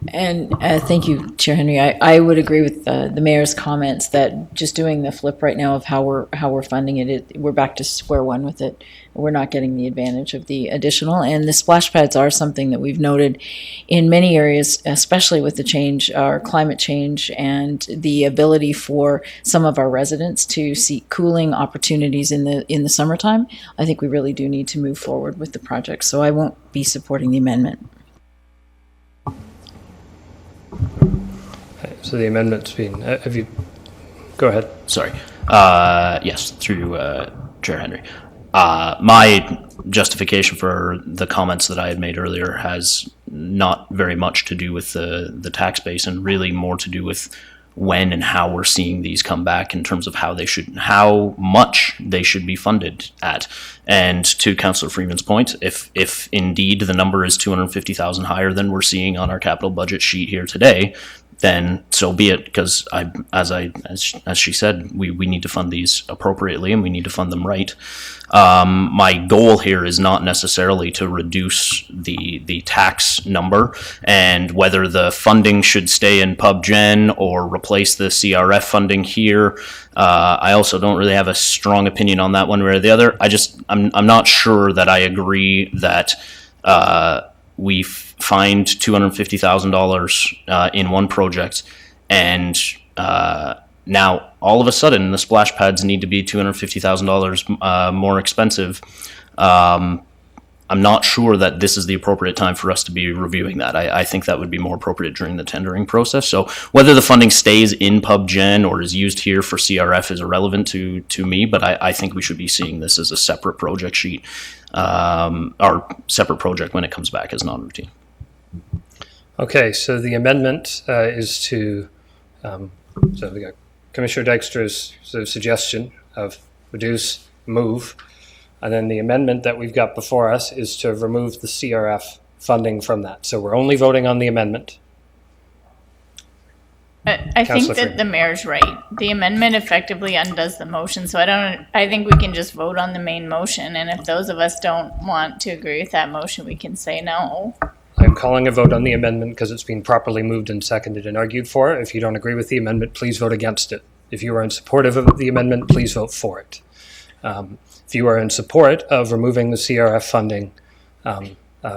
And thank you, Chair Henry. I would agree with the mayor's comments that just doing the flip right now of how we're funding it, we're back to square one with it. We're not getting the advantage of the additional. And the splash pads are something that we've noted in many areas, especially with the change, our climate change, and the ability for some of our residents to seek cooling opportunities in the summertime. I think we really do need to move forward with the project. So I won't be supporting the amendment. So the amendment's been, have you, go ahead. Sorry. Yes, through Chair Henry. My justification for the comments that I had made earlier has not very much to do with the tax base, and really more to do with when and how we're seeing these come back in terms of how much they should be funded at. And to Councillor Freeman's point, if indeed the number is 250,000 higher than we're seeing on our capital budget sheet here today, then so be it, because as she said, we need to fund these appropriately and we need to fund them right. My goal here is not necessarily to reduce the tax number, and whether the funding should stay in PubGen or replace the CRF funding here. I also don't really have a strong opinion on that one way or the other. I'm not sure that I agree that we find $250,000 in one project, and now all of a sudden the splash pads need to be $250,000 more expensive. I'm not sure that this is the appropriate time for us to be reviewing that. I think that would be more appropriate during the tendering process. So whether the funding stays in PubGen or is used here for CRF is irrelevant to me, but I think we should be seeing this as a separate project sheet, or separate project when it comes back as non-routine. Okay, so the amendment is to, so we got Commissioner Dykstra's suggestion of reduce, move, and then the amendment that we've got before us is to remove the CRF funding from that. So we're only voting on the amendment. I think that the mayor's right. The amendment effectively undoes the motion, so I think we can just vote on the main motion, and if those of us don't want to agree with that motion, we can say no. I'm calling a vote on the amendment because it's been properly moved and seconded and argued for. If you don't agree with the amendment, please vote against it. If you are in support of the amendment, please vote for it. If you are in support of removing the CRF funding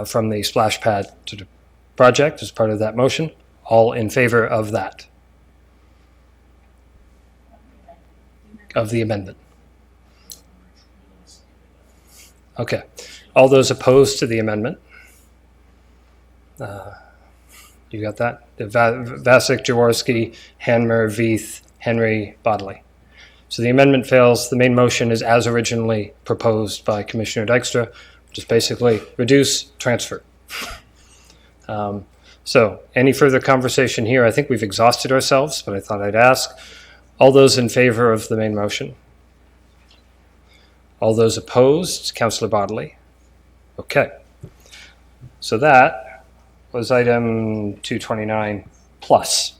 from the splash pad to the project as part of that motion, all in favor of that, of the amendment. Okay. All those opposed to the amendment? You got that? Vasic, Jaworski, Hanmer, Veith, Henry, Bodley. So the amendment fails. The main motion is as originally proposed by Commissioner Dykstra, which is basically reduce, transfer. So any further conversation here? I think we've exhausted ourselves, but I thought I'd ask. All those in favor of the main motion? All those opposed? Councillor Bodley. Okay. So that was item 229 plus.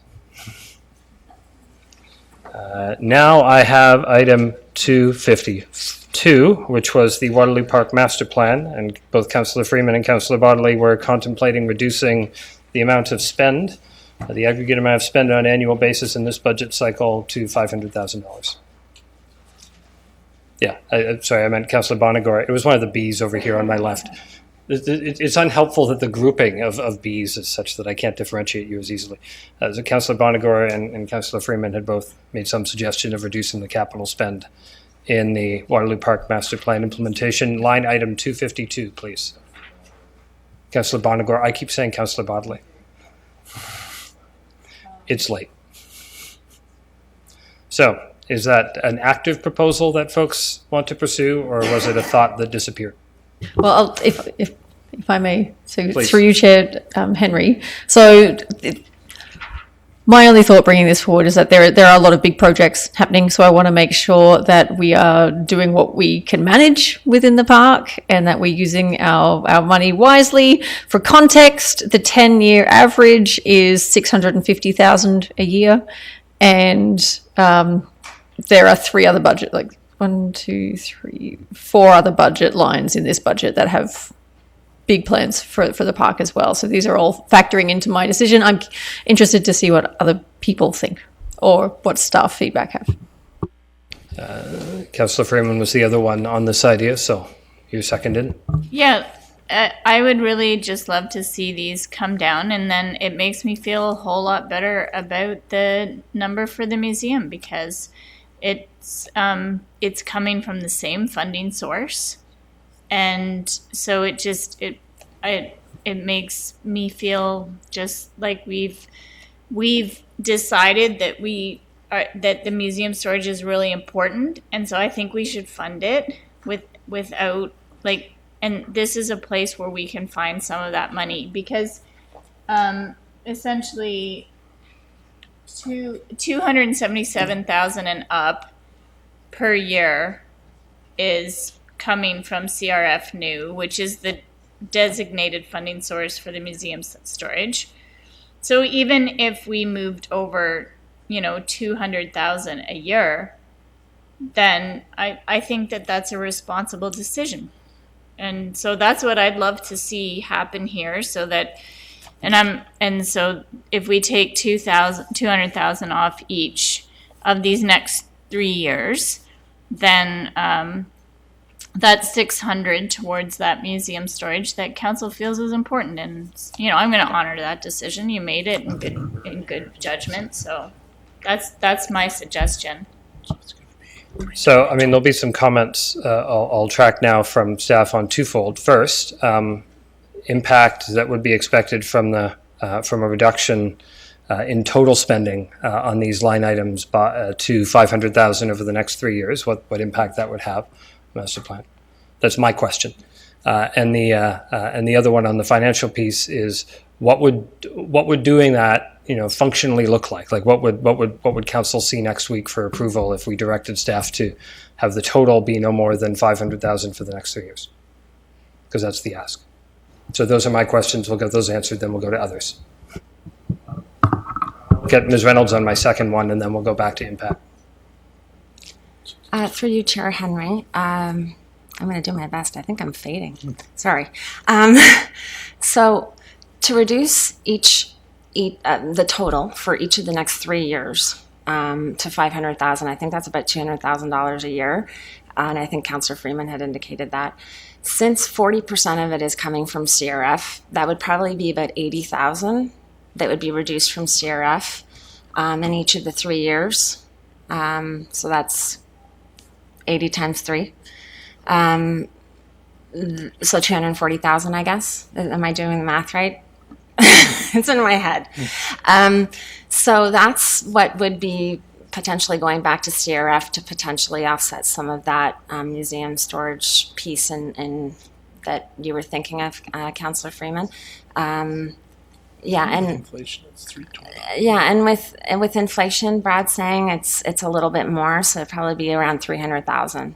Now I have item 252, which was the Waterloo Park Master Plan, and both Councillor Freeman and Councillor Bodley were contemplating reducing the amount of spend The aggregate amount of spend on an annual basis in this budget cycle to $500,000. Yeah, sorry, I meant Councillor Bonagor. It was one of the Bs over here on my left. It's unhelpful that the grouping of Bs is such that I can't differentiate you as easily. So Councillor Bonagor and Councillor Freeman had both made some suggestion of reducing the capital spend in the Waterloo Park Master Plan implementation. Line item 252, please. Councillor Bonagor, I keep saying Councillor Bodley. It's late. So, is that an active proposal that folks want to pursue, or was it a thought that disappeared? Well, if I may, so Please. through you, Chair Henry. So my only thought bringing this forward is that there are a lot of big projects happening, so I want to make sure that we are doing what we can manage within the park and that we're using our money wisely. For context, the 10-year average is $650,000 a year, and there are four other budget lines in this budget that have big plans for the park as well. So these are all factoring into my decision. I'm interested to see what other people think or what staff feedback have. Councillor Freeman was the other one on this idea, so you're seconded. Yeah, I would really just love to see these come down, and then it makes me feel a whole lot better about the number for the museum, because it's coming from the same funding source. And so it makes me feel just like we've decided that that the museum storage is really important, and so I think we should fund it without and this is a place where we can find some of that money, because essentially $277,000 and up per year is coming from CRF new, which is the designated funding source for the museum storage. So even if we moved over, $200,000 a year, then I think that that's a responsible decision. And so that's what I'd love to see happen here, so that, so if we take $200,000 off each of these next 3 years, then that's $600 towards that museum storage that council feels is important. And I'm going to honor that decision. You made it in good judgment. So that's my suggestion. So, there'll be some comments I'll track now from staff on twofold. First, impact that would be expected from a reduction in total spending on these line items to $500,000 over the next 3 years. What impact that would have, master plan? That's my question. And the other one on the financial piece is what would doing that functionally look like? Like what would council see next week for approval if we directed staff to have the total be no more than $500,000 for the next 3 years? Because that's the ask. So those are my questions. We'll get those answered, then we'll go to others. I'll get Ms. Reynolds on my second one, and then we'll go back to impact. Through you, Chair Henry, I'm going to do my best. I think I'm fading. Sorry. So to reduce the total for each of the next 3 years to $500,000, I think that's about $200,000 a year. And I think Councillor Freeman had indicated that. Since 40% of it is coming from CRF, that would probably be about $80,000 that would be reduced from CRF in each of the 3 years. So that's 80 times 3. So 240,000, I guess. Am I doing the math right? It's in my head. So that's what would be potentially going back to CRF to potentially offset some of that museum storage piece and that you were thinking of, Councillor Freeman. Inflation, it's 320. And with inflation, Brad's saying it's a little bit more, so it'd probably be around $300,000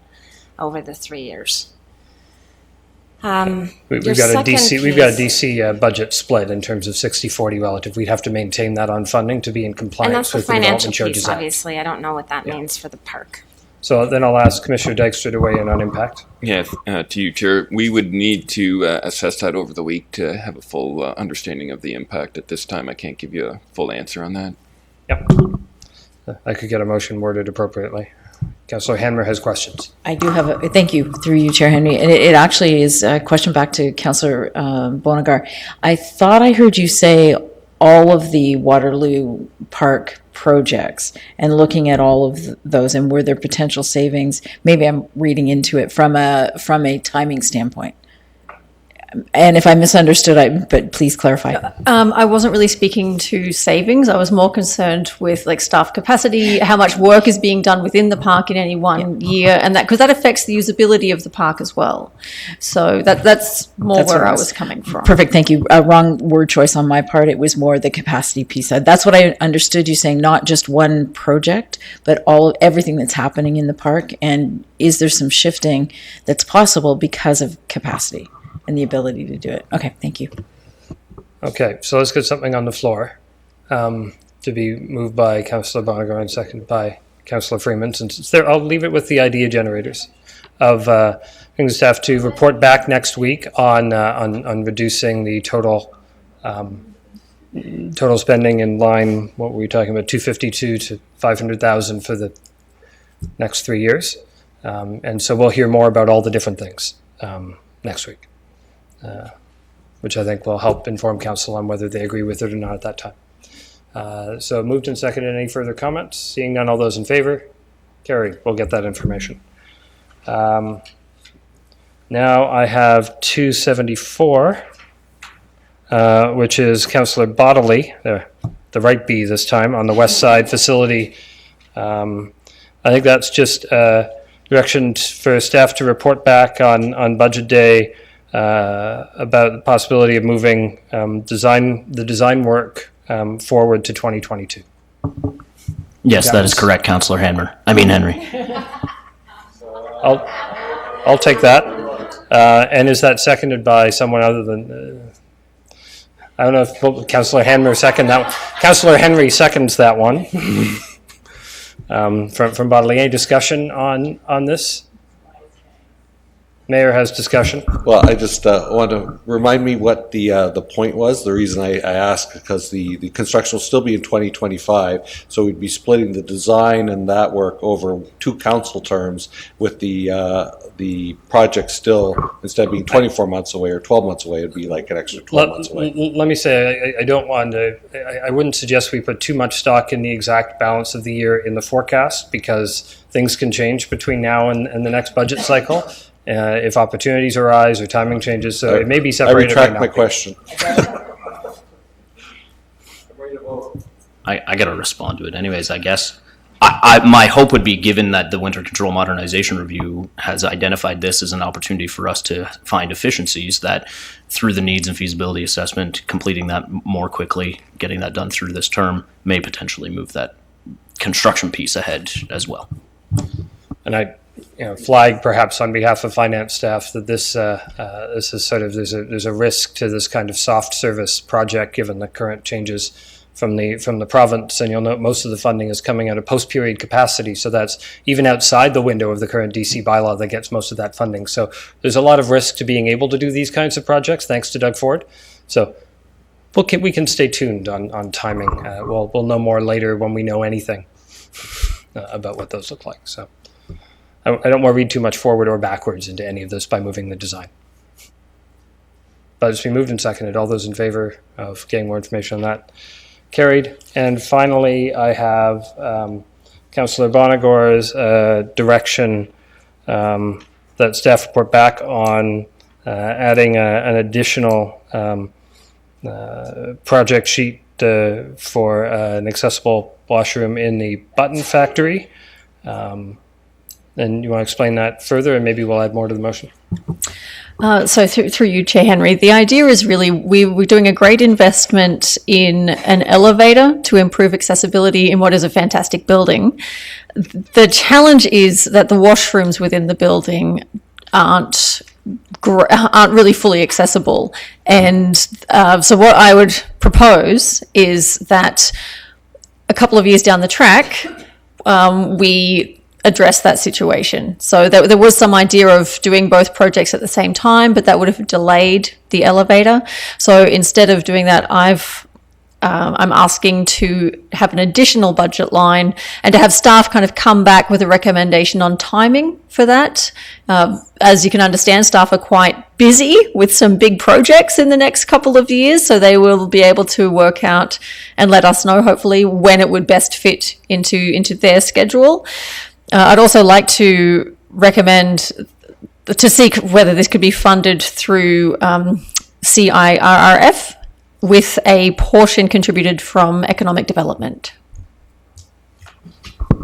over the 3 years. We've got a DC budget split in terms of 60-40 relative. We'd have to maintain that on funding to be in compliance with the And that's the Development financial Charges piece, Act. obviously. I don't know what that means for the park. So then I'll ask Commissioner Dykstra to weigh in on impact. Yeah, to you, Chair. We would need to assess that over the week to have a full understanding of the impact. At this time, I can't give you a full answer on that. Yep. I could get a motion worded appropriately. Councillor Hanmer has questions. I do have a, thank you, through you, Chair Henry. And it actually is a question back to Councillor Bonagar. I thought I heard you say all of the Waterloo Park projects and looking at all of those and were there potential savings. Maybe I'm reading into it from a timing standpoint. And if I misunderstood, but please clarify. I wasn't really speaking to savings. I was more concerned with like staff capacity, how much work is being done within the park in any one year, and that because that affects the usability of the park as well. So that's more where I was coming from. Perfect, thank you. Wrong word choice on my part. It was more the capacity piece. That's what I understood you saying. Not just one project, but everything that's happening in the park. And is there some shifting that's possible because of capacity and the ability to do it? Okay, thank you. Okay, so let's get something on the floor to be moved by Councillor Bonagar and seconded by Councillor Freeman. Since it's there, I'll leave it with the idea generators of getting the staff to report back next week on reducing the total spending in line. What were we talking about? 252 to 500,000 for the next 3 years, and so we'll hear more about all the different things next week. Which I think will help inform council on whether they agree with it or not at that time. So moved and seconded. Any further comments? Seeing none, all those in favor? Carried. We'll get that information. Now I have 274, which is Councillor Bodley, the right B this time, on the west side facility. I think that's just direction for staff to report back on budget day about the possibility of moving the design work forward to 2022. Yes, that is correct, Councillor Henry. I'll take that. And is that seconded by someone other than? I don't know if Councillor Henry Councillor Henry seconds that one. From Bodley, any discussion on this? Mayor has discussion. Well, I just want to remind me what the point was. The reason I asked, because the construction will still be in 2025, so we'd be splitting the design and that work over 2 council terms, with the project still, instead of being 24 months away or 12 months away, it'd be like an extra 12 months away. Let me say, I don't want to, I wouldn't suggest we put too much stock in the exact balance of the year in the forecast, because things can change between now and the next budget cycle. If opportunities arise or timing changes, so it may be separated. I retract my question. I got to respond to it anyways, I guess. My hope would be, given that the Winter Control Modernization Review has identified this as an opportunity for us to find efficiencies, that through the needs and feasibility assessment, completing that more quickly, getting that done through this term, may potentially move that construction piece ahead as well. And I flag perhaps on behalf of finance staff that this is sort of there's a risk to this kind of soft service project given the current changes from the province, and you'll note most of the funding is coming out of post-period capacity, so that's even outside the window of the current DC bylaw that gets most of that funding. So there's a lot of risk to being able to do these kinds of projects, thanks to Doug Ford. So we can stay tuned on timing. We'll know more later when we know anything about what those look like. So I don't want to read too much forward or backwards into any of this by moving the design. But it's been moved and seconded. All those in favor of getting more information on that? Carried. And finally, I have Councillor Bonagar's direction that staff report back on adding an additional project sheet for an accessible washroom in the Button Factory. And you want to explain that further, and maybe we'll add more to the motion? So through you, Chair Henry, the idea is really we're doing a great investment in an elevator to improve accessibility in what is a fantastic building. The challenge is that the washrooms within the building aren't really fully accessible. And so what I would propose is that a couple of years down the track, we address that situation. So there was some idea of doing both projects at the same time, but that would have delayed the elevator. So instead of doing that, I'm asking to have an additional budget line and to have staff kind of come back with a recommendation on timing for that. As you can understand, staff are quite busy with some big projects in the next couple of years, so they will be able to work out and let us know, hopefully, when it would best fit into their schedule. I'd also like to recommend to seek whether this could be funded through CIRRF, with a portion contributed from economic development.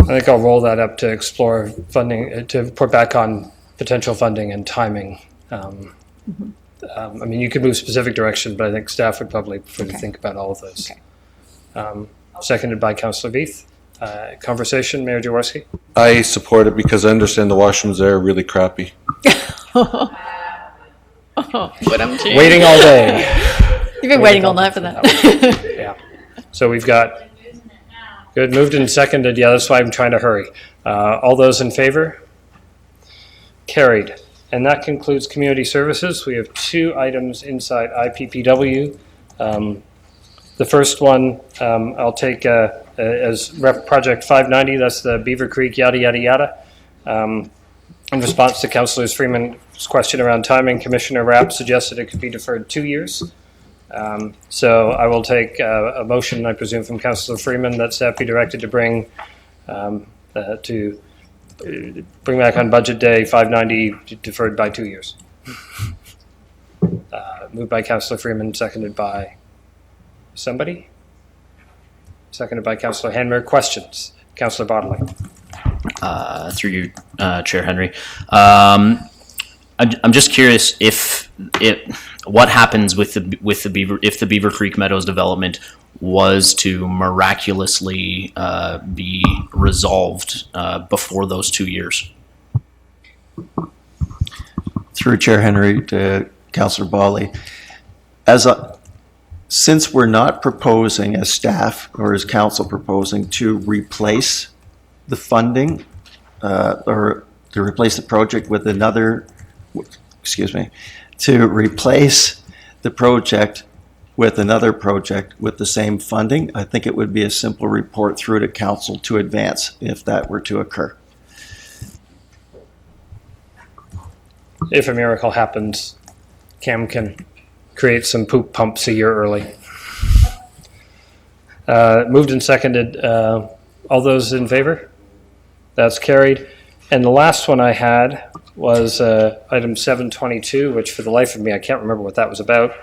I think I'll roll that up to explore funding, to report back on potential funding and timing. I mean, you could move specific direction, but I think staff would probably prefer to think about all of those. Seconded by Councillor Beath. Conversation, Mayor Jaworski. I support it because I understand the washrooms there are really crappy. Waiting all day. You've been waiting all night for that. Yeah. So we've got, good, moved and seconded. Yeah, that's why I'm trying to hurry. All those in favor? Carried. And that concludes community services. We have 2 items inside IPPW. The first one I'll take as Project 590. That's the Beaver Creek yada, yada, yada. In response to Councillor Freeman's question around timing, Commissioner Rapp suggested it could be deferred 2 years. So I will take a motion, I presume, from Councillor Freeman that staff be directed to bring back on budget day 590 deferred by 2 years. Moved by Councillor Freeman, seconded by somebody? Seconded by Councillor Hanmer. Questions? Councillor Bodley. Through you, Chair Henry. I'm just curious what happens with the Beaver if the Beaver Creek Meadows development was to miraculously be resolved before those 2 years. Through Chair Henry to Councillor Bali, since we're not proposing as staff or as council proposing to replace the funding or to replace the project with another. To replace the project with another project with the same funding, I think it would be a simple report through to council to advance if that were to occur. If a miracle happens, Cam can create some poop pumps a year early. Moved and seconded. All those in favor? That's carried. And the last one I had was item 722, which for the life of me, I can't remember what that was about.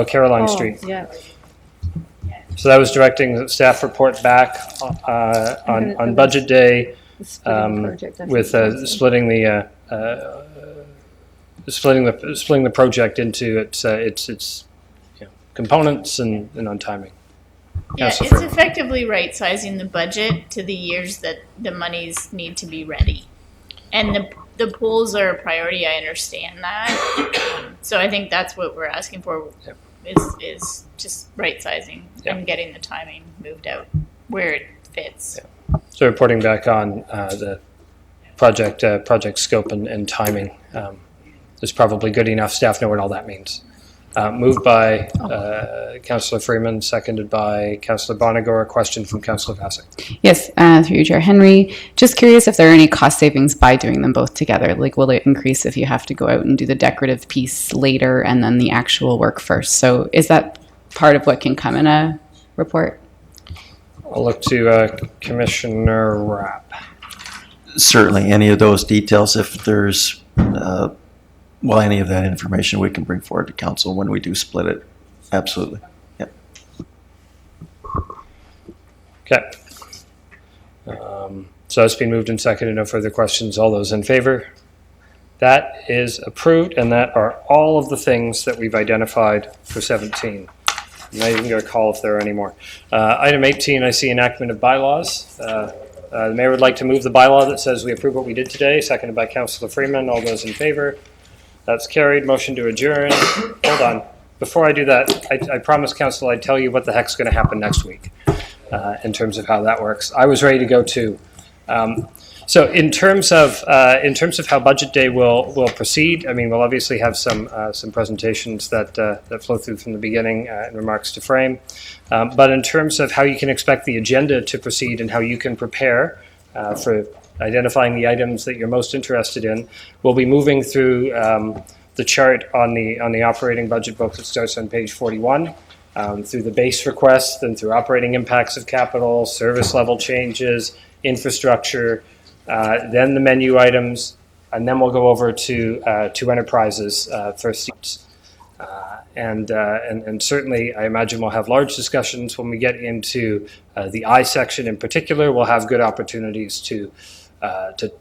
Caroline Street. Yeah. So that was directing staff report back on budget day with splitting the project into its components and on timing. Yeah, it's effectively right-sizing the budget to the years that the monies need to be ready. And the pools are a priority, I understand that. So I think that's what we're asking for, is just right-sizing and getting the timing moved out where it fits. So reporting back on the project scope and timing is probably good enough. Staff know what all that means. Moved by Councillor Freeman, seconded by Councillor Bonagor. A question from Councillor Vassick. Yes, through you, Chair Henry. Just curious if there are any cost savings by doing them both together. Like, will it increase if you have to go out and do the decorative piece later and then the actual work first? So is that part of what can come in a report? I'll look to Commissioner Rapp. Certainly, any of those details, if there's any of that information we can bring forward to council when we do split it. Absolutely. Yep. Okay. So it's been moved and seconded. No further questions. All those in favor? That is approved, and that are all of the things that we've identified for 17. I'm not even going to call if there are any more. Item 18, I see enactment of bylaws. The mayor would like to move the bylaw that says we approve what we did today, seconded by Councillor Freeman. All those in favor? That's carried. Motion to adjourn. Hold on. Before I do that, I promised council I'd tell you what the heck's going to happen next week. in terms of how that works. I was ready to go too. So in terms of how Budget Day will proceed, I mean, we'll obviously have some presentations that flow through from the beginning and remarks to frame. But in terms of how you can expect the agenda to proceed and how you can prepare for identifying the items that you're most interested in, we'll be moving through the chart on the operating budget book that starts on page 41. Through the base requests, then through operating impacts of capital, service level changes, infrastructure, then the menu items, and then we'll go over to enterprises first. And certainly, I imagine we'll have large discussions when we get into the I section in particular. We'll have good opportunities to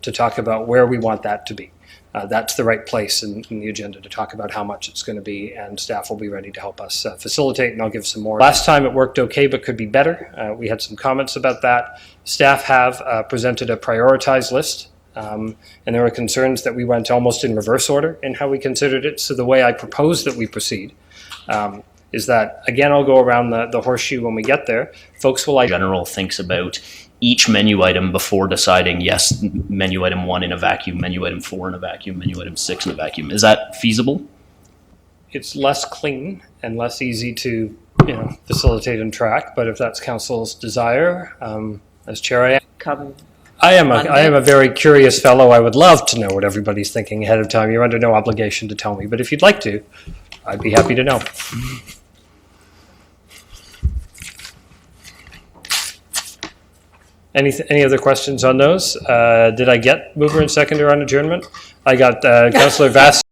talk about where we want that to be. That's the right place in the agenda to talk about how much it's going to be, and staff will be ready to help us facilitate, and I'll give some more. Last time it worked okay, but could be better. We had some comments about that. Staff have presented a prioritized list, and there were concerns that we went almost in reverse order in how we considered it. So the way I propose that we proceed is that, again, I'll go around the horseshoe when we get there. Folks will... General thinks about each menu item before deciding, yes, menu item 1 in a vacuum, menu item 4 in a vacuum, menu item 6 in a vacuum. Is that feasible? It's less clean and less easy to facilitate and track, but if that's council's desire, as chair, I am a very curious fellow. I would love to know what everybody's thinking ahead of time. You're under no obligation to tell me, but if you'd like to, I'd be happy to know. Any other questions on those? Did I get mover and seconder on adjournment? I got Councillor Vass.